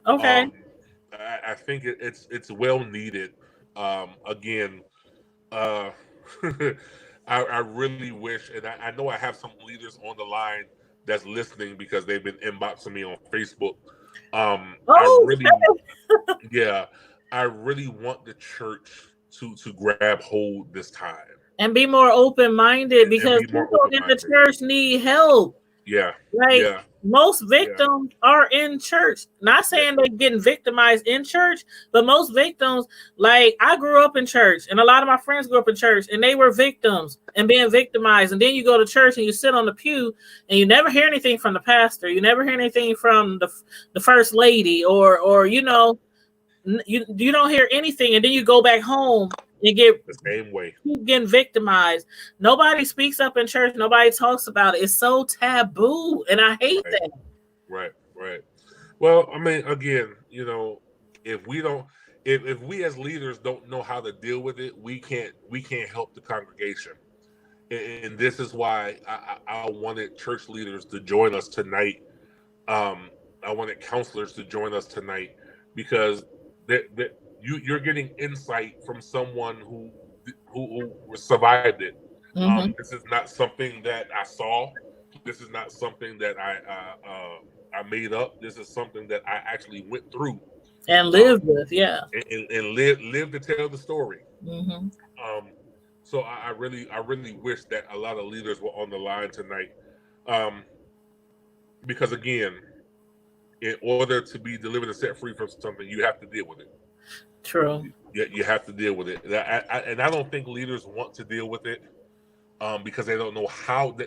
Okay. I think it's well needed. Again, uh, I really wish, and I know I have some leaders on the line that's listening because they've been inboxing me on Facebook. I really, yeah, I really want the church to grab hold this time and be more open-minded, because be more people in the open-minded. church need help. Yeah, Like, yeah, most victims are in church. Not saying they're getting victimized in church, but most victims, like, I grew up in church, and a lot of my friends grew up in church, and they were victims and being victimized. And then you go to church and you sit on the pew, and you never hear anything from the pastor. You never hear anything from the first lady, or you know, you don't hear anything, and then you go back home and get the same way. keep getting victimized. Nobody speaks up in church. Nobody talks about it. It's so taboo, and I hate that. Right. Well, I mean, again, you know, if we don't, if we as leaders don't know how to deal with it, we can't help the congregation. And this is why I wanted church leaders to join us tonight. I wanted counselors to join us tonight, because you're getting insight from someone who survived it. This is not something that I saw. This is not something that I made up. This is something that I actually went through and lived with, and live to tell the story. So I really wish that a lot of leaders were on the line tonight, because again, in order to be delivered and set free from something, you have to deal with it. True. You have to deal with it, and I don't think leaders want to deal with it, because they don't know how.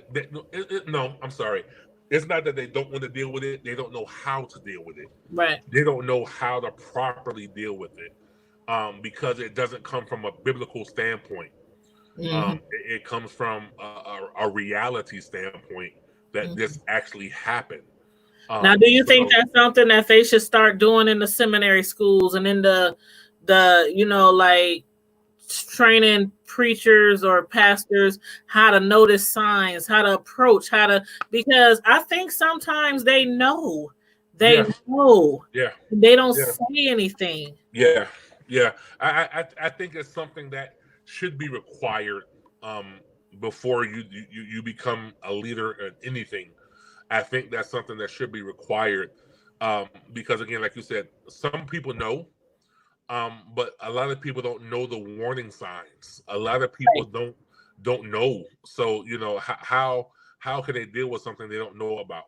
No, I'm sorry. It's not that they don't want to deal with it. They don't know how to deal with it. Right. They don't know how to properly deal with it, because it doesn't come from a biblical standpoint. It comes from a reality standpoint that this actually happened. Now, do you think that's something that they should start doing in the seminary schools and in the you know, like, training preachers or pastors how to notice signs, how to approach, because I think sometimes they know. They don't say anything. I think it's something that should be required before you become a leader in anything. I think that's something that should be required, because again, like you said, some people know, but a lot of people don't know the warning signs. A lot of people don't know. So, you know, how can they deal with something they don't know about?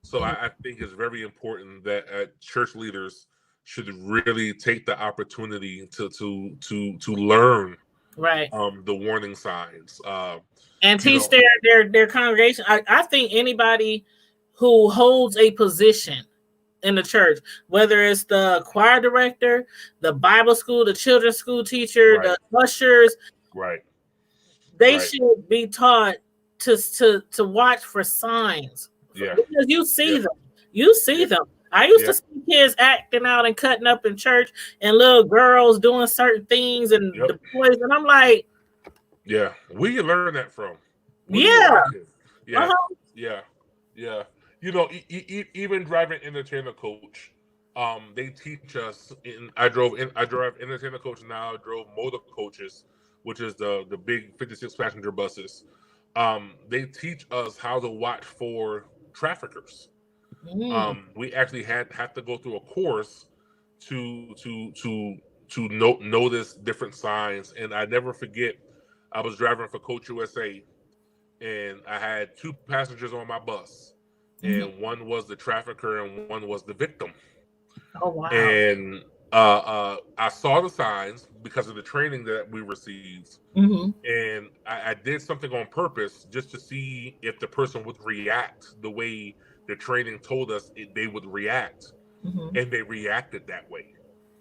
So I think it's very important that church leaders should really take the opportunity to learn the warning signs, and teach their congregation. I think anybody who holds a position in the church, whether it's the choir director, the Bible school, the children's school teacher, the ushers, they should be taught to watch for signs. Because you see them. You see them. I used to see kids acting out and cutting up in church, and little girls doing certain things, and the boys, and I'm like, where you learn that from? Yeah. You know, even driving entertainer coach, they teach us. I drive entertainer coach now. I drove motor coaches, which is the big 56 passenger buses. They teach us how to watch for traffickers. We actually have to go through a course to notice different signs. And I never forget, I was driving for Coach USA, and I had two passengers on my bus, and one was the trafficker and one was the victim. Oh wow! And I saw the signs because of the training that we received, and I did something on purpose just to see if the person would react the way the training told us they would react, and they reacted that way.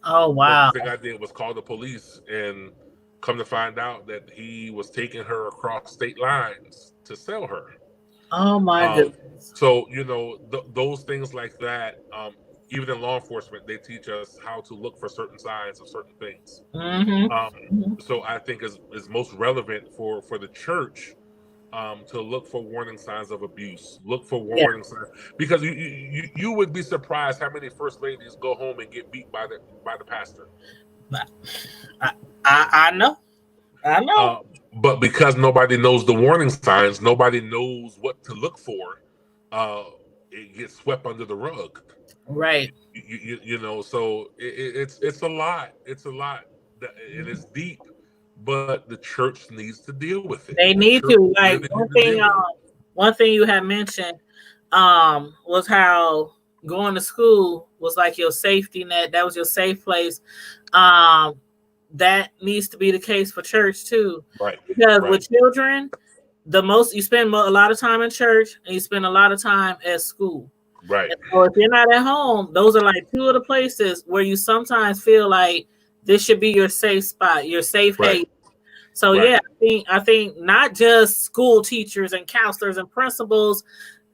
Oh wow! The thing I did was call the police, and come to find out that he was taking her across state lines to sell her. Oh my goodness! So, you know, those things like that, even in law enforcement, they teach us how to look for certain signs of certain things. So I think is most relevant for the church to look for warning signs of abuse, look for warning signs, because you would be surprised how many first ladies go home and get beat by the pastor. I know. But because nobody knows the warning signs, nobody knows what to look for. It gets swept under the rug. Right. You know, so it's a lot. It's a lot, and it's deep. But the church needs to deal with it. They need to. Like one thing you had mentioned was how going to school was like your safety net. That was your safe place. That needs to be the case for church too. Right. Because with children, the most you spend a lot of time in church and you spend a lot of time at school. Right. And so if you're not at home, those are like two of the places where you sometimes feel like this should be your safe spot, your safe haven. So yeah, I think not just school teachers and counselors and principals.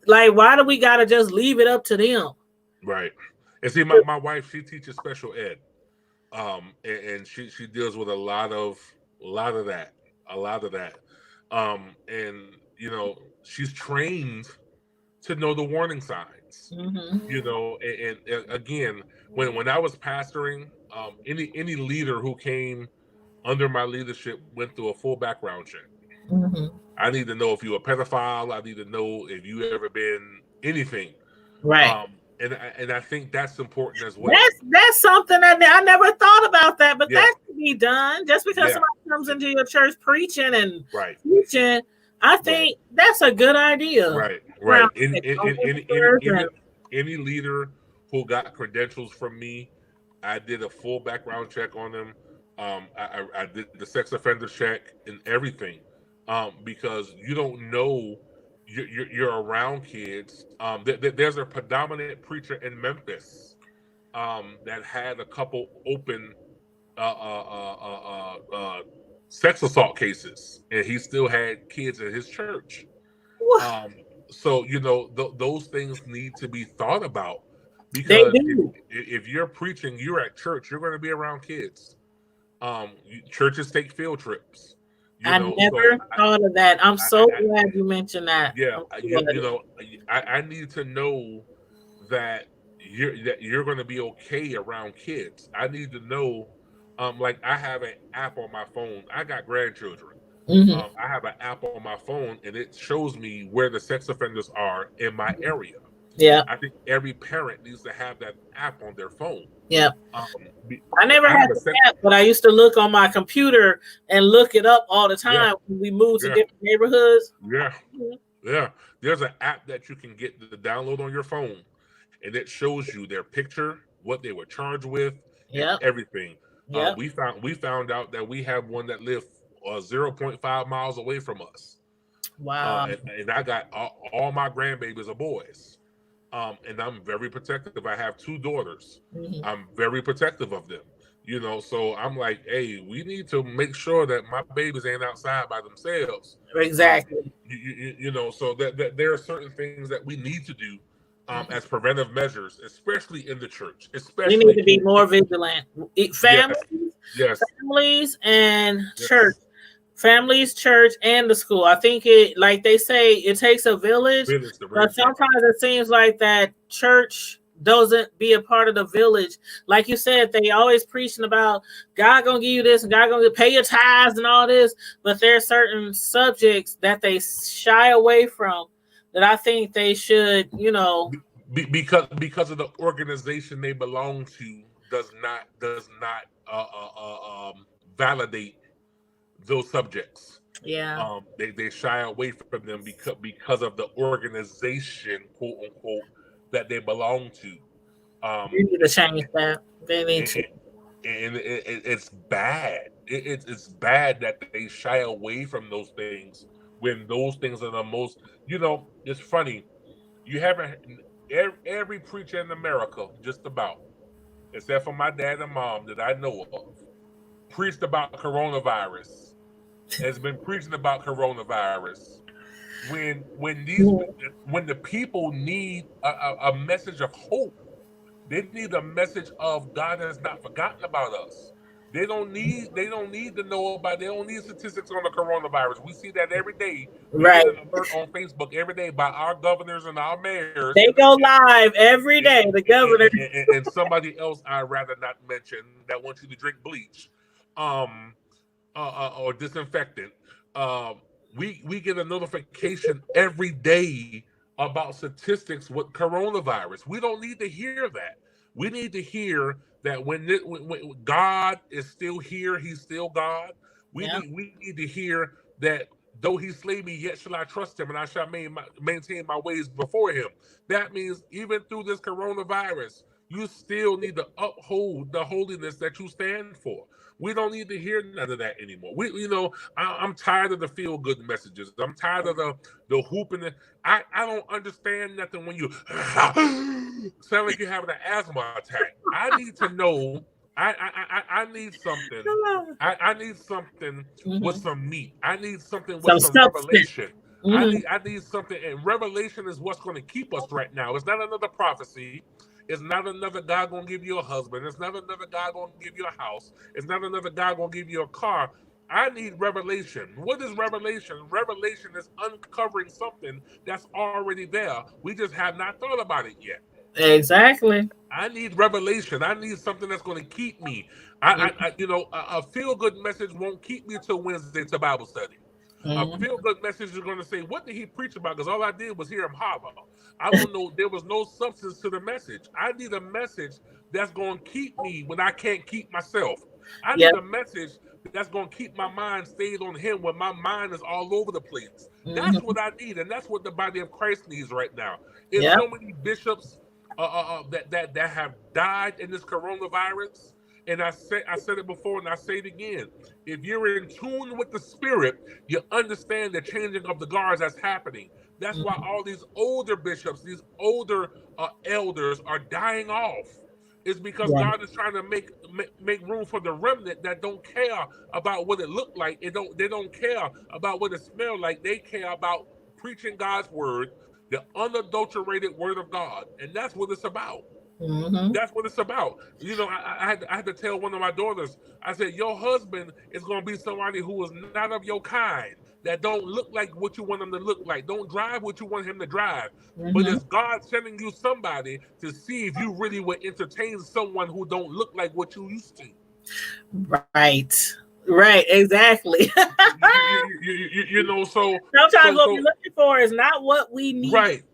Like, why do we gotta just leave it up to them? Right. And see, my wife, she teaches special ed, and she deals with a lot of that, and you know, she's trained to know the warning signs. You know, and again, when I was pastoring, any leader who came under my leadership went through a full background check. I need to know if you're a pedophile. I need to know if you ever been anything. Right. And I think that's important as well. That's something that I never thought about that, but that can be done. Just because somebody comes into your church preaching and teaching, I think that's a good idea. Right. Any leader who got credentials from me, I did a full background check on them. I did the sex offender check and everything, because you don't know you're around kids. There's a predominant preacher in Memphis that had a couple open sex assault cases, and he still had kids in his church. So you know those things need to be thought about, because if you're preaching, you're at church, you're going to be around kids. Churches take field trips. I never thought of that. I'm so glad you mentioned that. Yeah, you know, I need to know that you're going to be okay around kids. I need to know, like I have an app on my phone. I got grandchildren. I have an app on my phone, and it shows me where the sex offenders are in my area. Yeah, I think every parent needs to have that app on their phone. Yeah, I never had the app, but I used to look on my computer and look it up all the time when we moved to different neighborhoods. Yeah. There's an app that you can get to download on your phone, and it shows you their picture, what they were charged with, and everything. We found out that we have one that lived 0.5 miles away from us. Wow. And I got all my grandbabies are boys. And I'm very protective. I have 2 daughters. I'm very protective of them. You know, so I'm like, hey, we need to make sure that my babies ain't outside by themselves. Exactly. You know, so that there are certain things that we need to do as preventive measures, especially in the church. We need to be more vigilant. Families and church. Families, church, and the school. I think it, like they say, it takes a village, but sometimes it seems like that church doesn't be a part of the village. Like you said, they always preaching about God gonna give you this and God gonna pay your tithes and all this, but there are certain subjects that they shy away from that I think they should, you know, because of the organization they belong to does not validate those subjects. Yeah. They shy away from them because of the organization, quote unquote, that they belong to. You need to change that. They need to. And it's bad. It's bad that they shy away from those things when those things are the most. You know, it's funny. You haven't every preacher in America, just about, except for my dad and mom that I know of, preached about coronavirus. Has been preaching about coronavirus when the people need a message of hope, They need a message of God has not forgotten about us. They don't need to know about, they don't need statistics on the coronavirus. We see that every day. We Right. get an alert on Facebook every day by our governors and our mayors. They go live every day, the governor. And somebody else I'd rather not mention that wants you to drink bleach. Or disinfectant. We get a notification every day about statistics with coronavirus. We don't need to hear that. We need to hear that when God is still here, He's still God. We need to hear that though He slay me, yet shall I trust Him, and I shall maintain my ways before Him. That means even through this coronavirus, you still need to uphold the holiness that you stand for. We don't need to hear none of that anymore. I'm tired of the feel good messages. I'm tired of the hooping. I don't understand nothing when you sound like you're having an asthma attack. I need to know. I need something. I need something with some meat. I need something with some revelation. I need something, and revelation is what's going to keep us right now. It's not another prophecy. It's not another God going to give you a husband. It's not another God going to give you a house. It's not another God going to give you a car. I need revelation. What is revelation? Revelation is uncovering something that's already there. We just have not thought about it yet. Exactly. I need revelation. I need something that's going to keep me. A feel-good message won't keep me till Wednesday to Bible study. A feel-good message is going to say, what did he preach about? Because all I did was hear him holler. I don't know. There was no substance to the message. I need a message that's going to keep me when I can't keep myself. I need a message that's going to keep my mind stayed on Him when my mind is all over the place. That's what I need, and that's what the body of Christ needs right now. There's so many bishops that have died in this coronavirus. And I said it before, and I say it again. If you're in tune with the Spirit, you understand the changing of the guards that's happening. That's why all these older bishops, these older elders are dying off. It's because God is trying to make room for the remnant that don't care about what it looked like. They don't care about what it smelled like. They care about preaching God's word, the unadulterated word of God, and that's what it's about. That's what it's about. I had to tell one of my daughters, I said, your husband is going to be somebody who is not of your kind, that don't look like what you want him to look like, don't drive what you want him to drive. But it's God sending you somebody to see if you really would entertain someone who don't look like what you used to. Right, exactly. So sometimes what we're looking for is not what we need. Right.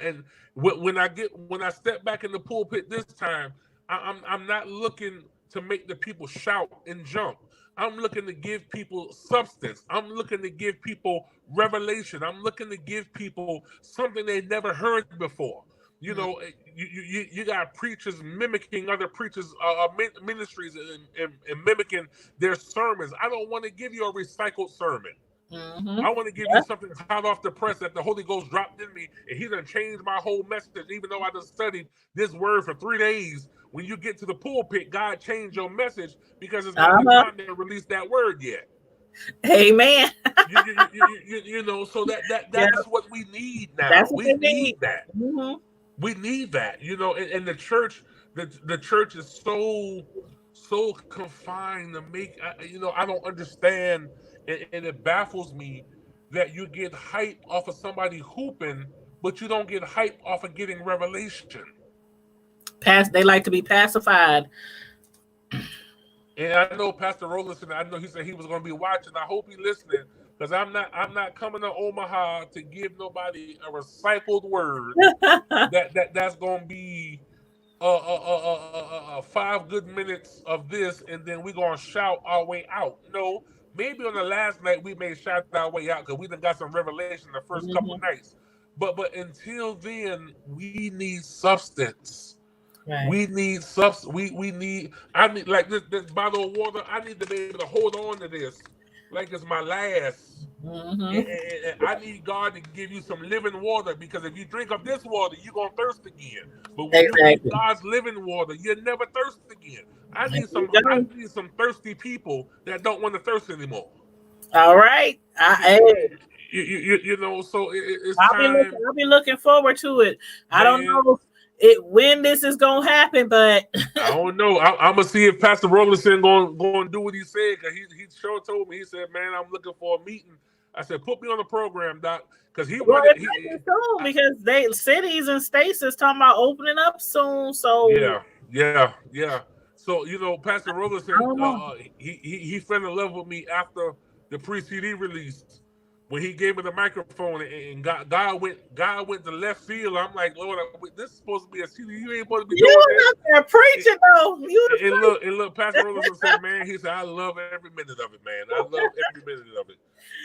And when I step back in the pulpit this time, I'm not looking to make the people shout and jump. I'm looking to give people substance. I'm looking to give people revelation. I'm looking to give people something they never heard before. You got preachers mimicking other preachers' ministries and mimicking their sermons. I don't want to give you a recycled sermon. I want to give you something hot off the press that the Holy Ghost dropped in me, and He done changed my whole message. Even though I done studied this word for 3 days, when you get to the pulpit, God changed your message because it's not the time to release that word yet. Amen. So that's what we need now. We need that. We need that. And the church, the church is so confined to make. I don't understand. And it baffles me that you get hype off of somebody hooping, but you don't get hype off of getting revelation. They like to be pacified. And I know Pastor Rollinson, I know he said he was going to be watching. I hope he's listening, because I'm not coming to Omaha to give nobody a recycled word that's going to be 5 good minutes of this, and then we're going to shout our way out. No. Maybe on the last night we may shout our way out because we done got some revelation the first couple of nights. But until then, we need substance. Right. We need substance. I need, like this bottle of water. I need to be able to hold on to this like it's my last. And I need God to give you some living water, because if you drink of this water, you're going to thirst again. But when you drink God's living water, you'll never thirst again. I need some thirsty people that don't want to thirst anymore. All right. You know, so it's I'll time. be looking forward to it. Man, I don't know when this is gonna happen, but I don't know. I'm gonna see if Pastor Robertson going to do what he said, because he sure told me. He said, "Man, I'm looking for a meeting." I said, "Put me on the program, Doc," because he wanted. Soon, because cities and states is talking about opening up soon. So yeah. So Pastor Robertson, he fell in love with me after the pre-CD released, when he gave me the microphone, and God went to left field. I'm like, Lord, this is supposed to be a CD. You ain't supposed to be doing that. You're preaching though. And look, Pastor Robertson said, man, he said, I love every minute of it, man. I love every minute of it.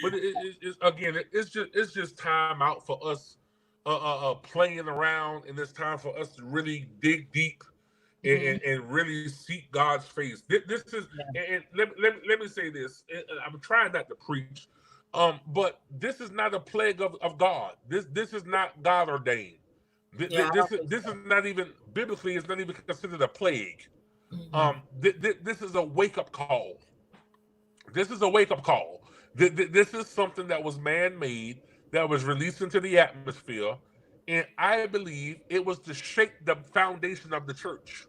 But it's just time out for us playing around, and it's time for us to really dig deep and really seek God's face. This is, and let me say this. I'm trying not to preach, but this is not a plague of God. This is not God ordained. This is not even biblically. It's not even considered a plague. This is a wake up call. This is a wake up call. This is something that was man made, that was released into the atmosphere, and I believe it was to shake the foundation of the church.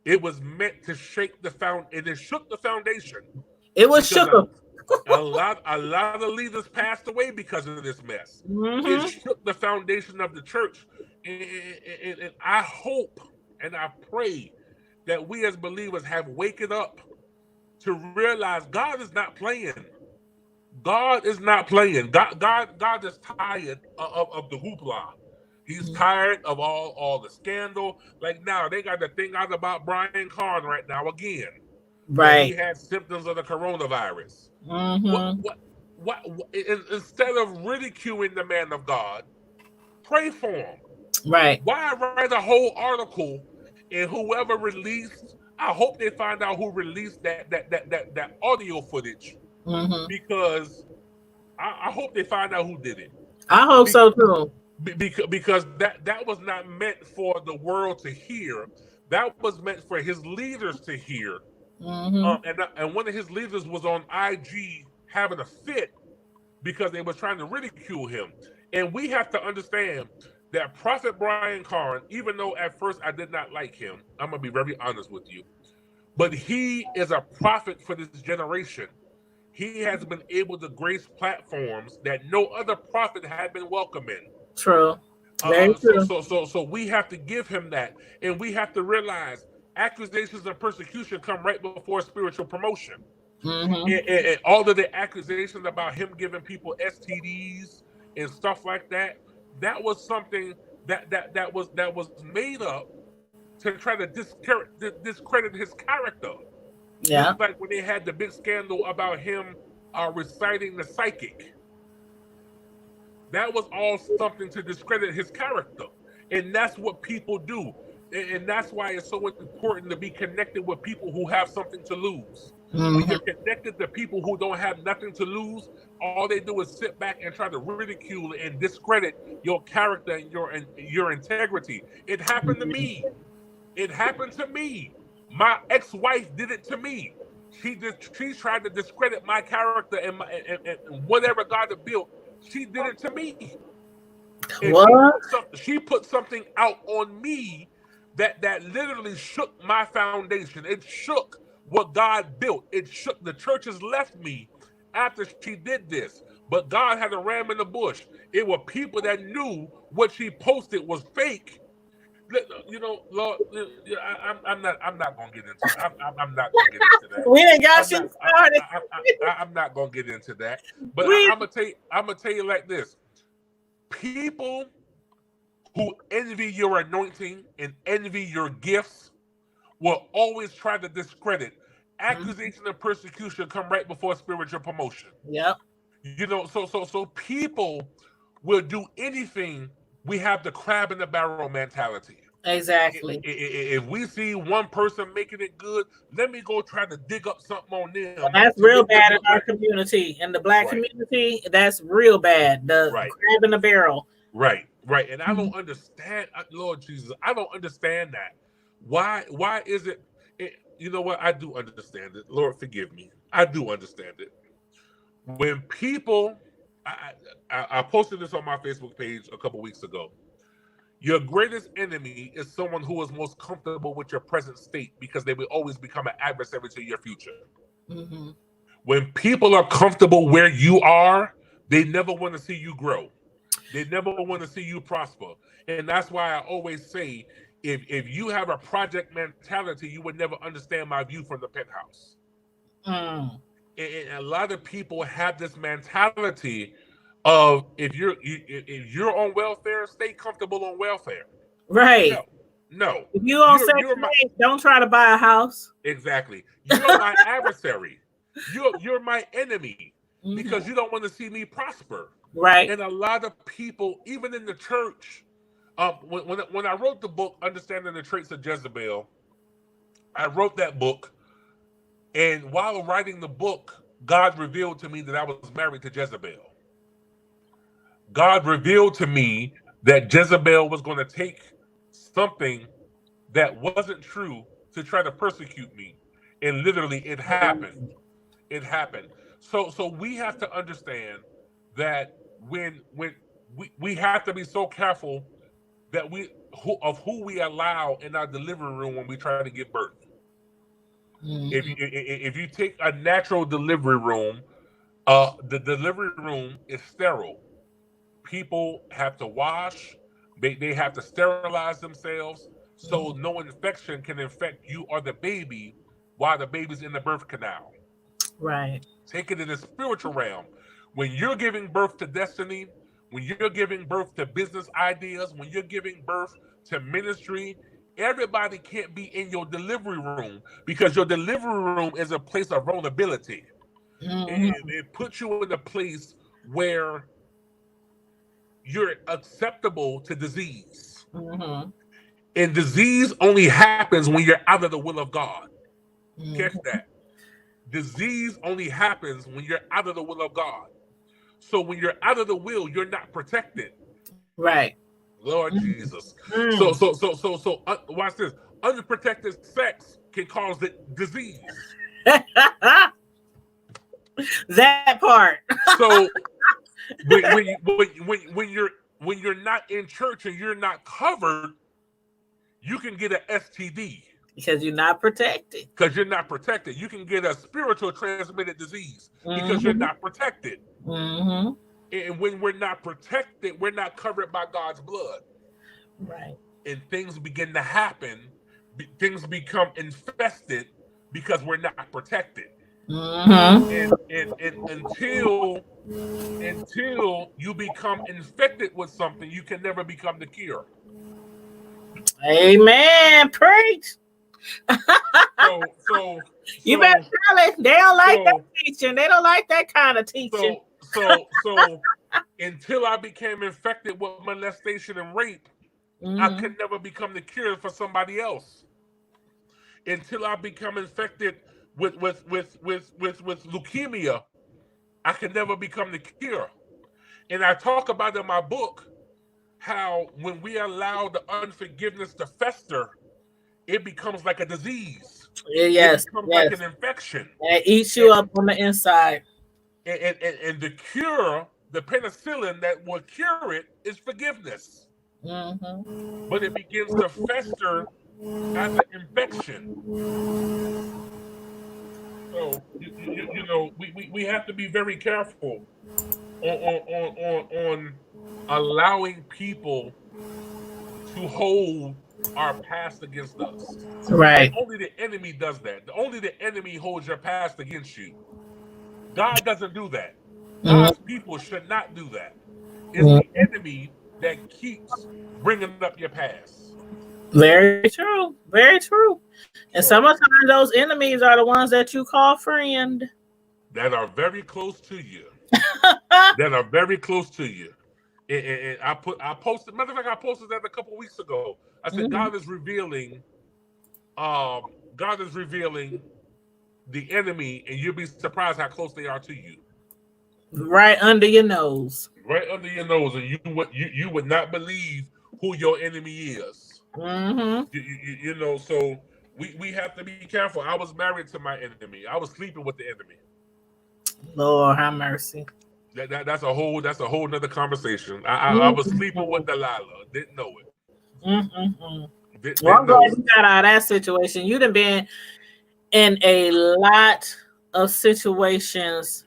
It was meant to shake the and it shook the foundation. It was shook. A lot of leaders passed away because of this mess. It shook the foundation of the church, and I hope and I pray that we as believers have waken up to realize God is not playing. God is not playing. God is tired of the hoopla. He's tired of all the scandal. Like now, they got the thing out about Brian Carn right now again. Right. He had symptoms of the coronavirus. What instead of ridiculing the man of God, pray for him. Right. Why write a whole article, and whoever released, I hope they find out who released that audio footage, because I hope they find out who did it. I hope so too. Because that was not meant for the world to hear. That was meant for his leaders to hear. And one of his leaders was on IG having a fit because they were trying to ridicule him. And we have to understand that Prophet Brian Carn, even though at first I did not like him, I'm going to be very honest with you, but he is a prophet for this generation. He has been able to grace platforms that no other prophet had been welcoming. True. Very true. So we have to give him that, and we have to realize accusations of persecution come right before spiritual promotion. And all of the accusations about him giving people STDs and stuff like that, that was something that was made up to try to discredit his character. Yeah. Just like when they had the big scandal about him reciting the psychic. That was all something to discredit his character. And that's what people do. And that's why it's so important to be connected with people who have something to lose. When you're connected to people who don't have nothing to lose, all they do is sit back and try to ridicule and discredit your character and your integrity. It happened to me. It happened to me. My ex-wife did it to me. She tried to discredit my character and whatever God had built. She did it to me. What? She put something out on me that literally shook my foundation. It shook what God built. It shook. The churches left me after she did this. But God had a ram in the bush. It were people that knew what she posted was fake. Lord, I'm not gonna get into that. I'm not gonna get into that. We ain't got you started. I'm not gonna get into that. But I'm gonna tell you like this: people who envy your anointing and envy your gifts will always try to discredit. Accusation and persecution come right before spiritual promotion. Yep. So people will do anything. We have the crab in the barrel mentality. Exactly. If we see one person making it good, let me go try to dig up something on them. That's real bad in our community. In the Black community, that's real bad. The crab in the barrel. Right. And I don't understand, Lord Jesus, I don't understand that. Why is it? You know what? I do understand it. Lord, forgive me. I do understand it. When people, I posted this on my Facebook page a couple weeks ago. Your greatest enemy is someone who is most comfortable with your present state because they will always become an adversary to your future. Mm-hmm. When people are comfortable where you are, they never want to see you grow. They never want to see you prosper. And that's why I always say, if you have a project mentality, you would never understand my view from the penthouse. Mm. And a lot of people have this mentality of if you're on welfare, stay comfortable on welfare. Right. No. If you on Section 8, don't try to buy a house. Exactly. You're my adversary. You're my enemy because you don't want to see me prosper. Right. And a lot of people, even in the church, when I wrote the book, Understanding the Traits of Jezebel, I wrote that book. And while writing the book, God revealed to me that I was married to Jezebel. God revealed to me that Jezebel was going to take something that wasn't true to try to persecute me. And literally it happened. It happened. So we have to understand that when we have to be so careful that who we allow in our delivery room when we try to give birth. Mm-hmm. If you take a natural delivery room, the delivery room is sterile. People have to wash. They have to sterilize themselves so no infection can infect you or the baby while the baby's in the birth canal. Right. Take it in the spiritual realm. When you're giving birth to destiny, when you're giving birth to business ideas, when you're giving birth to ministry, everybody can't be in your delivery room because your delivery room is a place of vulnerability. Mm-hmm. It puts you in a place where you're acceptable to disease. Mm-hmm. And disease only happens when you're out of the will of God. Mm-hmm. Catch that. Disease only happens when you're out of the will of God. So when you're out of the will, you're not protected. Right. Lord Jesus. So watch this. Unprotected sex can cause the disease. That part. So when you're not in church and you're not covered, you can get an STD. Because you're not protected. Because you're not protected. You can get a spiritual transmitted disease because you're not protected. Mm-hmm. And when we're not protected, we're not covered by God's blood. Right. And things begin to happen. Things become infested because we're not protected. Mm-hmm. And until you become infected with something, you can never become the cure. Amen. Preach. So you better tell it. They don't like that teaching. They don't like that kind of teaching. So until I became infected with molestation and rape, I could never become the cure for somebody else. Until I become infected with leukemia, I could never become the cure. And I talk about in my book how when we allow the unforgiveness to fester, it becomes like a disease. Yes, it becomes like an infection. It eats you up on the inside. And the cure, the penicillin that will cure it, is forgiveness. Mm-hmm. But it begins to fester as an infection. So you know we have to be very careful on allowing people to hold our past against us. Right. And only the enemy does that. Only the enemy holds your past against you. God doesn't do that. God's people should not do that. It's the enemy that keeps bringing up your past. Very true. Very true. And sometimes those enemies are the ones that you call friend. That are very close to you. That are very close to you. And I posted, matter of fact, I posted that a couple weeks ago. I said, God is revealing the enemy, and you'll be surprised how close they are to you. Right under your nose. Right under your nose, and you would not believe who your enemy is. Mm-hmm. You know, so we have to be careful. I was married to my enemy. I was sleeping with the enemy. Lord have mercy. That's a whole nother conversation. I was sleeping with Delilah. Didn't know it. Well, I'm glad you got out of that situation. You'd have been in a lot of situations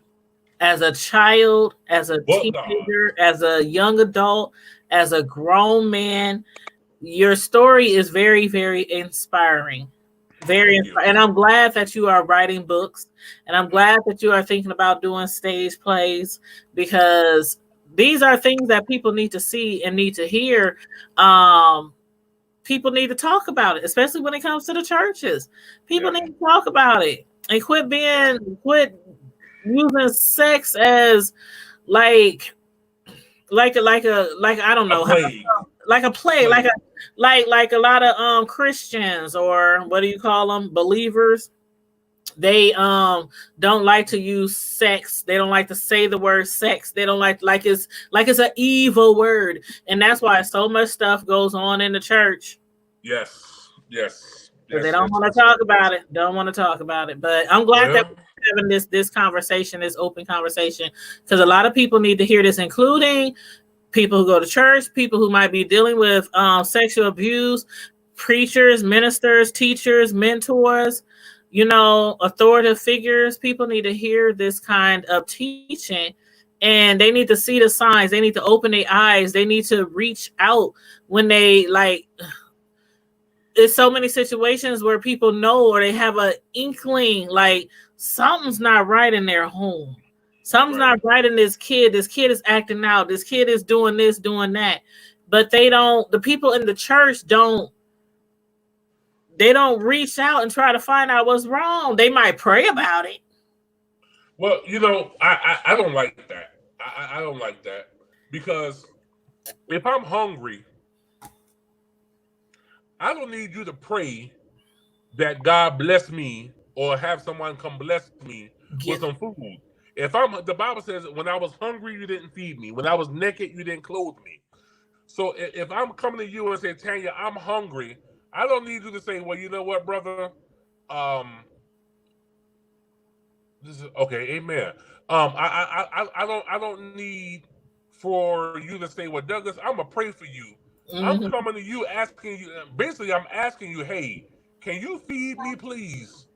as a child, as a teenager, as a young adult, as a grown man. Your story is very, very inspiring. And I'm glad that you are writing books, and I'm glad that you are thinking about doing stage plays, because these are things that people need to see and need to hear. People need to talk about it, especially when it comes to the churches. People need to talk about it and quit using sex as like I don't know, like a play, like a lot of Christians, or what do you call them, believers. They don't like to use sex. They don't like to say the word sex. They don't like it's an evil word, and that's why so much stuff goes on in the church. Yes. They don't want to talk about it. Don't want to talk about it. But I'm glad that we're having this conversation, this open conversation, because a lot of people need to hear this, including people who go to church, people who might be dealing with sexual abuse, preachers, ministers, teachers, mentors, authoritative figures. People need to hear this kind of teaching, and they need to see the signs. They need to open their eyes. They need to reach out when they there's so many situations where people know, or they have an inkling like something's not right in their home. Something's not right in this kid. This kid is acting out. This kid is doing this, doing that. But the people in the church don't reach out and try to find out what's wrong. They might pray about it. Well, I don't like that. I don't like that, because if I'm hungry, I don't need you to pray that God bless me, or have someone come bless me with some food. The Bible says, when I was hungry, you didn't feed me. When I was naked, you didn't clothe me. So if I'm coming to you and say, Tanya, I'm hungry, I don't need you to say, well, you know what, brother? This is okay, amen. I don't need for you to say, well, Douglas, I'm gonna pray for you. I'm coming to you asking you, basically I'm asking you, hey, can you feed me, please?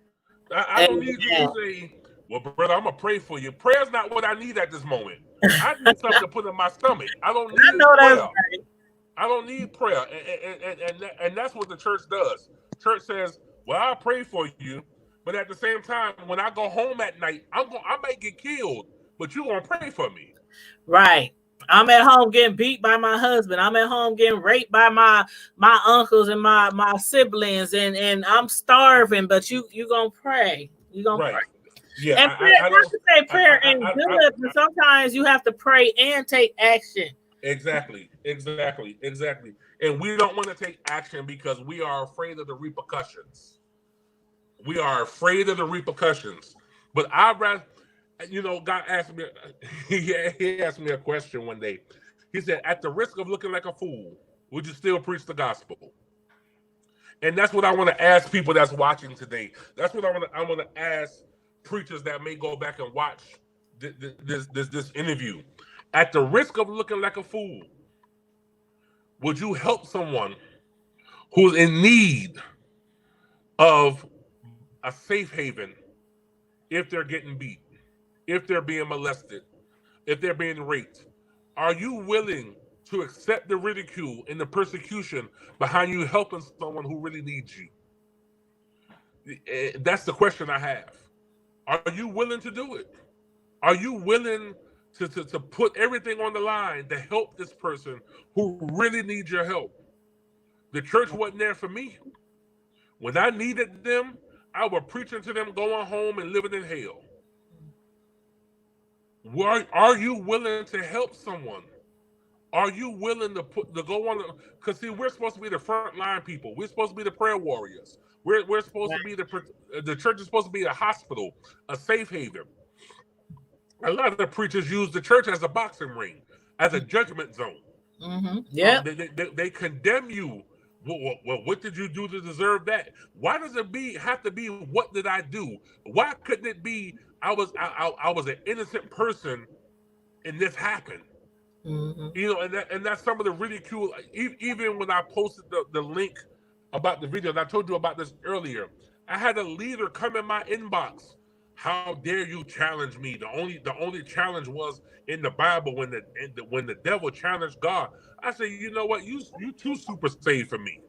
I don't need you to say, well, brother, I'm gonna pray for you. Prayer's not what I need at this moment. I need something to put in my stomach. I don't need prayer. Right. I don't need prayer. And that's what the church does. Church says, well, I'll pray for you, but at the same time, when I go home at night, I might get killed, but you're gonna pray for me. Right. I'm at home getting beat by my husband. I'm at home getting raped by my uncles and my siblings, and I'm starving, but you gonna pray. You gonna pray. Yeah. And prayer, I don't say prayer ain't good, but sometimes you have to pray and take action. Exactly. And we don't want to take action because we are afraid of the repercussions. But I'd rather, God asked me, he asked me a question one day. He said, at the risk of looking like a fool, would you still preach the gospel? And that's what I want to ask people that's watching today. That's what I want to ask preachers that may go back and watch this interview. At the risk of looking like a fool, would you help someone who's in need of a safe haven if they're getting beat, if they're being molested, if they're being raped? Are you willing to accept the ridicule and the persecution behind you helping someone who really needs you? That's the question I have. Are you willing to do it? Are you willing to put everything on the line to help this person who really needs your help? The church wasn't there for me. When I needed them, I was preaching to them, going home and living in hell. Are you willing to help someone? Are you willing to go on? Because see, we're supposed to be the front line people. We're supposed to be the prayer warriors. We're supposed to be the church is supposed to be a hospital, a safe haven. A lot of the preachers use the church as a boxing ring, as a judgment zone. Yeah, they condemn you. Well, what did you do to deserve that? Why does it have to be what did I do? Why couldn't it be I was an innocent person and this happened. You know, and that's some of the really cool. Even when I posted the link about the videos, I told you about this earlier. I had a leader come in my inbox. How dare you challenge me? The only challenge was in the Bible when the devil challenged God. I said, you know what? You too super saved for me.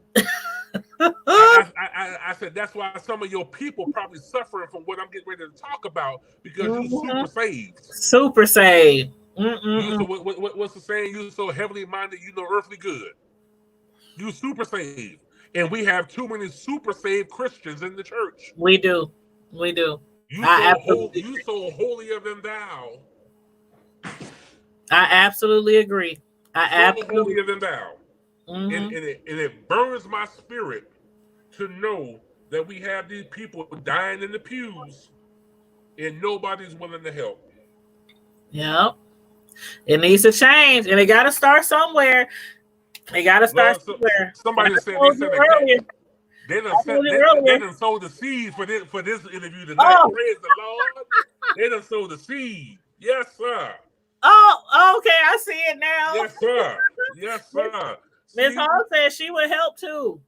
I said that's why some of your people probably suffering from what I'm getting ready to talk about because you super saved. Super saved. You so what's the saying? You so heavenly minded, you know earthly good. You super saved, and we have too many super saved Christians in the church. We do. You so holier than thou. I absolutely agree. Holier than thou. And it burns my spirit to know that we have these people dying in the pews and nobody's willing to help. Yep. It needs to change, and it got to start somewhere. Somewhere. Somebody said they done sowed the seed for this interview tonight. Oh. Praise the Lord. They done sowed the seed. Yes, sir. Oh, okay. I see it now. Yes, sir. Yes, sir. Miss Hall said she would help too.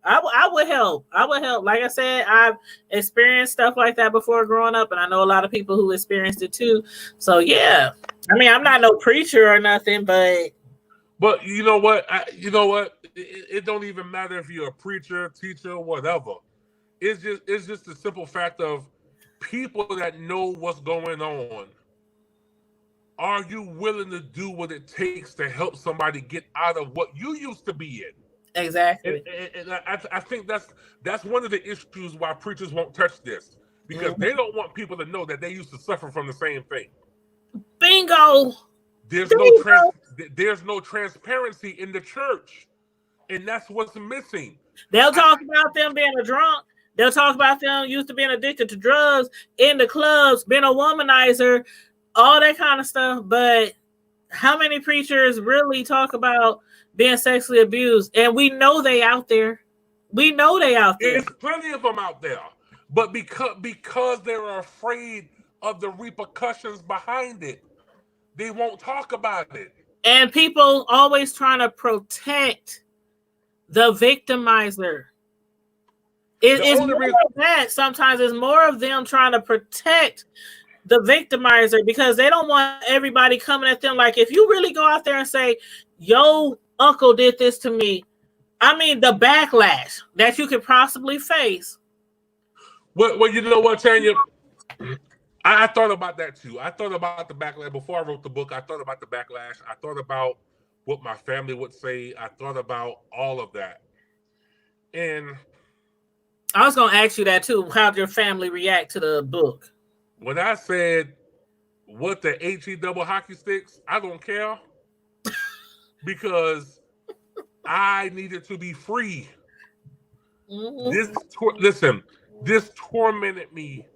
I would help. Like I said, I've experienced stuff like that before growing up, and I know a lot of people who experienced it too. So yeah, I mean, I'm not no preacher or nothing, but you know what? It don't even matter if you're a preacher, teacher, whatever. It's just the simple fact of people that know what's going on. Are you willing to do what it takes to help somebody get out of what you used to be in? Exactly. And I think that's one of the issues why preachers won't touch this, because they don't want people to know that they used to suffer from the same thing. Bingo. There's no transparency in the church, and that's what's missing. They'll talk about them being a drunk. They'll talk about them used to being addicted to drugs, in the clubs, being a womanizer, all that kind of stuff. But how many preachers really talk about being sexually abused? And we know they out there. There's plenty of them out there. But because they're afraid of the repercussions behind it, they won't talk about it. And people always trying to protect the victimizer. It's more of that. Sometimes it's more of them trying to protect the victimizer because they don't want everybody coming at them. Like, if you really go out there and say, yo, uncle did this to me, I mean, the backlash that you could possibly face. Well, you know what, Tanya? I thought about that too. I thought about the backlash. Before I wrote the book, I thought about the backlash. I thought about what my family would say. I thought about all of that. And I was going to ask you that too. How did your family react to the book? When I said, what the HE double hockey sticks, I don't care. Because I needed to be free. Mm-hmm. This tormented me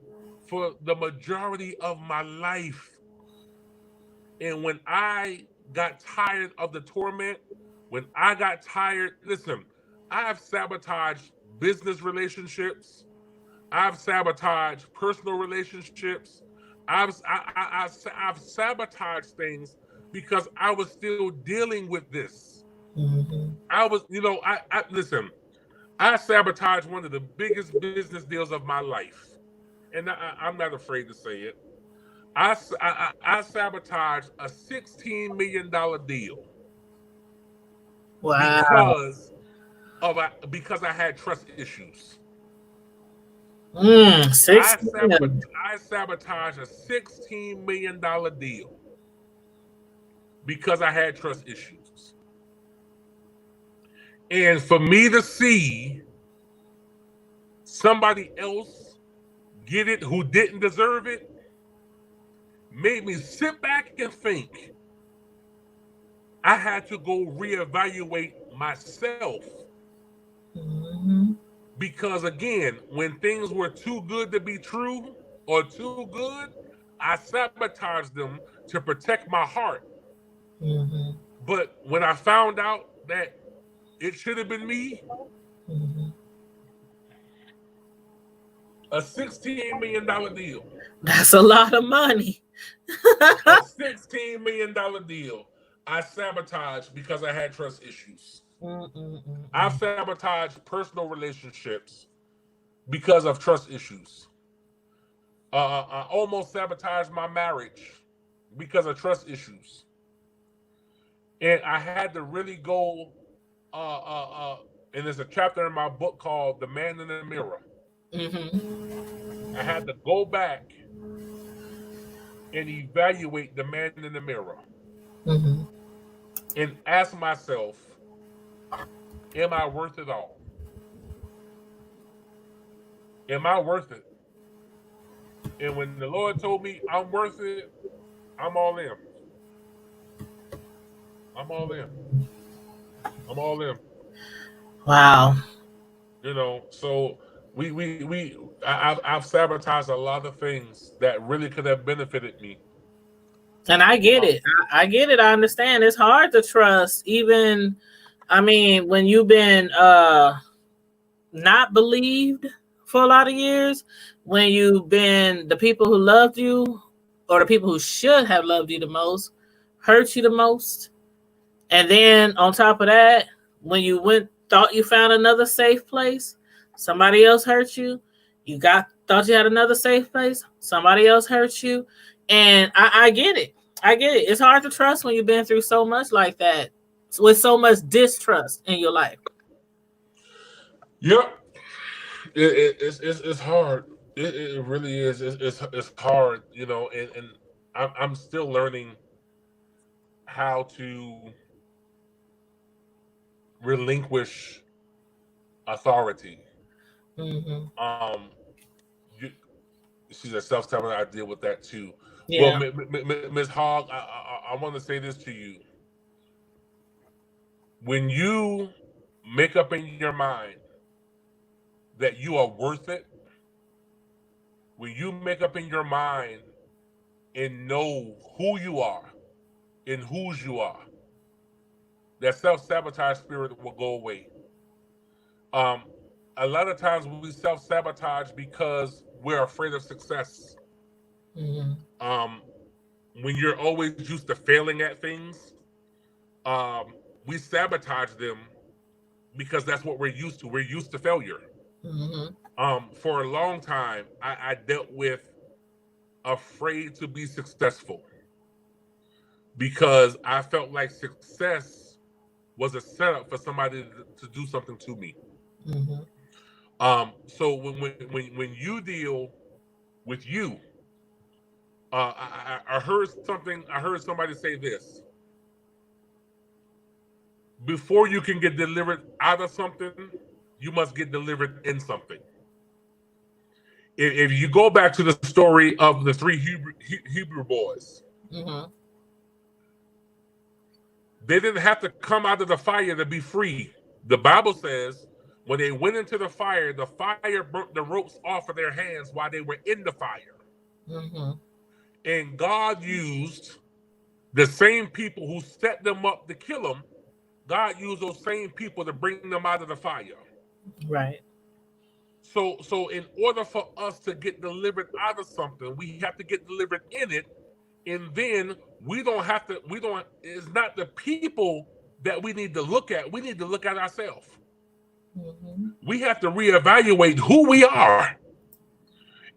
for the majority of my life. And when I got tired of the torment, I have sabotaged business relationships. I've sabotaged personal relationships. I've sabotaged things because I was still dealing with this. Mm-hmm. I sabotaged one of the biggest business deals of my life, and I'm not afraid to say it. I sabotaged a $16 million deal. Wow. Because I had trust issues. I sabotaged a $16 million deal because I had trust issues. And for me to see somebody else get it who didn't deserve it made me sit back and think. I had to go reevaluate myself. Mm-hmm. Because again, when things were too good to be true or too good, I sabotaged them to protect my heart. Mm-hmm. But when I found out that it should have been me, mm-hmm. A $16 million deal. That's a lot of money. A $16 million deal. I sabotaged because I had trust issues. I've sabotaged personal relationships because of trust issues. I almost sabotaged my marriage because of trust issues. And I had to really go, and there's a chapter in my book called The Man in the Mirror. I had to go back and evaluate the man in the mirror and ask myself, am I worth it all? Am I worth it? And when the Lord told me I'm worth it, I'm all in. I'm all in. I'm all in. Wow. You know, so I've sabotaged a lot of things that really could have benefited me. And I get it. I get it. I understand. It's hard to trust. Even, I mean, when you've been not believed for a lot of years, when you've been the people who loved you or the people who should have loved you the most hurt you the most. And then on top of that, when you thought you found another safe place, somebody else hurt you. Thought you had another safe place, somebody else hurt you. And I get it. I get it. It's hard to trust when you've been through so much like that, with so much distrust in your life. Yep. It's hard. It really is. It's hard, you know, and I'm still learning how to relinquish authority. She's a self-sabotage. I deal with that too. Yeah. Well, Ms. Hogg, I want to say this to you. When you make up in your mind that you are worth it, when you make up in your mind and know who you are and whose you are, that self-sabotage spirit will go away. A lot of times we self-sabotage because we're afraid of success. When you're always used to failing at things, we sabotage them because that's what we're used to. We're used to failure. For a long time, I dealt with afraid to be successful because I felt like success was a setup for somebody to do something to me. So when you deal with you, I heard something. I heard somebody say this: before you can get delivered out of something, you must get delivered in something. If you go back to the story of the three Hebrew boys, they didn't have to come out of the fire to be free. The Bible says when they went into the fire burnt the ropes off of their hands while they were in the fire. And God used the same people who set them up to kill them. God used those same people to bring them out of the fire. Right. So in order for us to get delivered out of something, we have to get delivered in it. And then it's not the people that we need to look at. We need to look at ourselves. We have to reevaluate who we are.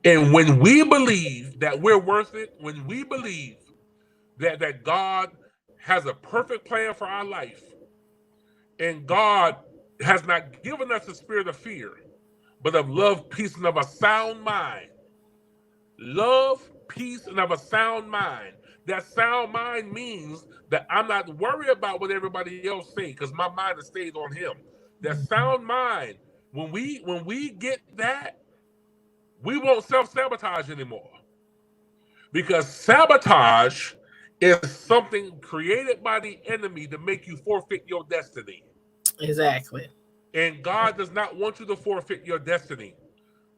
And when we believe that we're worth it, when we believe that God has a perfect plan for our life, and God has not given us a spirit of fear, but of love, peace, and of a sound mind. Love, peace, and of a sound mind. That sound mind means that I'm not worried about what everybody else say because my mind is stayed on Him. That sound mind, when we get that, we won't self-sabotage anymore. Because sabotage is something created by the enemy to make you forfeit your destiny. Exactly. And God does not want you to forfeit your destiny.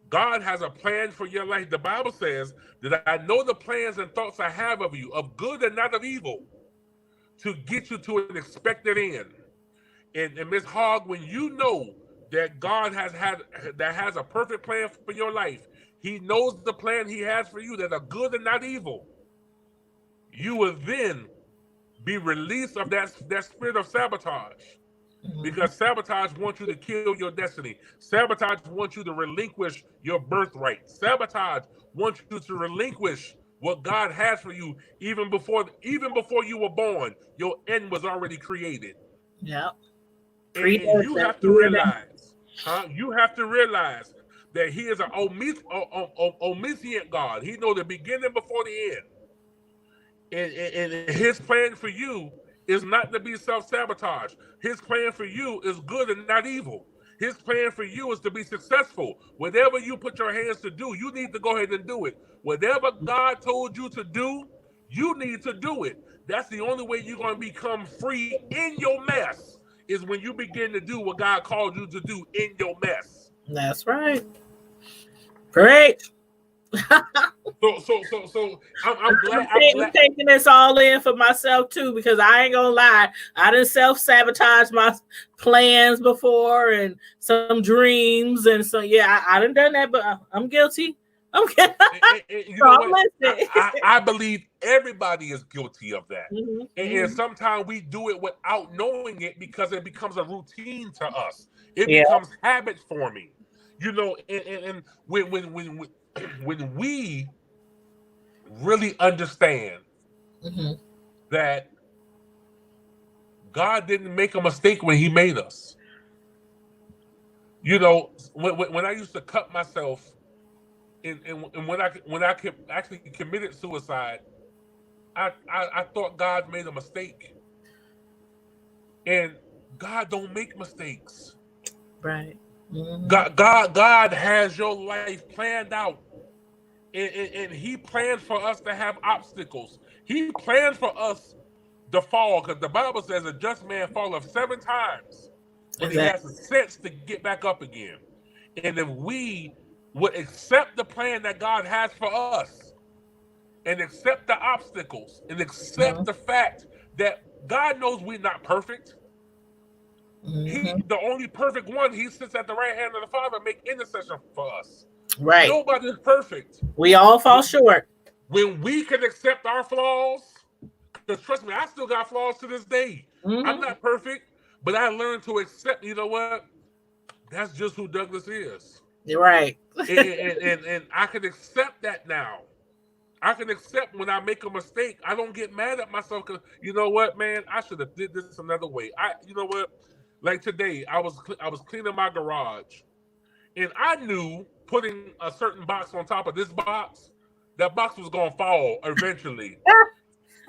God has a plan for your life. The Bible says that I know the plans and thoughts I have of you, of good and not of evil, to get you to an expected end. And Ms. Hogg, when you know that God has a perfect plan for your life, He knows the plan he has for you that are good and not evil. You will then be released of that spirit of sabotage. Because sabotage wants you to kill your destiny. Sabotage wants you to relinquish your birthright. Sabotage wants you to relinquish what God has for you even before you were born. Your end was already created. Yeah. And you have to realize, you have to realize that he is an omniscient God. He knows the beginning before the end. And his plan for you is not to be self-sabotage. His plan for you is good and not evil. His plan for you is to be successful. Whatever you put your hands to do, you need to go ahead and do it. Whatever God told you to do, you need to do it. That's the only way you're going to become free in your mess, is when you begin to do what God called you to do in your mess. That's right. Great. So I'm glad. I'm taking this all in for myself too, because I ain't gonna lie, I done self-sabotage my plans before and some dreams, and so yeah, I done done that, but I'm guilty. I'm guilty. You know what? I believe everybody is guilty of that. And sometimes we do it without knowing it because it becomes a routine to us. It becomes habit forming. You know, and when we really understand that God didn't make a mistake when he made us. You know, when I used to cut myself and when I actually committed suicide, I thought God made a mistake. And God don't make mistakes. Right. God has your life planned out. And he plans for us to have obstacles. He plans for us to fall, because the Bible says a just man falleth 7 times, but he has the sense to get back up again. And if we would accept the plan that God has for us, and accept the obstacles, and accept the fact that God knows we're not perfect. He, the only perfect one, he sits at the right hand of the Father, make intercession for us. Right. Nobody's perfect. We all fall short. When we can accept our flaws, because trust me, I still got flaws to this day. I'm not perfect, but I learned to accept, you know what? That's just who Douglas is. You're right. and I can accept that now. I can accept when I make a mistake. I don't get mad at myself because, you know what, man, I should have did this another way. You know what? Like today, I was cleaning my garage, and I knew putting a certain box on top of this box, that box was gonna fall eventually.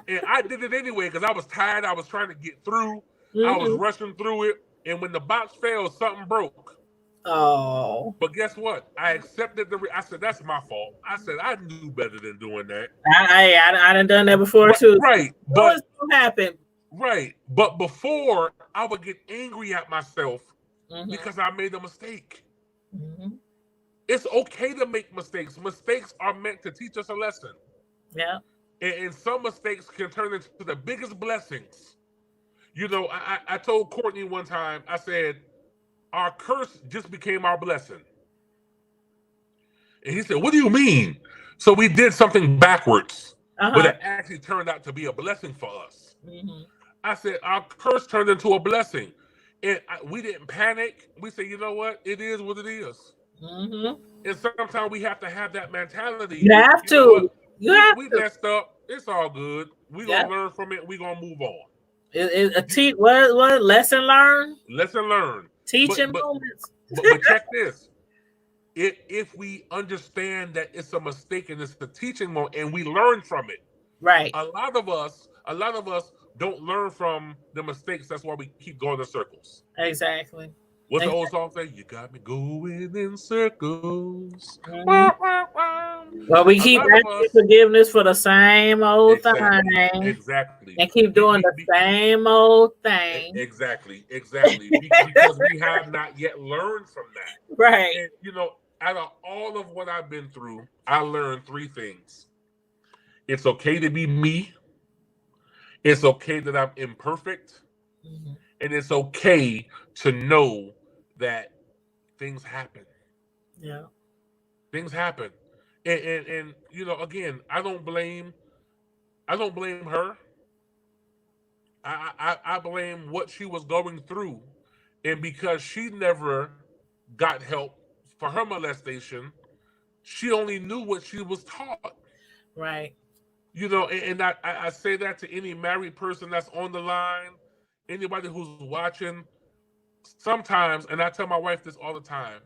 And I did it anyway because I was tired. I was trying to get through. I was rushing through it, and when the box fell, something broke. Oh. But guess what? I accepted I said, that's my fault. I said, I knew better than doing that. I done that before too. Right. But what happened? Right. But before, I would get angry at myself because I made a mistake. It's okay to make mistakes. Mistakes are meant to teach us a lesson. Yeah. And some mistakes can turn into the biggest blessings. You know, I told Courtney one time, I said, our curse just became our blessing. And he said, what do you mean? So we did something backwards, but it actually turned out to be a blessing for us. I said, our curse turned into a blessing. And we didn't panic. We said, you know what? It is what it is. And sometimes we have to have that mentality. You have to. We messed up. It's all good. We're going to learn from it. We're going to move on. What lesson learned? Lesson learned. Teaching moments. But check this. If we understand that it's a mistake and it's a teaching moment and we learn from it. Right. A lot of us don't learn from the mistakes. That's why we keep going in circles. Exactly. What's the old song say? You got me going in circles. Well, we keep asking forgiveness for the same old thing. Exactly. And keep doing the same old thing. Exactly. Because we have not yet learned from that. Right. And, you know, out of all of what I've been through, I learned 3 things. It's okay to be me. It's okay that I'm imperfect. And it's okay to know that things happen. Yeah. Things happen. And again, I don't blame her. I blame what she was going through, and because she never got help for her molestation, she only knew what she was taught. Right. And I say that to any married person that's on the line, anybody who's watching. Sometimes, and I tell my wife this all the time,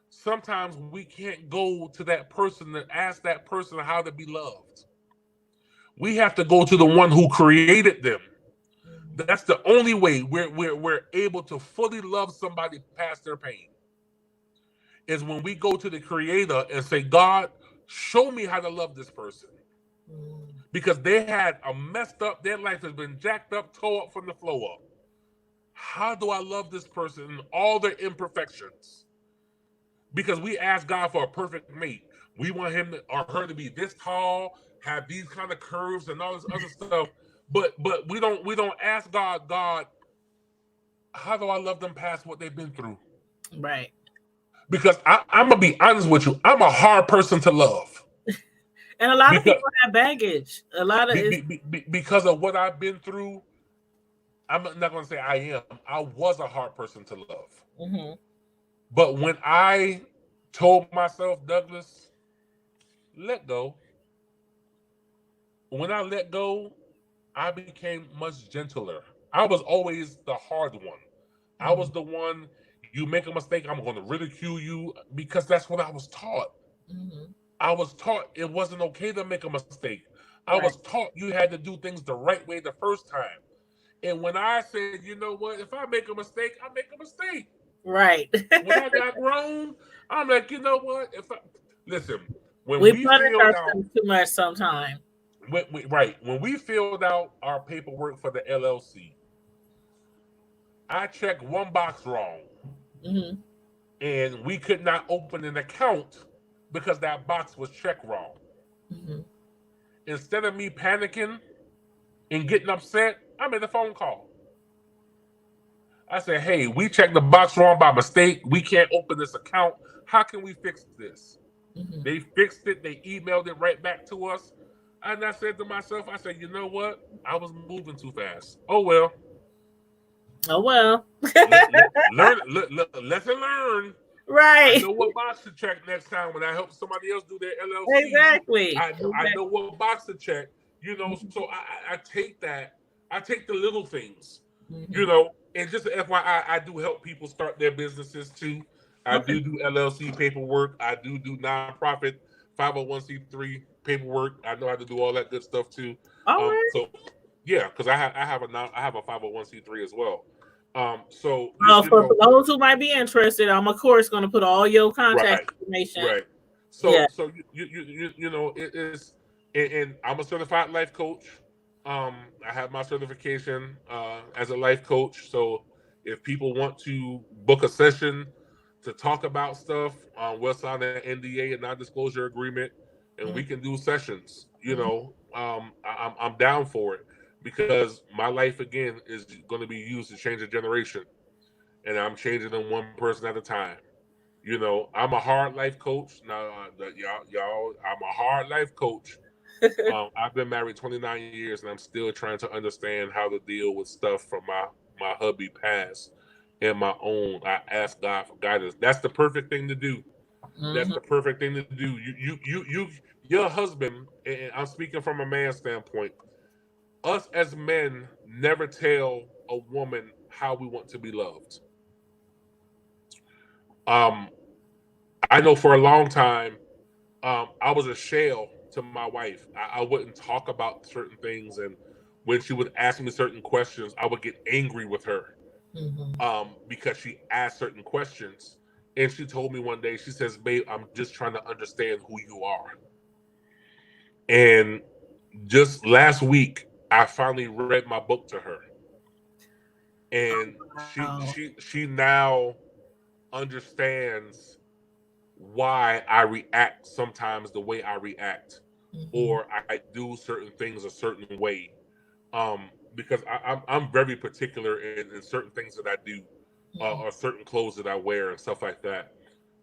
sometimes we can't go to that person and ask that person how to be loved. We have to go to the one who created them. That's the only way we're able to fully love somebody past their pain. Is when we go to the creator and say, God, show me how to love this person. Because they had a messed up, their life has been jacked up, tore up from the floor up. How do I love this person in all their imperfections? Because we ask God for a perfect mate. We want him or her to be this tall, have these kind of curves and all this other stuff. But we don't ask God, how do I love them past what they've been through? Right. Because I'm gonna be honest with you, I'm a hard person to love. And a lot of people have baggage. A lot of because of what I've been through. I'm not gonna say I am. I was a hard person to love. Mm-hmm. But when I told myself, Douglas, let go. When I let go, I became much gentler. I was always the hard one. I was the one, you make a mistake, I'm going to ridicule you, because that's what I was taught. Mm-hmm. I was taught it wasn't okay to make a mistake. I was taught you had to do things the right way the first time. And when I said, you know what, if I make a mistake, I make a mistake. Right. When I got grown, I'm like, you know what? Listen, when we we punish filled ourselves too much sometimes. When we filled out our paperwork for the LLC, I checked one box wrong. Mm-hmm. And we could not open an account because that box was checked wrong. Mm-hmm. Instead of me panicking and getting upset, I made a phone call. I said, hey, we checked the box wrong by mistake. We can't open this account. How can we fix this? Mm-hmm. They fixed it. They emailed it right back to us. And I said to myself, I said, you know what? I was moving too fast. Oh, well. Oh, well. Lesson learned. Right. I know what box to check next time when I help somebody else do their LLC. Exactly. I know what box to check. So I take that. I take the little things. Mm-hmm. And just FYI, I do help people start their businesses too. I do LLC paperwork. I do nonprofit 501c3 paperwork. I know how to do all that good stuff too. All right. So yeah, because I have a 501c3 as well. So for those who might be interested, I'm of course going to put all your contact information. Right. So it is, and I'm a certified life coach. I have my certification as a life coach. So if people want to book a session to talk about stuff, we'll sign an NDA, a non-disclosure agreement, and we can do sessions. I'm down for it, because my life again is going to be used to change a generation, and I'm changing them one person at a time. I'm a hard life coach. Now, y'all, I'm a hard life coach. I've been married 29 years, and I'm still trying to understand how to deal with stuff from my hubby past and my own. I ask God for guidance. That's the perfect thing to do. Mm-hmm. That's the perfect thing to do. Your husband, and I'm speaking from a man's standpoint. Us as men never tell a woman how we want to be loved. I know for a long time, I was a shell to my wife. I wouldn't talk about certain things, and when she would ask me certain questions, I would get angry with her, because she asked certain questions. And she told me one day, she says, "Babe, I'm just trying to understand who you are." And just last week, I finally read my book to her, and she now understands why I react sometimes the way I react, or I do certain things a certain way, because I'm very particular in certain things that I do, or certain clothes that I wear and stuff like that.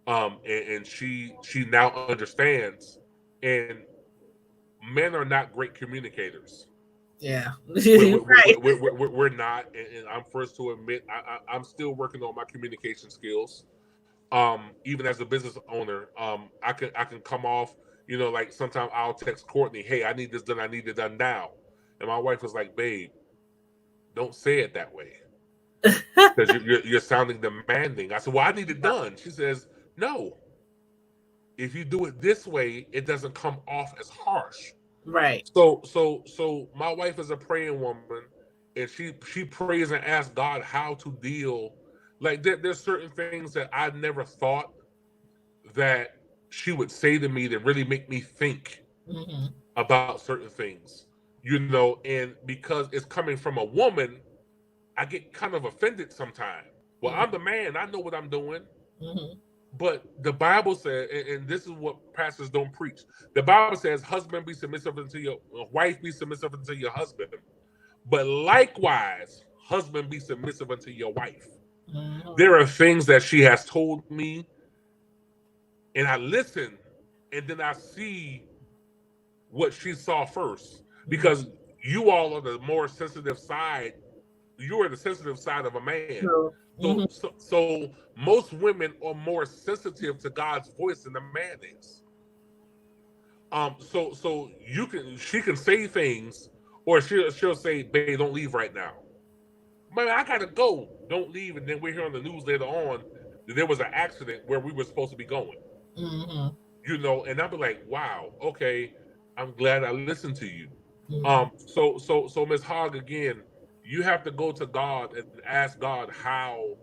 And she now understands And men are not great communicators. Yeah. We're not, and I'm first to admit I'm still working on my communication skills. Even as a business owner, I can come off, like sometimes I'll text Courtney, "Hey, I need this done. I need it done now," and my wife was like, "Babe, don't say it that way because you're sounding demanding." I said, "Well, I need it done." She says, "No, if you do it this way, it doesn't come off as harsh." Right. So my wife is a praying woman, and she prays and asks God how to deal. Like there's certain things that I never thought that she would say to me that really make me think about certain things, and because it's coming from a woman, I get kind of offended sometimes. Well, I'm the man, I know what I'm doing. But the Bible says, and this is what pastors don't preach. The Bible says, "Husband, be submissive unto your wife, be submissive unto your husband. But likewise, husband, be submissive unto your wife." There are things that she has told me, and I listen, and then I see what she saw first. Because you all are the more sensitive side. You are the sensitive side of a man. So most women are more sensitive to God's voice than the man is. So she can say things, or she'll say, "Babe, don't leave right now." Man, I gotta go. Don't leave, and then we hear on the news later on that there was an accident where we were supposed to be going. And I'll be like, "Wow, okay, I'm glad I listened to you." So Ms. Hogg, again, you have to go to God and ask God how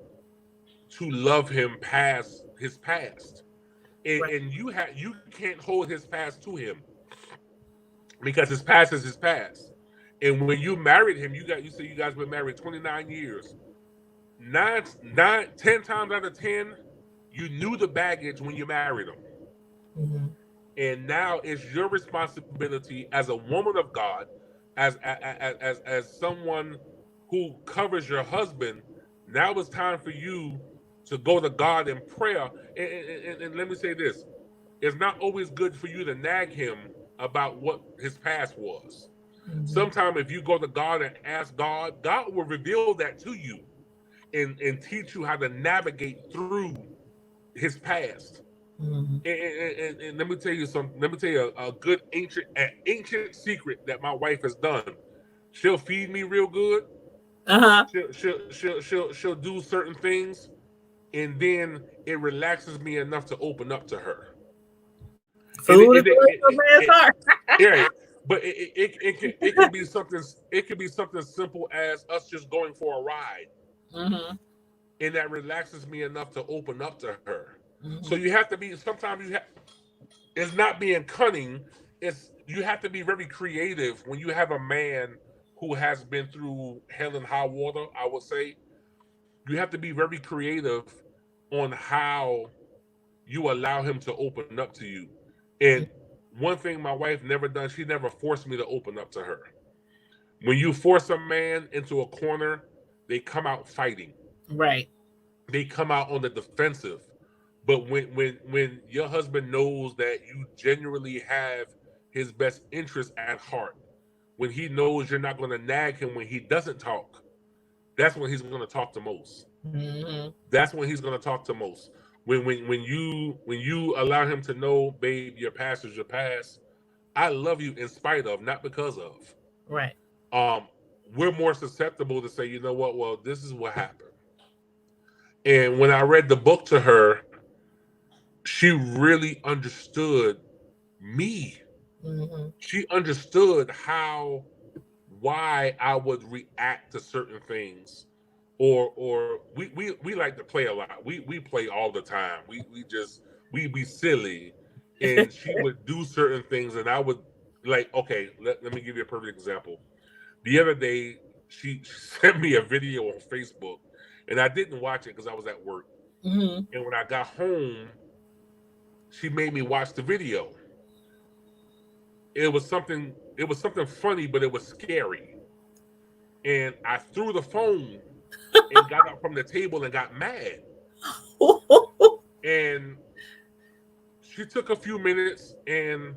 to love him past his past, and you can't hold his past to him because his past is his past. And when you married him, you say you guys been married 29 years. 10 times out of 10, you knew the baggage when you married him. And now it's your responsibility as a woman of God, as someone who covers your husband. Now it's time for you to go to God in prayer. And let me say this: it's not always good for you to nag him about what his past was. Sometimes if you go to God and ask God, God will reveal that to you and teach you how to navigate through his past. And let me tell you something. Let me tell you a good ancient secret that my wife has done. She'll feed me real good. She'll do certain things, and then it relaxes me enough to open up to her. Food is a man's heart. Yeah, but it could be something. It could be something simple as us just going for a ride, and that relaxes me enough to open up to her. So you have to be. Sometimes you have. It's not being cunning. It's you have to be very creative when you have a man who has been through hell and high water. I would say you have to be very creative on how you allow him to open up to you. And one thing my wife never done, she never forced me to open up to her. When you force a man into a corner, they come out fighting. Right. They come out on the defensive. But when your husband knows that you genuinely have his best interest at heart, when he knows you're not going to nag him when he doesn't talk, that's when he's going to talk the most. That's when he's going to talk the most. When you allow him to know, babe, your past is your past. I love you in spite of, not because of. Right. We're more susceptible to say, you know what? Well, this is what happened. And when I read the book to her, she really understood me. She understood why I would react to certain things, or we like to play a lot. We play all the time. We be silly, and she would do certain things, and I would like, okay, let me give you a perfect example. The other day, she sent me a video on Facebook, and I didn't watch it because I was at work. And when I got home, she made me watch the video. It was something funny, but it was scary. And I threw the phone and got up from the table and got mad. And she took a few minutes and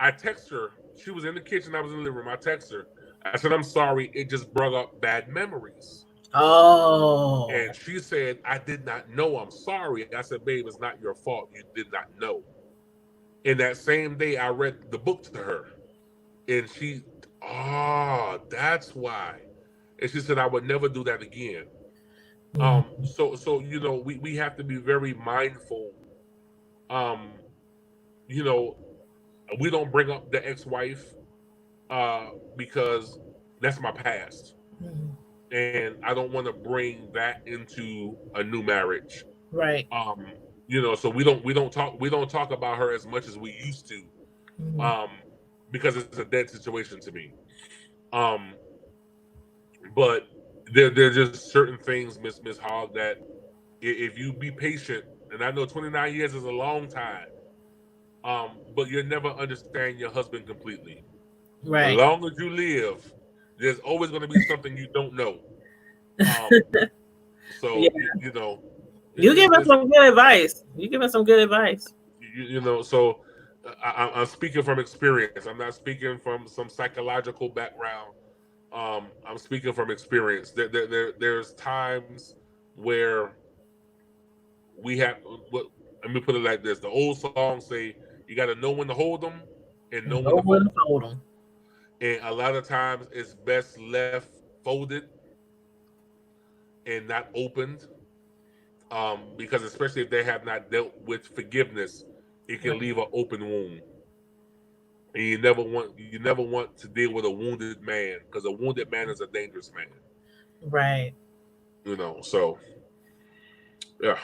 I text her. She was in the kitchen. I was in the living room. I text her. I said, I'm sorry. It just brought up bad memories. Oh. And she said, I did not know. I'm sorry. I said, babe, it's not your fault. You did not know. And that same day, I read the book to her. And she, that's why. And she said, I would never do that again. So you know, we have to be very mindful. Um, you know, we don't bring up the ex-wife because that's my past. And I don't want to bring that into a new marriage. Right. You know, so we don't talk about her as much as we used to. Because it's a dead situation to me. But there's just certain things, Miss Hogg, that if you be patient, and I know 29 years is a long time, but you'll never understand your husband completely. Right. As long as you live, there's always going to be something you don't know. So yeah. you know, you give us some good advice. You give us some good advice. You know, so I'm speaking from experience. I'm not speaking from some psychological background. I'm speaking from experience. There's times where we have. Let me put it like this: the old songs say, "You got to know when to hold them and know when to fold them." And a lot of times, it's best left folded and not opened, because especially if they have not dealt with forgiveness, it can leave an open wound. And you never want to deal with a wounded man, because a wounded man is a dangerous man. Right. You know, so yeah.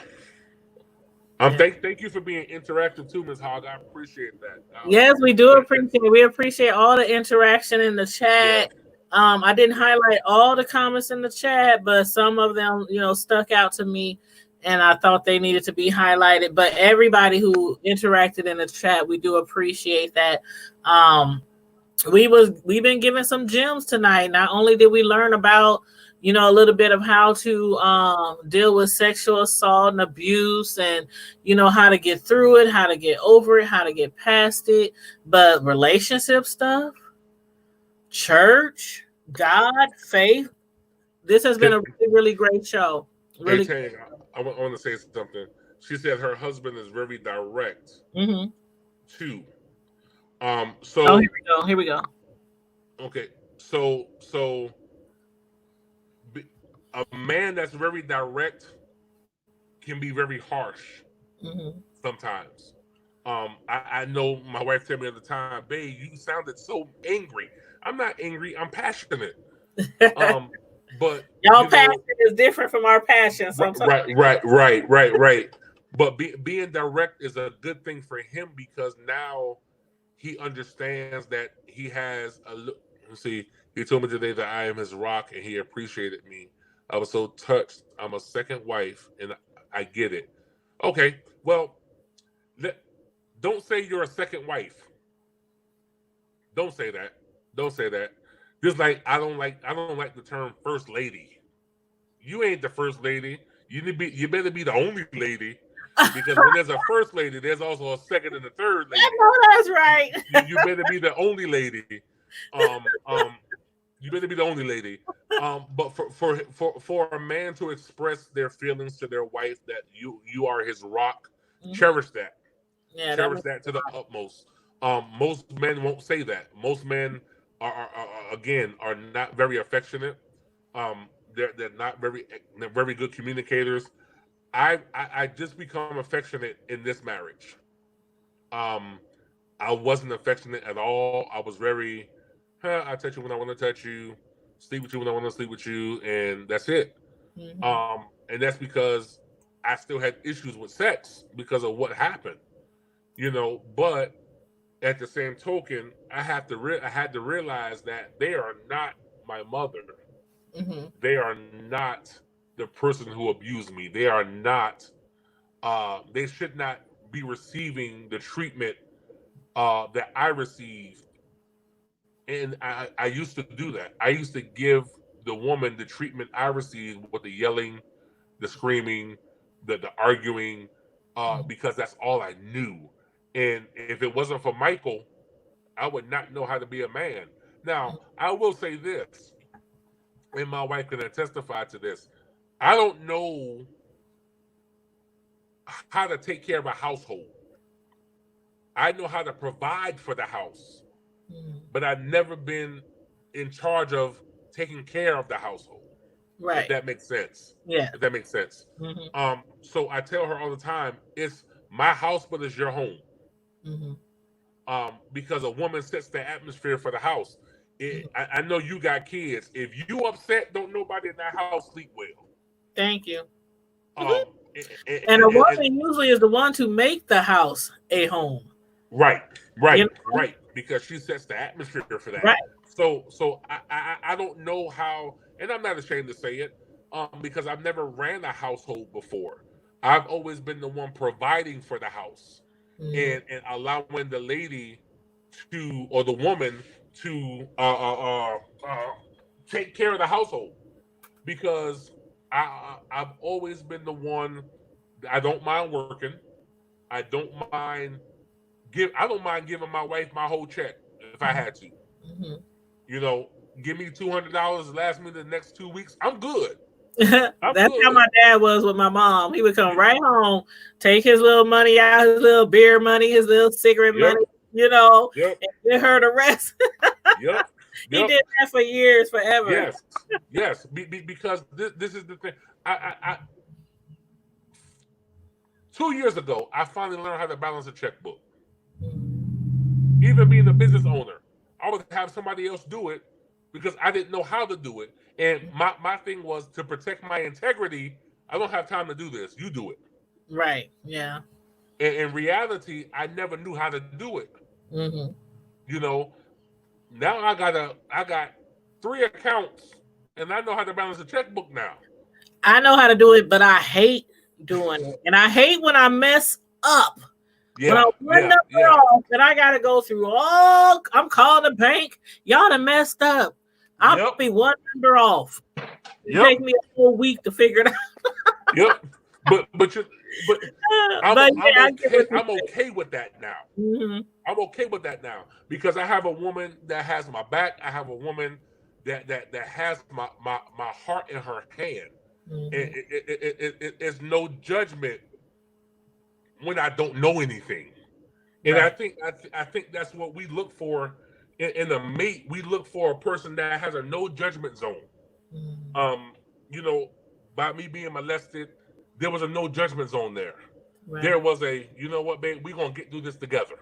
Thank you for being interactive too, Ms. Hogg. I appreciate that. Yes, we do appreciate it. We appreciate all the interaction in the chat. Yeah. I didn't highlight all the comments in the chat, but some of them, you know, stuck out to me, and I thought they needed to be highlighted. But everybody who interacted in the chat, we do appreciate that. We've been given some gems tonight. Not only did we learn about, you know, a little bit of how to deal with sexual assault and abuse, and, you know, how to get through it, how to get over it, how to get past it, but relationship stuff, church, God, faith. This has been a really, really great show. Really. Hey, Tang, I want to say something. She said her husband is very direct too. So here we go. Okay, so a man that's very direct can be very harsh sometimes. I know my wife told me at the time, babe, you sounded so angry. I'm not angry. I'm passionate. But y'all passion is different from our passion sometimes. Right. But being direct is a good thing for him, because now he understands that he has he told me today that I am his rock, and he appreciated me. I was so touched. I'm a second wife, and I get it. Okay, well, don't say you're a second wife. Don't say that. Don't say that. Just like I don't like the term first lady. You ain't the first lady. You better be the only lady. Because when there's a first lady, there's also a second and a third lady. I know that's right. You better be the only lady. You better be the only lady. But for a man to express their feelings to their wife that you are his rock, cherish that. Yeah, cherish that to the utmost. Most men won't say that. Most men are not very affectionate. They're not very good communicators. I just become affectionate in this marriage. I wasn't affectionate at all. I was very, I touch you when I want to touch you, sleep with you when I want to sleep with you, and that's it. And that's because I still had issues with sex because of what happened, you know. But at the same token, I had to realize that they are not my mother. They are not the person who abused me. They are not. They should not be receiving the treatment that I received. And I used to do that. I used to give the woman the treatment I received with the yelling, the screaming, the arguing, because that's all I knew. And if it wasn't for Michael, I would not know how to be a man. Now, I will say this, and my wife can testify to this. I don't know how to take care of a household. I know how to provide for the house, but I've never been in charge of taking care of the household. Right. If that makes sense. Yeah. If that makes sense. So I tell her all the time, it's my house, but it's your home. Because a woman sets the atmosphere for the house. I know you got kids. If you upset, don't nobody in that house sleep well. Thank you. And a woman usually is the one to make the house a home. Right. Because she sets the atmosphere for that. Right. So I don't know how, and I'm not ashamed to say it, because I've never ran a household before. I've always been the one providing for the house and allowing the lady to, or the woman to take care of the household, because I've always been the one. I don't mind working. I don't mind giving my wife my whole check if I had to. You know, give me $200, last me the next 2 weeks. I'm good. That's how my dad was with my mom. He would come right home, take his little money out, his little beer money, his little cigarette money, you know, and give her the rest. He did that for years, forever. Yes. Because this is the thing. I 2 years ago, I finally learned how to balance a checkbook. Even being a business owner, I would have somebody else do it because I didn't know how to do it. And my thing was to protect my integrity. I don't have time to do this. You do it. Right. Yeah. And in reality, I never knew how to do it. You know, now I got 3 accounts and I know how to balance a checkbook now. I know how to do it, but I hate doing it. And I hate when I mess up. When I run off, and I gotta go through I'm calling the bank. Y'all done messed up. I'll be one number off. It takes me a whole week to figure it out. I'm okay with that now. I'm okay with that now because I have a woman that has my back. I have a woman that has my heart in her hand. It's no judgment when I don't know anything. And I think that's what we look for in a mate. We look for a person that has a no judgment zone. You know, by me being molested, there was a no judgment zone there. Right. There was a, you know what, babe, we're gonna get through this together.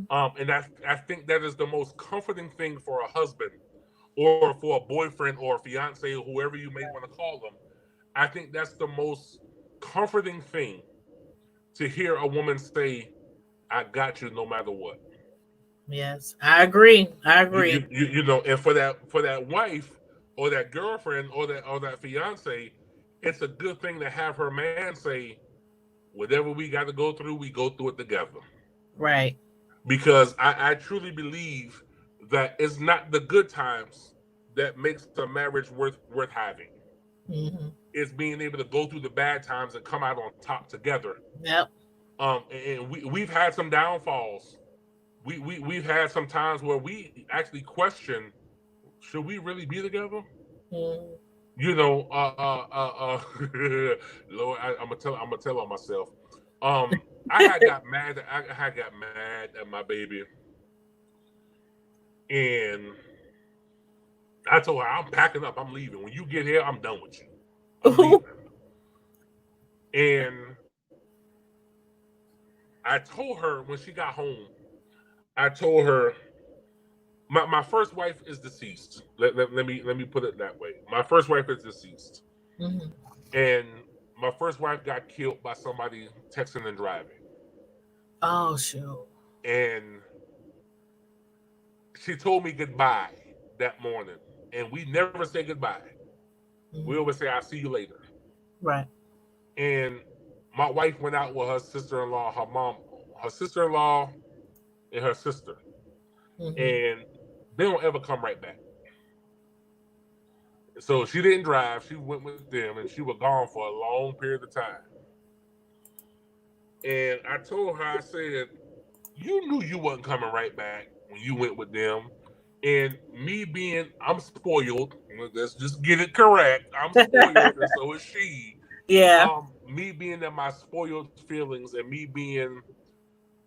And I think that is the most comforting thing for a husband or for a boyfriend or a fiance or whoever you may want to call them. I think that's the most comforting thing to hear a woman say, I got you no matter what. Yes, I agree. You know, and for that wife or that girlfriend or that fiance, it's a good thing to have her man say, whatever we got to go through, we go through it together. Right. Because I truly believe that it's not the good times that makes a marriage worth having. It's being able to go through the bad times and come out on top together. Yep. And we've had some downfalls. We've had some times where we actually question, should we really be together? You know, Lord, I'm gonna tell on myself. I had got mad at my baby, and I told her, I'm packing up, I'm leaving. When you get here, I'm done with you. I'm leaving. And I told her when she got home, I told her, my first wife is deceased. Let me put it that way. My first wife is deceased. And my first wife got killed by somebody texting and driving. Oh, shoot. And she told me goodbye that morning. And we never say goodbye. We always say, I'll see you later. Right. And my wife went out with her sister-in-law, her mom, her sister-in-law, and her sister. And they don't ever come right back. So she didn't drive. She went with them, and she was gone for a long period of time. And I told her, I said, you knew you wasn't coming right back when you went with them. And me being, I'm spoiled. Let's just get it correct. I'm spoiled, and so is she. Yeah. Me being in my spoiled feelings, and me being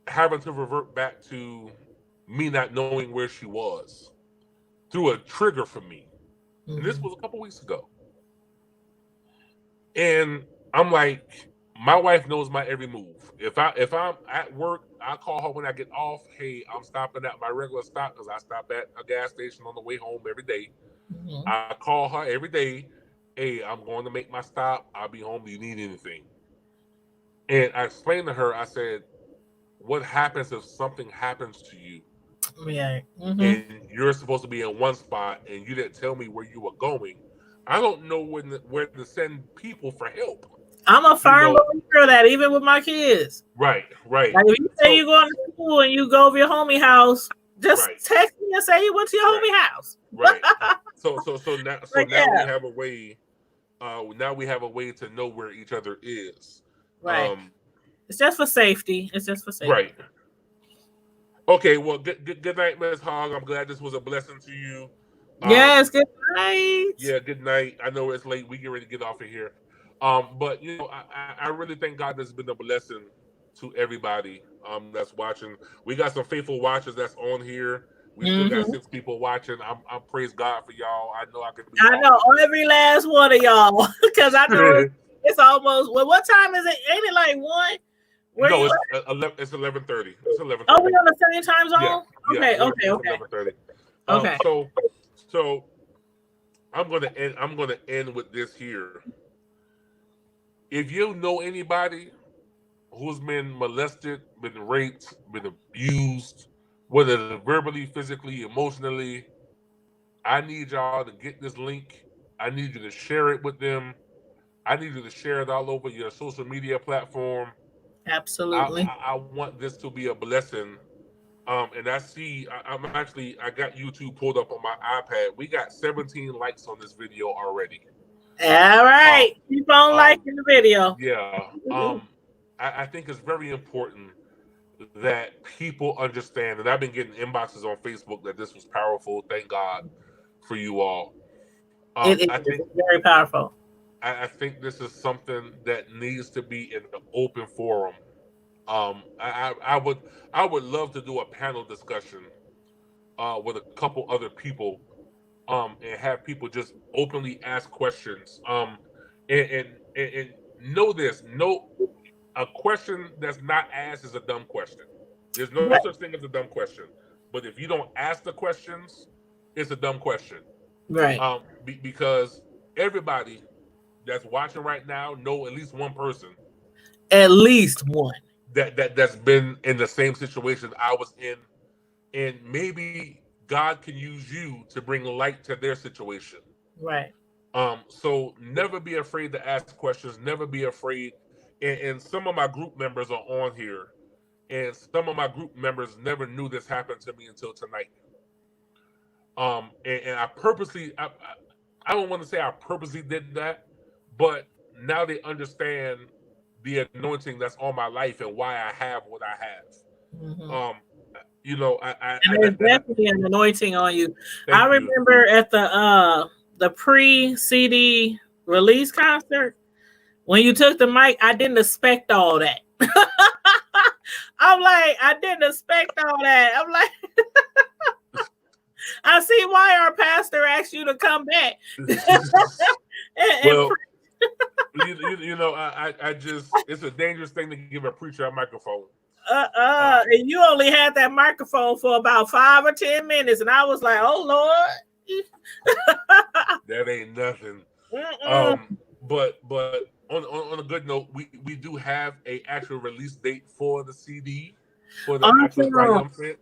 having to revert back to me not knowing where she was through a trigger for me. And this was a couple weeks ago. And I'm like, my wife knows my every move. If I'm at work, I call her when I get off. Hey, I'm stopping at my regular stop because I stop at a gas station on the way home every day. I call her every day. Hey, I'm going to make my stop. I'll be home. Do you need anything? And I explained to her, I said, what happens if something happens to you? Yeah. And you're supposed to be in one spot and you didn't tell me where you were going. I don't know where to send people for help. I'm a firm believer of that, even with my kids. Right. Like if you say you're going to school and you go over your homie house, just text me and say you went to your homie house. Right. So now we have a way. Now we have a way to know where each other is. Right. It's just for safety. Right. Okay. Well, good night, Ms. Hogg. I'm glad this was a blessing to you. Yes. Good night. Yeah. Good night. I know it's late. We get ready to get off of here. But I really thank God this has been a blessing to everybody that's watching. We got some faithful watchers that's on here. We still got 6 people watching. I praise God for y'all. I know I could be. I know every last one of y'all because I know it's almost. Well, what time is it? Ain't it like 1? No, it's 11:30. It's 11:30. Oh, we on the same time zone? Yeah. Okay. 11:30. Okay. So I'm gonna end with this here. If you know anybody who's been molested, been raped, been abused, whether verbally, physically, emotionally, I need y'all to get this link. I need you to share it with them. I need you to share it all over your social media platform. Absolutely. I want this to be a blessing. And I see, I got YouTube pulled up on my iPad. We got 17 likes on this video already. All right. Keep on liking the video. Yeah. I think it's very important that people understand, and I've been getting inboxes on Facebook that this was powerful. Thank God for you all. I think very powerful. I think this is something that needs to be in the open forum. I would love to do a panel discussion with a couple other people, and have people just openly ask questions. And know this: a question that's not asked is a dumb question. There's no such thing as a dumb question. But if you don't ask the questions, it's a dumb question. Right. Because everybody that's watching right now know at least one person. At least one. That's been in the same situation I was in. And maybe God can use you to bring light to their situation. Right. So never be afraid to ask questions. Never be afraid. And some of my group members are on here. And some of my group members never knew this happened to me until tonight. And I purposely, I don't want to say I purposely did that, but now they understand the anointing that's on my life and why I have what I have. There's definitely an anointing on you. I remember at the pre-CD release concert when you took the mic, I didn't expect all that. I'm like, I didn't expect all that. I'm like, I see why our pastor asked you to come back. Well, I just, it's a dangerous thing to give a preacher a microphone. And you only had that microphone for about 5 or 10 minutes, and I was like, "Oh Lord, that ain't nothing." But on a good note, we do have a actual release date for the CD for the actual triumphant.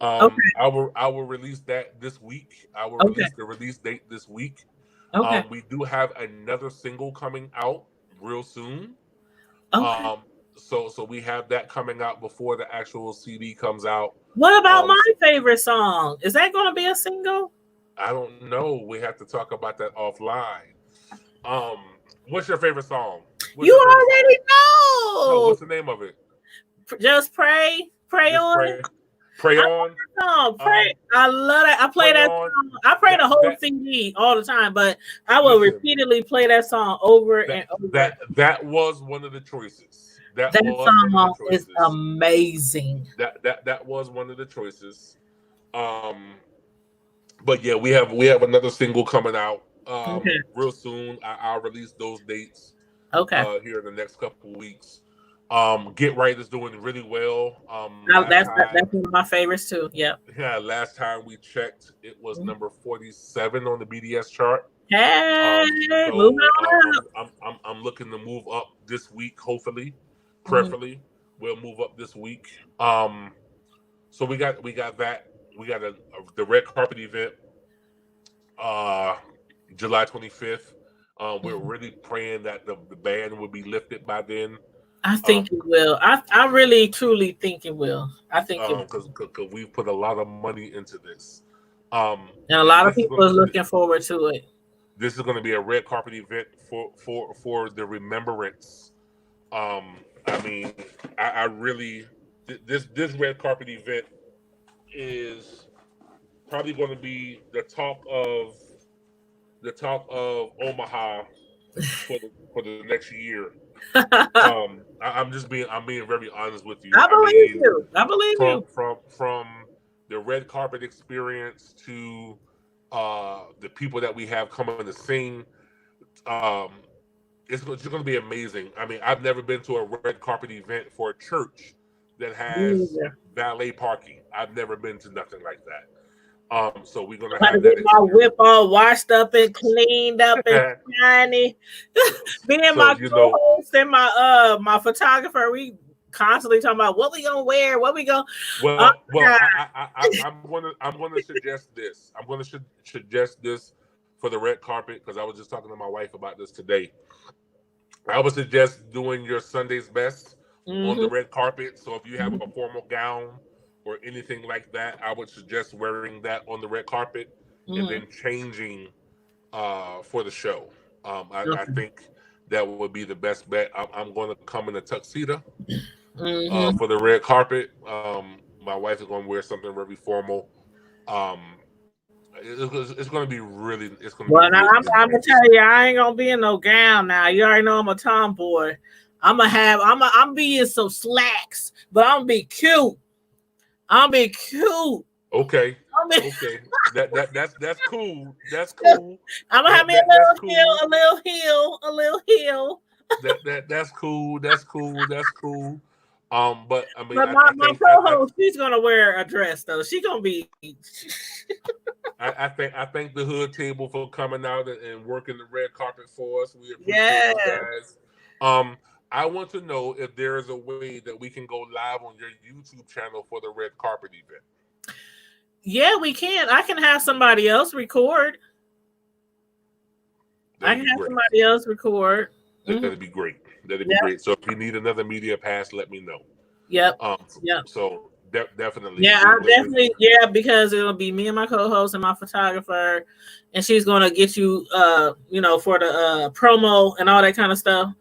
I will release that this week. I will release the release date this week. We do have another single coming out real soon. So we have that coming out before the actual CD comes out. What about my favorite song? Is that going to be a single? I don't know. We have to talk about that offline. What's your favorite song? You already know. No, what's the name of it? Just Pray Pray Just on. Pray on. Pray. I love that. I play that song. I play the whole CD all the time, but I will repeatedly play that song over and over. That was one of the choices. That song is amazing. That was one of the choices. But yeah, we have another single coming out real soon. I'll release those dates here in the next couple of weeks. Get Right is doing really well. That's one of my favorites too. Yep. Yeah, last time we checked, it was number 47 on the BDS chart. Hey, moving on up. I'm looking to move up this week, hopefully, prayerfully. We'll move up this week. So we got that. We got the red carpet event, July 25th. We're really praying that the ban will be lifted by then. I think it will. I really, truly think it will. I think it will. Because we've put a lot of money into this. And a lot of people are looking forward to it. This is going to be a red carpet event for the remembrance. I mean, I really this red carpet event is probably going to be the talk of Omaha for the next year. I'm being very honest with you. I believe you. From the red carpet experience to the people that we have coming to sing. It's just going to be amazing. I mean, I've never been to a red carpet event for a church that has valet parking. I've never been to nothing like that. So we're gonna have that. My whip all washed up and cleaned up and shiny. Me and my co-host and my photographer, we constantly talking about what we gonna wear, what we gonna. Well, I'm gonna suggest this. I'm gonna suggest this for the red carpet because I was just talking to my wife about this today. I would suggest doing your Sunday's best on the red carpet. So if you have a formal gown or anything like that, I would suggest wearing that on the red carpet and then changing for the show. I think that would be the best bet. I'm going to come in a tuxedo for the red carpet. My wife is going to wear something very formal. It's going to be really. It's going to. Well, now I'm gonna tell you, I ain't gonna be in no gown. Now you already know I'm a tomboy. I'm being some slacks, but I'm gonna be cute. Okay. Okay. That's cool. That's cool. I'm gonna have me a little heel. That's cool. That's cool. But I mean, my co-host, she's gonna wear a dress though. She's gonna be. I thank the hood table for coming out and working the red carpet for us. We appreciate you guys. I want to know if there is a way that we can go live on your YouTube channel for the red carpet event. Yeah, we can. I can have somebody else record. That'd be great. That'd be great. So if you need another media pass, let me know. Yep. So definitely. Yeah, I'll definitely. Yeah, because it'll be me and my co-host and my photographer, and she's gonna get you, for the promo and all that kind of stuff.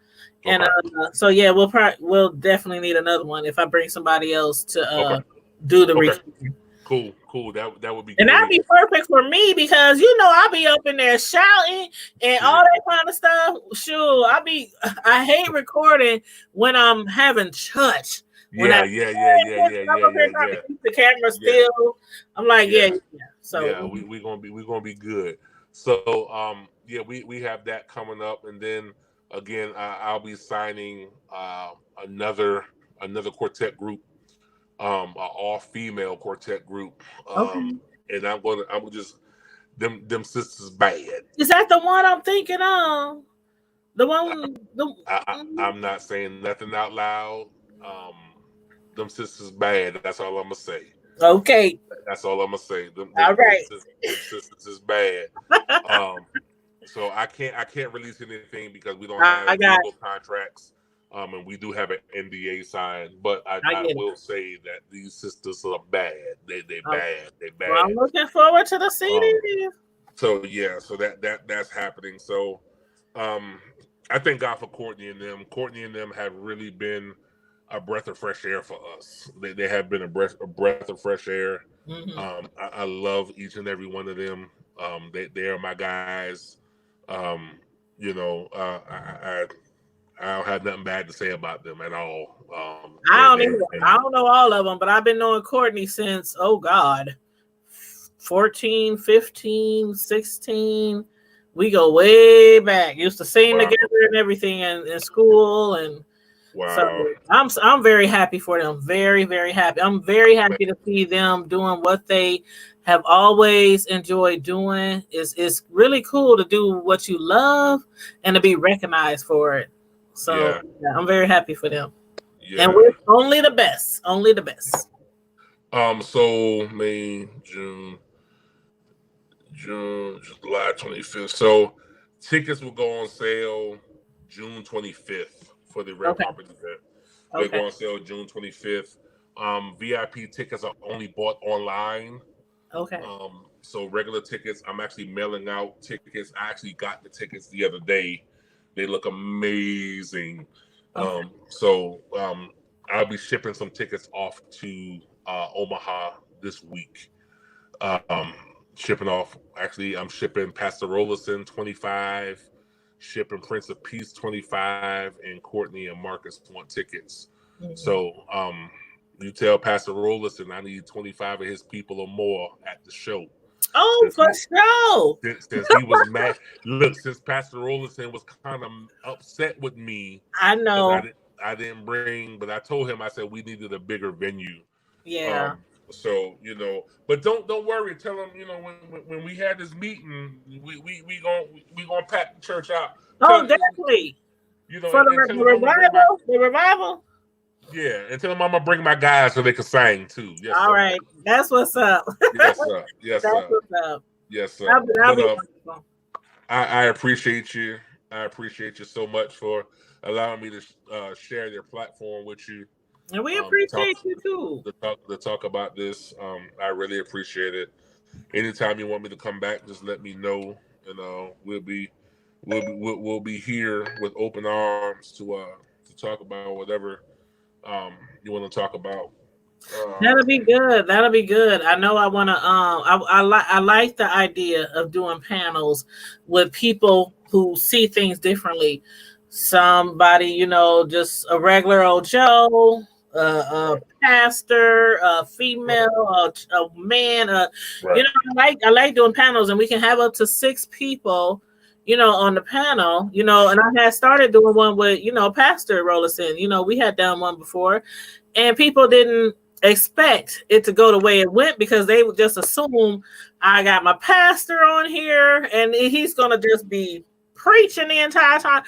Okay. And so yeah, we'll definitely need another one if I bring somebody else to do the recording. Cool. That would be. And that'd be perfect for me because I'll be up in there shouting and all that kind of stuff. Sure, I hate recording when I'm having church. Yeah. The camera still. I'm like, So we're gonna be good. So we have that coming up, and then again I'll be signing another quartet group. An all-female quartet group, and I'm just them sisters bad. Is that the one I'm thinking of? The one. I'm not saying nothing out loud. Them sisters bad. That's all I'm gonna say. Okay. That's all I'm gonna say. All right. Them sisters is bad. So I can't release anything because we don't have legal contracts. And we do have an NDA signed, but I will say that these sisters are bad. They bad. They bad. Well, I'm looking forward to the CD. So that's happening. So I thank God for Courtney and them. Courtney and them have really been breath of fresh air for us. They have been a breath of fresh air. I love each and every one of them. They are my guys. You know, I don't have nothing bad to say about them at all. I don't know all of them, but I've been knowing Courtney since, 14, 15, 16. We go way back. Used to sing together and everything in school, and so I'm very happy for them. Very, very happy. I'm very happy to see them doing what they have always enjoyed doing. It's really cool to do what you love and to be recognized for it. So I'm very happy for them. Yeah. And we're only the best. Only the best. So May, June, July 25th. So tickets will go on sale June 25th for the Red Carpet event. They go on sale June 25th. VIP tickets are only bought online. Okay. So regular tickets, I'm actually mailing out tickets. I actually got the tickets the other day. They look amazing. So I'll be shipping some tickets off to Omaha this week. Shipping off. Actually, I'm shipping Pastor Rollison 25, shipping Prince of Peace 25, and Courtney and Marcus want tickets. So you tell Pastor Rollison I need 25 of his people or more at the show. For sure. Since he was mad. Look, since Pastor Rollison was kind of upset with me. I know. I didn't bring, but I told him, I said we needed a bigger venue. Yeah. So, you know, but don't worry. Tell him, you know, when we had this meeting, we gonna pack the church out. Definitely. You know, for the revival. Yeah, and tell them I'm gonna bring my guys so they can sing too. Yes, all right, that's what's up. Yes, sir. Yes, that's sir. What's up. Yes, sir. I appreciate you. I appreciate you so much for allowing me to share their platform with you. And we appreciate you too. To talk about this. I really appreciate it. Anytime you want me to come back, just let me know. And we'll be here with open arms to talk about whatever you want to talk about. That'll be good. That'll be good. I know I want to. I like the idea of doing panels with people who see things differently. Somebody, you know, just a regular old Joe, a pastor, a female, a man. You know, I like doing panels, and we can have up to 6 people, you know, on the panel, you know. And I had started doing one with, you know, Pastor Rollison. You know, we had done one before, and people didn't expect it to go the way it went because they would just assume I got my pastor on here and he's gonna just be preaching the entire time.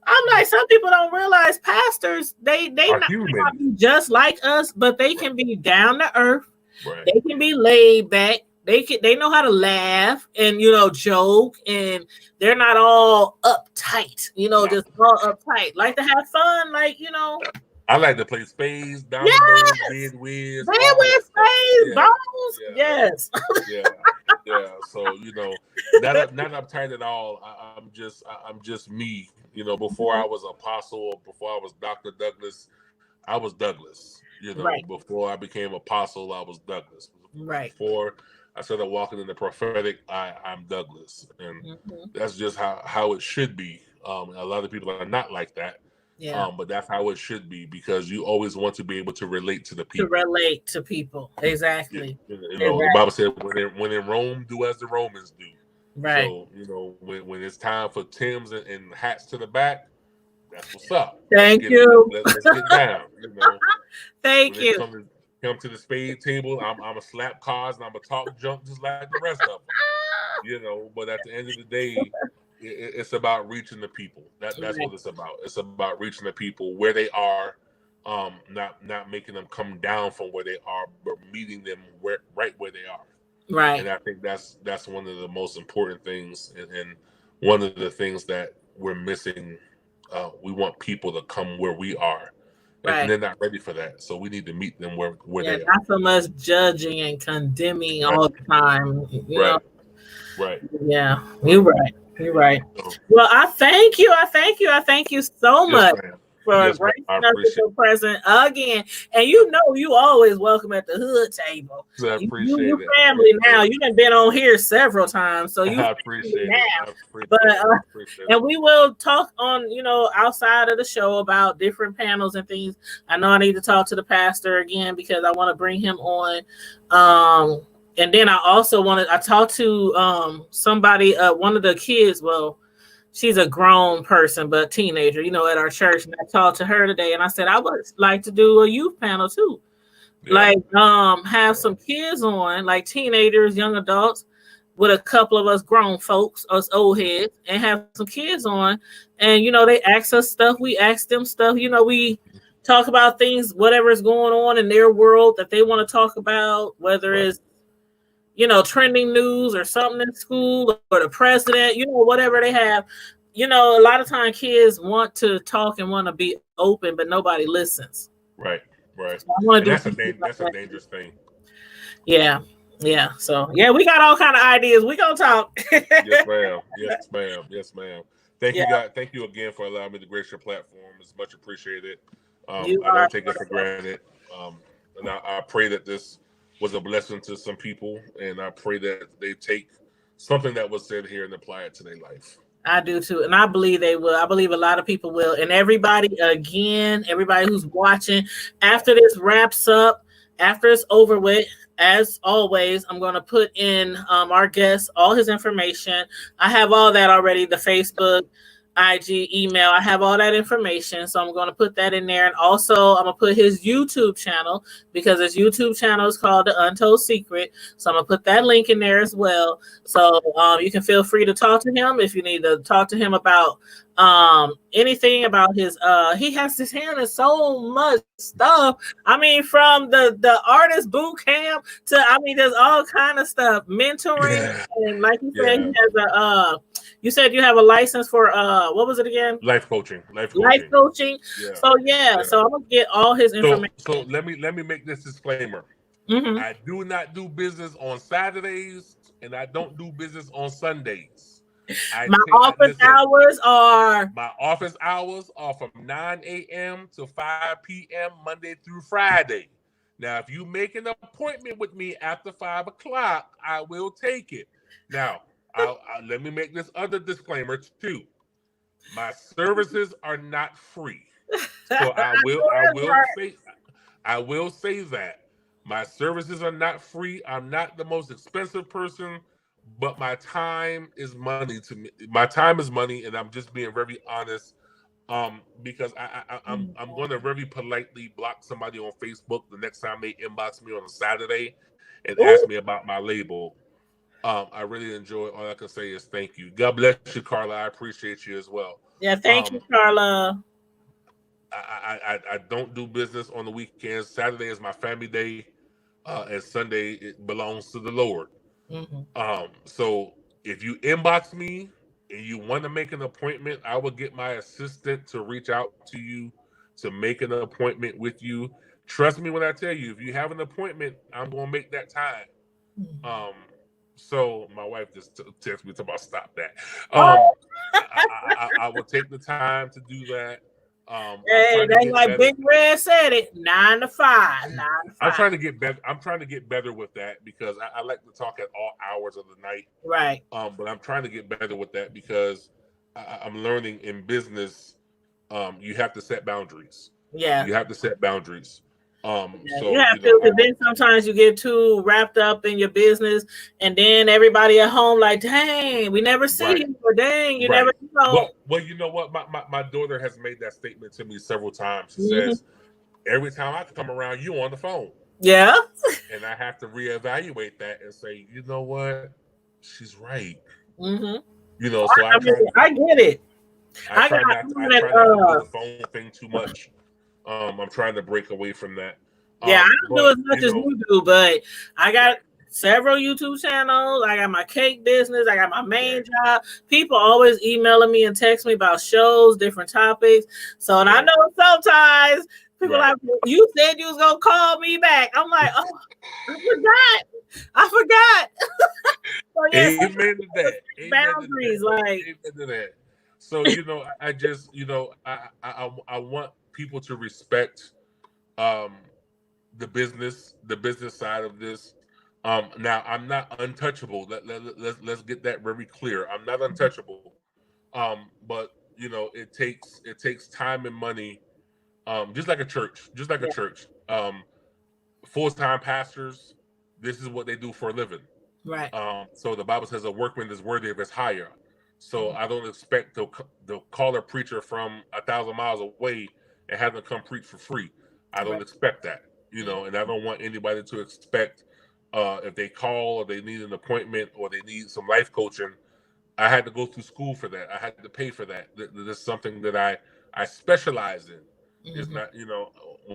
I'm like, some people don't realize pastors they not be just like us, but they can be down to earth. Right. They can be laid back. They know how to laugh and, you know, joke, and they're not all uptight, you know, just all uptight. Like to have fun, like, you know. I like to play spades, dominoes, bid whiz, spades, balls. Yes. Yeah. So, you know, not uptight at all. I'm just me. You know, before I was apostle, before I was Dr. Douglas, I was Douglas. You know, before I became apostle, I was Douglas. Right. Before I started walking in the prophetic, I'm Douglas, and that's just how it should be. A lot of people are not like that. Yeah. But that's how it should be, because you always want to be able to relate to the people. To relate to people. Exactly. You know, the Bible said, when in Rome, do as the Romans do. Right. So, you know, when it's time for Timbs and hats to the back, that's what's up. Thank you. Let's get down. You know. Thank you. Come to the spade table, I'm a slap cards and I'm a talk junk just like the rest of them. You know, but at the end of the day, it's about reaching the people. That's what it's about. It's about reaching the people where they are, not making them come down from where they are, but meeting them right where they are. Right. And I think that's one of the most important things, and one of the things that we're missing. We want people to come where we are, and they're not ready for that. So we need to meet them where they are. Not so much judging and condemning all the time. You know? Right. Yeah, you're right. You're right. Well, I thank you. I thank you so much for gracing us with your present again. And you always welcome at the hood table. I appreciate you family now. You done been on here several times, so you I appreciate now. And we will talk on, outside of the show about different panels and things. I know I need to talk to the pastor again because I want to bring him on. And then I also I talked to somebody, one of the kids. Well, she's a grown person, but teenager, at our church. And I talked to her today and I said, I would like to do a youth panel too. Yeah. Like, have some kids on, like teenagers, young adults, with a couple of us grown folks, us old heads, and have some kids on. And, they ask us stuff. We ask them stuff. We talk about things, whatever is going on in their world that they want to talk about, whether it's, trending news or something in school or the president, whatever they have. A lot of times kids want to talk and want to be open, but nobody listens. Right. So that's a dangerous thing. Yeah. So we got all kind of ideas. We gonna talk. Yes, ma'am. Thank you, guys. Thank you again for allowing me to grace your platform. It's much appreciated. I don't take it for granted. And I pray that this was a blessing to some people, and I pray that they take something that was said here and apply it to their life. I do too, and I believe they will. I believe a lot of people will. And everybody who's watching, after this wraps up, after it's over with, as always, I'm going to put in our guest, all his information. I have all that already, the Facebook, IG, email. I have all that information, so I'm going to put that in there. And also, I'm going to put his YouTube channel, because his YouTube channel is called The Untold Secret. So I'm going to put that link in there as well. So you can feel free to talk to him if you need to talk to him about anything about his he has his hand in so much stuff. I mean, from the artist boot camp to, there's all kind of stuff, mentoring, and like you said, he has you said you have a license for what was it again? Life coaching. Yeah. So I'm gonna get all his information. So let me make this disclaimer. Mm-hmm. I do not do business on Saturdays, and I don't do business on Sundays. My office hours are from 9 a.m. to 5 p.m. Monday through Friday. Now, if you make an appointment with me after 5 o'clock, I will take it. Now, let me make this other disclaimer too. My services are not free, so I will say that my services are not free. I'm not the most expensive person, but my time is money to me. My time is money, and I'm just being very honest. Because I'm going to very politely block somebody on Facebook the next time they inbox me on a Saturday and ask me about my label. I really enjoy it. All I can say is thank you. God bless you, Carla. I appreciate you as well. Yeah, thank you, Carla. I don't do business on the weekends. Saturday is my family day, and Sunday it belongs to the Lord. Mm-hmm. So if you inbox me and you want to make an appointment, I will get my assistant to reach out to you to make an appointment with you. Trust me when I tell you, if you have an appointment, I'm going to make that time. Mm-hmm. So my wife just texted me about stop that. I will take the time to do that. Hey, they like better. Big Red said it, 9 to 5. I'm trying to get better. I'm trying to get better with that because I like to talk at all hours of the night. Right. But I'm trying to get better with that because I'm learning in business. You have to set boundaries. Yeah. You have to set boundaries. So you have to, because then sometimes you get too wrapped up in your business, and then everybody at home like, dang, we never see you, or dang, you never know. Well, you know what? My daughter has made that statement to me several times. She says, every time I come around, you on the phone. Yeah. And I have to reevaluate that and say, you know what? She's right. Mm-hmm. So I get it. I try not to do the phone thing too much. I'm trying to break away from that. Yeah, I don't do as much as you do, but I got several YouTube channels. I got my cake business. I got my main job. People always emailing me and text me about shows, different topics. So, and I know sometimes people like, you said you was going to call me back. I'm like, oh, I forgot. So, yeah, amen to that. Boundaries, Amen to that. So I just I want people to respect um the business side of this. Now I'm not untouchable. Let's get that very clear. I'm not untouchable. But it takes time and money. Just like a church, full-time pastors, this is what they do for a living. Right. So the Bible says a workman is worthy of his hire. So I don't expect to call a preacher from 1,000 miles away and have them come preach for free. I don't expect that, and I don't want anybody to expect if they call or they need an appointment or they need some life coaching. I had to go through school for that. I had to pay for that. This is something that I specialize in. It's not,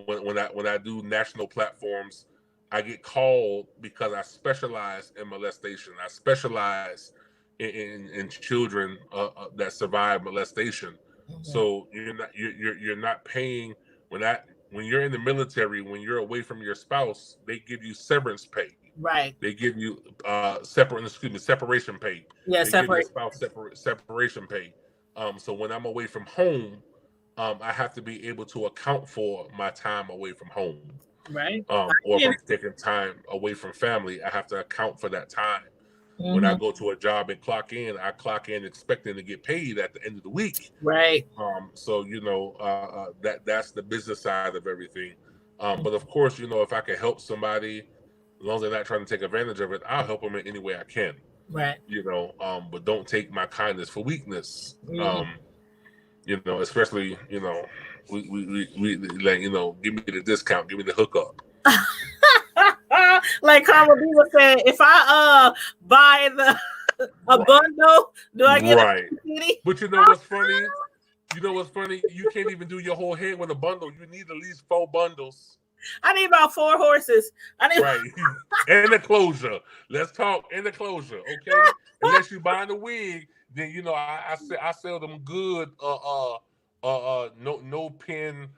when I do national platforms, I get called because I specialize in molestation. I specialize in children that survive molestation. So you're not paying when you're in the military, when you're away from your spouse, they give you severance pay. Right. They give you separation pay. Yeah, they give your spouse separation pay. So when I'm away from home, I have to be able to account for my time away from home. Right. Or if I'm taking time away from family, I have to account for that time. When I go to a job and I clock in expecting to get paid at the end of the week. Right. So that's the business side of everything. But of course, if I can help somebody, as long as they're not trying to take advantage of it, I'll help them in any way I can. Right. But don't take my kindness for weakness. Especially, we like, give me the discount, give me the hookup. Like Carla B was saying, if I buy a bundle, do I get a CD? But you know what's funny? You can't even do your whole head with a bundle. You need at least 4 bundles. I need about 4 horses. Right. And the closure. Let's talk in the closure, okay? Unless you buy the wig, then I sell them good no pin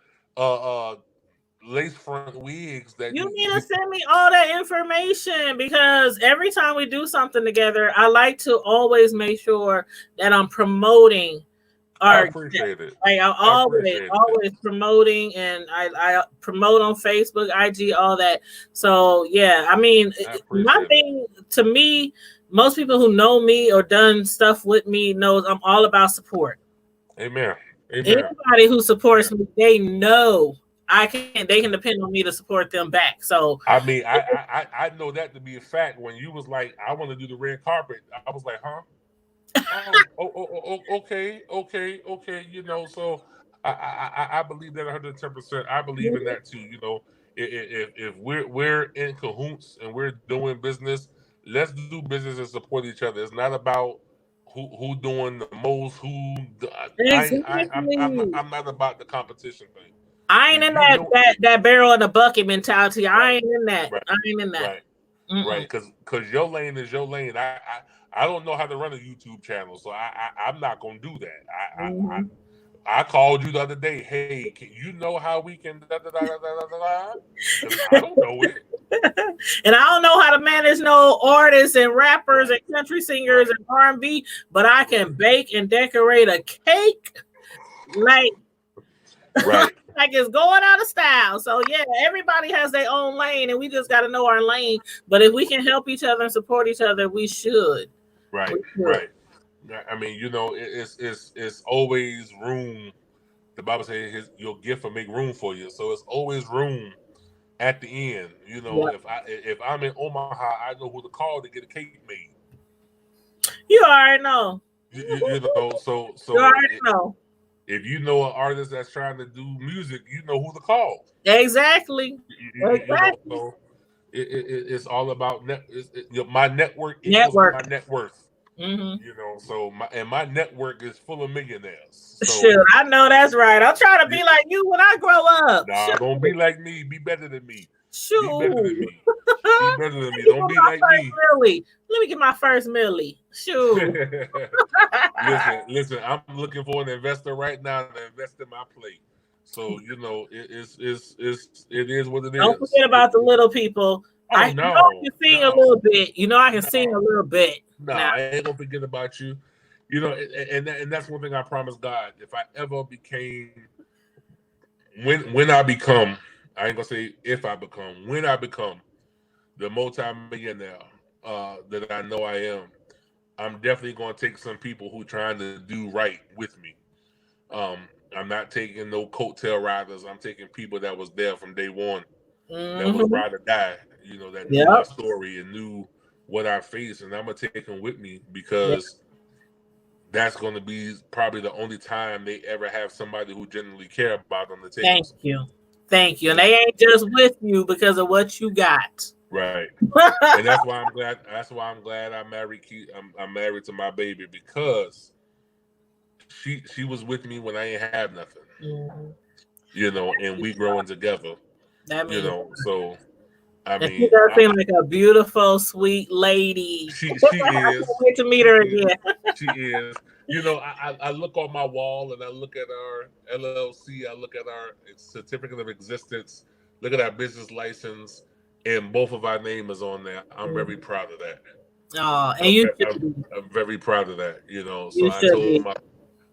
lace front wigs that you need to send me all that information, because every time we do something together, I like to always make sure that I'm promoting I appreciate it. Like I'm always promoting, and I promote on Facebook, IG, all that. So yeah, I mean, my thing to me, most people who know me or done stuff with me knows I'm all about support. Amen. Anybody who supports me, they know they can depend on me to support them back. So I mean, I know that to be a fact. When you was like, I want to do the red carpet, I was like, huh? Okay. So I believe that 110%. I believe in that too. If we're in cahoots and we're doing business, let's do business and support each other. It's not about who doing the most. I'm not about the competition thing. I ain't in that barrel in the bucket mentality. I ain't in that. I ain't in that. Right. Because your lane is your lane. I don't know how to run a YouTube channel, so I'm not gonna do that. I called you the other day. Hey, you know how we can I don't know it. And I don't know how to manage no artists and rappers and country singers and R&B, but I can bake and decorate a cake like like it's going out of style. So yeah, everybody has their own lane, and we just got to know our lane. But if we can help each other and support each other, we should. Right. I mean, it's always room. The Bible says your gift will make room for you. So it's always room at the end. If I'm in Omaha, I know who to call to get a cake made. You already know. So you already know. If you know an artist that's trying to do music, you know who to call. Exactly. So it's all about my network equals my net worth. So my network is full of millionaires. So, sure, I know that's right. I'm trying to be like you when I grow up. Nah, don't be like me. Be better than me. Sure. Be better than me. Be better than me. Don't be like me. Millie. Let me get my first millie. Sure. Listen. I'm looking for an investor right now to invest in my plate. So it is what it is. Don't forget about the little people. I can sing a little bit. I can sing a little bit. I ain't gonna forget about you. You know, and that's one thing I promised God. If I ever became, when I become, I ain't gonna say if I become, when I become the multimillionaire that I know I am, I'm definitely gonna take some people who trying to do right with me. I'm not taking no coattail riders. I'm taking people that was there from day one, that was ride or die. You know, that knew my story and knew what I faced, and I'm gonna take them with me because that's going to be probably the only time they ever have somebody who genuinely care about them to take Thank you. Thank you. And they ain't just with you because of what you got. Right. And that's why I'm glad. That's why I'm glad I married. I'm married to my baby because she was with me when I ain't have nothing. You know, and we growing together. That means, you know, so I and mean, she does seem like a beautiful, sweet lady. She is. I can't wait to meet her again. She is. You know, I look on my wall and I look at our LLC. I look at our certificate of existence. Look at our business license, and both of our name is on there. I'm very proud of that. Oh, and I'm very proud of that. You know, so you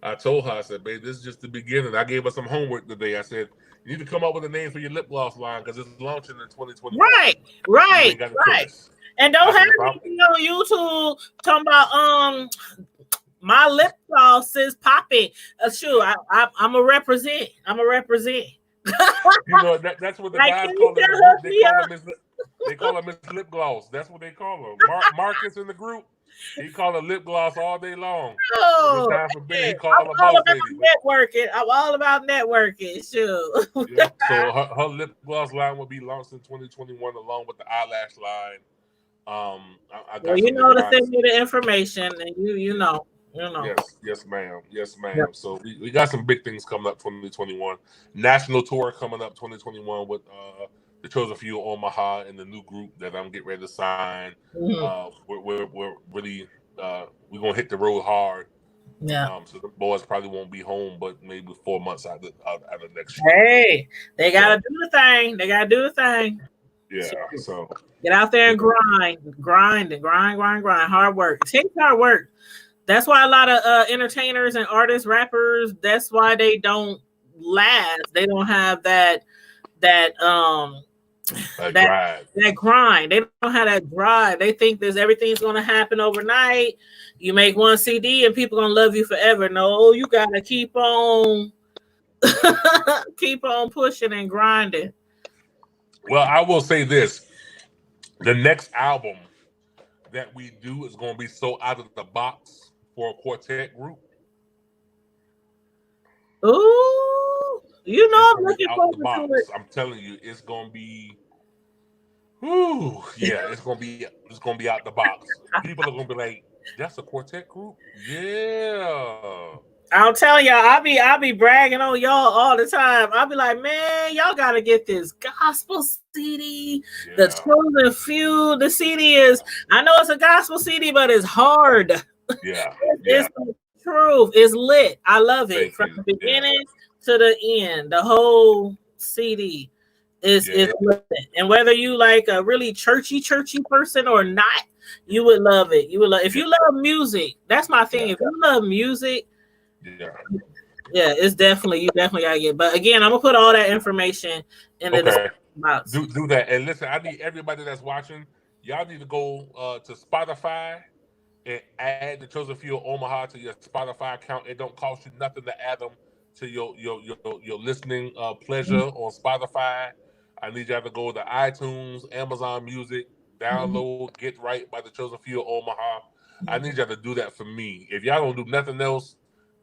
I told her, I said, babe, this is just the beginning. I gave her some homework today. I said, you need to come up with a name for your lip gloss line because it's launching in 2021. Right. You ain't got a choice. And don't have me on YouTube talking about my lip gloss is popping. Shoot, I'm a represent. I'm a represent. You know, that's what the guys call it. They call her Miss Lip Gloss. That's what they call her. Marcus in the group, he call her lip gloss all day long. Oh, time for he call her boss lady. Networking. I'm all about networking. Sure. Yeah. So her lip gloss line will be launched in 2021 along with the eyelash line. I got you know to send me the information, and you know. Yes, ma'am. Yep. So we got some big things coming up 2021. National tour coming up 2021 with the Chosen Few Omaha and the new group that I'm getting ready to sign. We're really we're gonna hit the road hard. Yeah. So the boys probably won't be home, but maybe 4 months out of next year. Hey, they gotta do the thing. They gotta do the thing. Yeah. So get out there and grind. Hard work. It takes hard work. That's why a lot of entertainers and artists, rappers, that's why they don't last. They don't have that grind. They don't have that drive. They think everything's gonna happen overnight. You make one CD and people gonna love you forever. No, you gotta keep on pushing and grinding. Well, I will say this. The next album that we do is gonna be so out of the box for a quartet group. Ooh, you know I'm looking forward to it. I'm telling you, it's gonna be. Ooh, yeah, it's gonna be out the box. People are gonna be like, "That's a quartet group." Yeah. I'm telling y'all, I'll be bragging on y'all all the time. I'll be like, man, y'all gotta get this gospel CD, the Chosen Few. The CD is, I know it's a gospel CD, but it's hard. Yeah. It's the truth. It's lit. I love it from the beginning to the end. The whole CD is lit. And whether you like a really churchy person or not, you would love it. You would love if you love music. That's my thing. If you love music. Yeah, it's definitely you definitely gotta get. But again, I'm gonna put all that information in the box. Do that. And listen, I need everybody that's watching. Y'all need to go to Spotify and add the Chosen Few Omaha to your Spotify account. It don't cost you nothing to add them to your listening pleasure on Spotify. I need y'all to go to iTunes, Amazon Music, download Get Right by the Chosen Few Omaha. I need y'all to do that for me. If y'all don't do nothing else,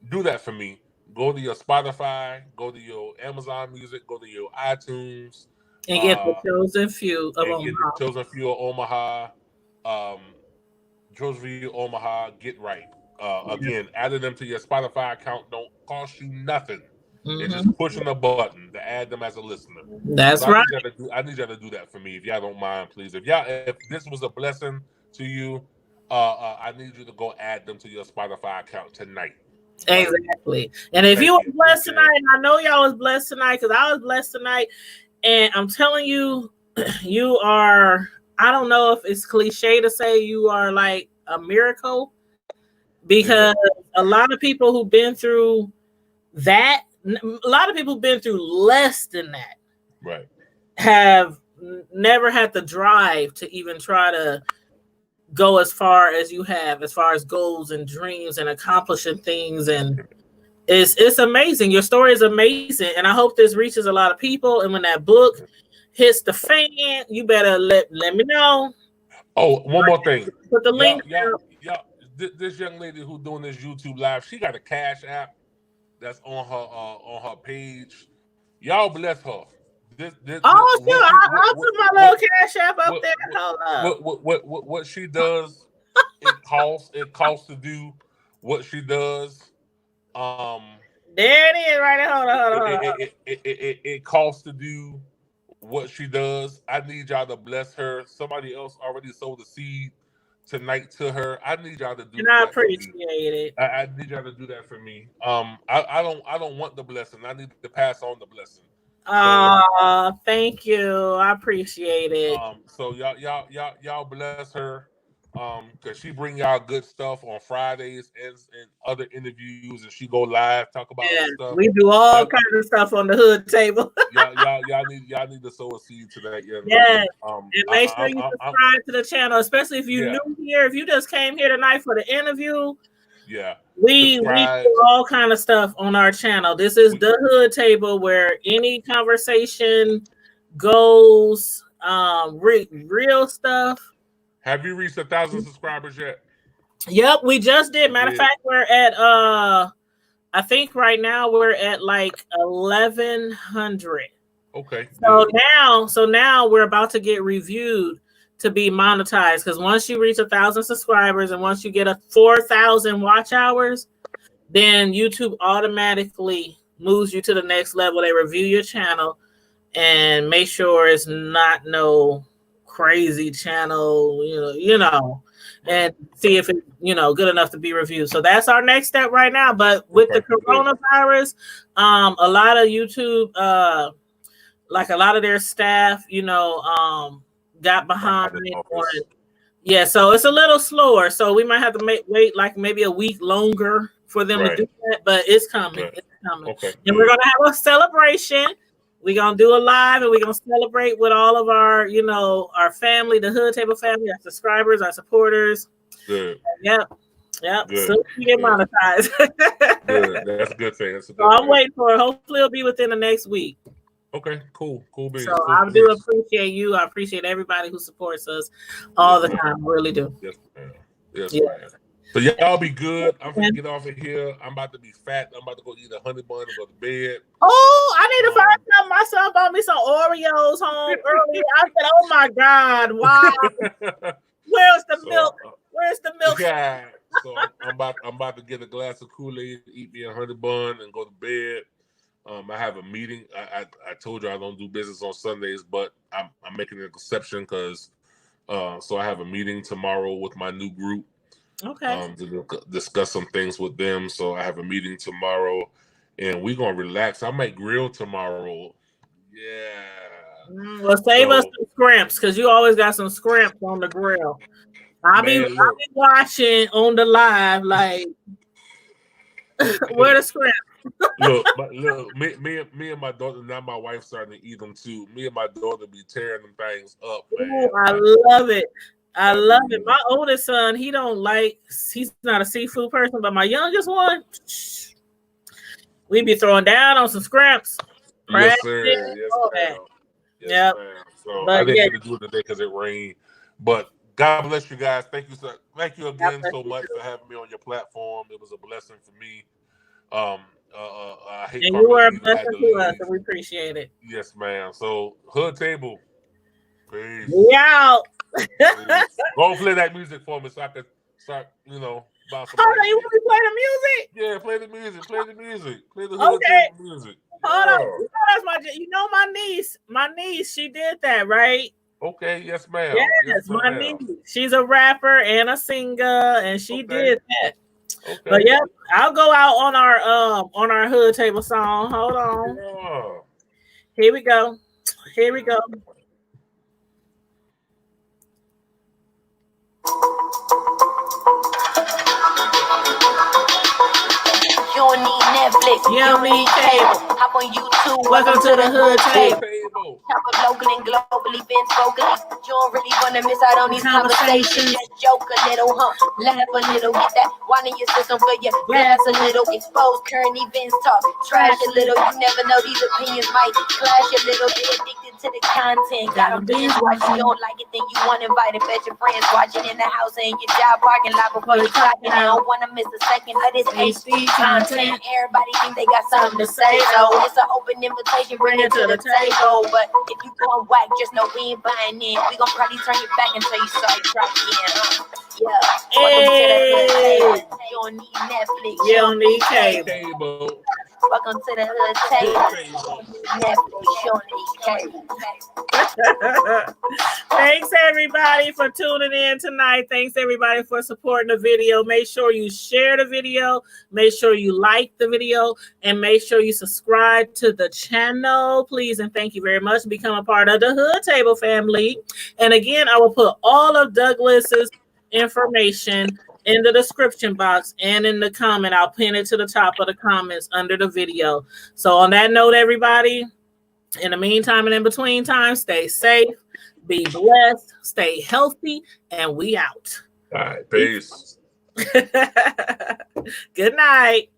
do that for me. Go to your Spotify, go to your Amazon Music, go to your iTunes, and get the Chosen Few of Omaha. Get the Chosen Few of Omaha. Chosen Few Omaha, Get Right. Again, adding them to your Spotify account don't cost you nothing. It's just pushing a button to add them as a listener. That's right. I need y'all to do that for me, if y'all don't mind, please. If this was a blessing to you, I need you to go add them to your Spotify account tonight. Exactly. And if you were blessed tonight, and I know y'all was blessed tonight because I was blessed tonight, and I'm telling you, you are, I don't know if it's cliche to say you are like a miracle, because a lot of people who've been through that, a lot of people who've been through less than that, right, have never had the drive to even try to go as far as you have, as far as goals and dreams and accomplishing things. And it's amazing. Your story is amazing, and I hope this reaches a lot of people. And when that book hits the fan, you better let me know. Oh, one more thing. Put the link. Y'all, this young lady who's doing this YouTube live, she got a Cash App that's on her page. Y'all bless her. Sure. I'll put my little Cash App up there. Hold up. What she does, it costs to do what she does. There it is, right there. Hold on. It costs to do what she does. I need y'all to bless her. Somebody else already sowed a seed tonight to her. I need y'all to do and that. I appreciate it. I need y'all to do that for me. I don't want the blessing. I need to pass on the blessing. Thank you. I appreciate it. So y'all bless her. Because she bring y'all good stuff on Fridays and other interviews, and she go live talk about stuff. We do all kinds of stuff on the hood table. y'all need to sow a seed to that. Yes. And make sure you subscribe to the channel, especially if you're new here. If you just came here tonight for the interview, we do all kind of stuff on our channel. This is the hood table where any conversation goes, real stuff. Have you reached 1,000 subscribers yet? Yep, we just did. Matter of fact, we're at I think right now we're at like 1,100. Okay. So now we're about to get reviewed to be monetized, because once you reach 1,000 subscribers and once you get 4,000 watch hours, then YouTube automatically moves you to the next level. They review your channel and make sure it's not no crazy channel, and see if it's good enough to be reviewed. So that's our next step right now. But with the coronavirus, a lot of YouTube, like a lot of their staff, got behind it. So it's a little slower. So we might have to wait like maybe a week longer for them to do that, but it's coming. It's coming. Okay. And we're gonna have a celebration. We're going to do a live, and we're going to celebrate with all of our, our family, the Hood Table family, our subscribers, our supporters. Good. Yep. Good. So we get monetized. Good. That's a good thing. I'm waiting for it. Hopefully it'll be within the next week. Okay, cool. Beans. So I do appreciate you. I appreciate everybody who supports us all the time. I really do. Yes, ma'am. Yes, ma'am. So y'all be good. I'm gonna get off of here. I'm about to be fat. I'm about to go eat a honey bun and go to bed. Oh, I need to find something. My son bought me some Oreos home earlier. I said, "Oh my God, wow! Where's the milk? Where's the milk?" Yeah. So I'm about to get a glass of Kool-Aid, eat me a honey bun, and go to bed. I have a meeting. I told you I don't do business on Sundays, but I'm making an exception because so I have a meeting tomorrow with my new group. Okay. To discuss some things with them. So I have a meeting tomorrow, and we're gonna relax. I might grill tomorrow. Yeah. Well, save us some scrimps, because you always got some scrimps on the grill. I'll be watching on the live, like where the scrimps. Look, me and my daughter, now my wife starting to eat them too. Me and my daughter be tearing them things up, man. Ooh, I love it. I love it. My oldest son, he's not a seafood person, but my youngest one, we be throwing down on some scrimps. Yes, sir. Yes, ma'am. Yes, ma'am. So I didn't get to do it today because it rained. But God bless you guys. Thank you, sir. Thank you again so much for having me on your platform. It was a blessing for me. I hate and you were a blessing to us, and we appreciate it. Yes, ma'am. So Hood Table. Peace. We out. Go play that music for me so I can start, about some. Oh, you want me to play the music? Yeah, play the music. Play the music. Play the Hood Table music. Hold on. That's my niece, she did that, right? Okay, yes, ma'am. Yes, my niece. She's a rapper and a singer, and she did that. Okay. But yeah, I'll go out on our Hood Table song. Hold on. Yeah. Here we go. Netflix, you don't need cable. Hop on YouTube, welcome to the hood table. Top of local and global events vocally. You don't really wanna miss out on these conversations. Just joke a little, laugh a little, get that wine in your system for your glass a little. Expose current events, talk trash a little. You never know, these opinions might clash a little. Get addicted to the content. Got them binge watching. You don't like it, then you want to invite it. Bet your friends watching in the house and your job parking lot before you clock it. I don't wanna miss a second of this HD content. Everybody think they got something to say, so it's an open invitation, bring it to the table. But if you come whack, just know we ain't buying in. We gon' probably turn you back until you start again. Yeah. Hey. You don't need Netflix. You don't need cable. Welcome to the hood table. Netflix, you don't need cable. Thanks everybody for tuning in tonight. Thanks everybody for supporting the video. Make sure you share the video. Make sure you like the video. And make sure you subscribe to the channel. Please and thank you very much. Become a part of the Hood Table family. And again, I will put all of Douglas's information in the description box and in the comment. I'll pin it to the top of the comments under the video. So on that note, everybody, in the meantime and in between time, stay safe, be blessed, stay healthy, and we out. All right, peace. Good night.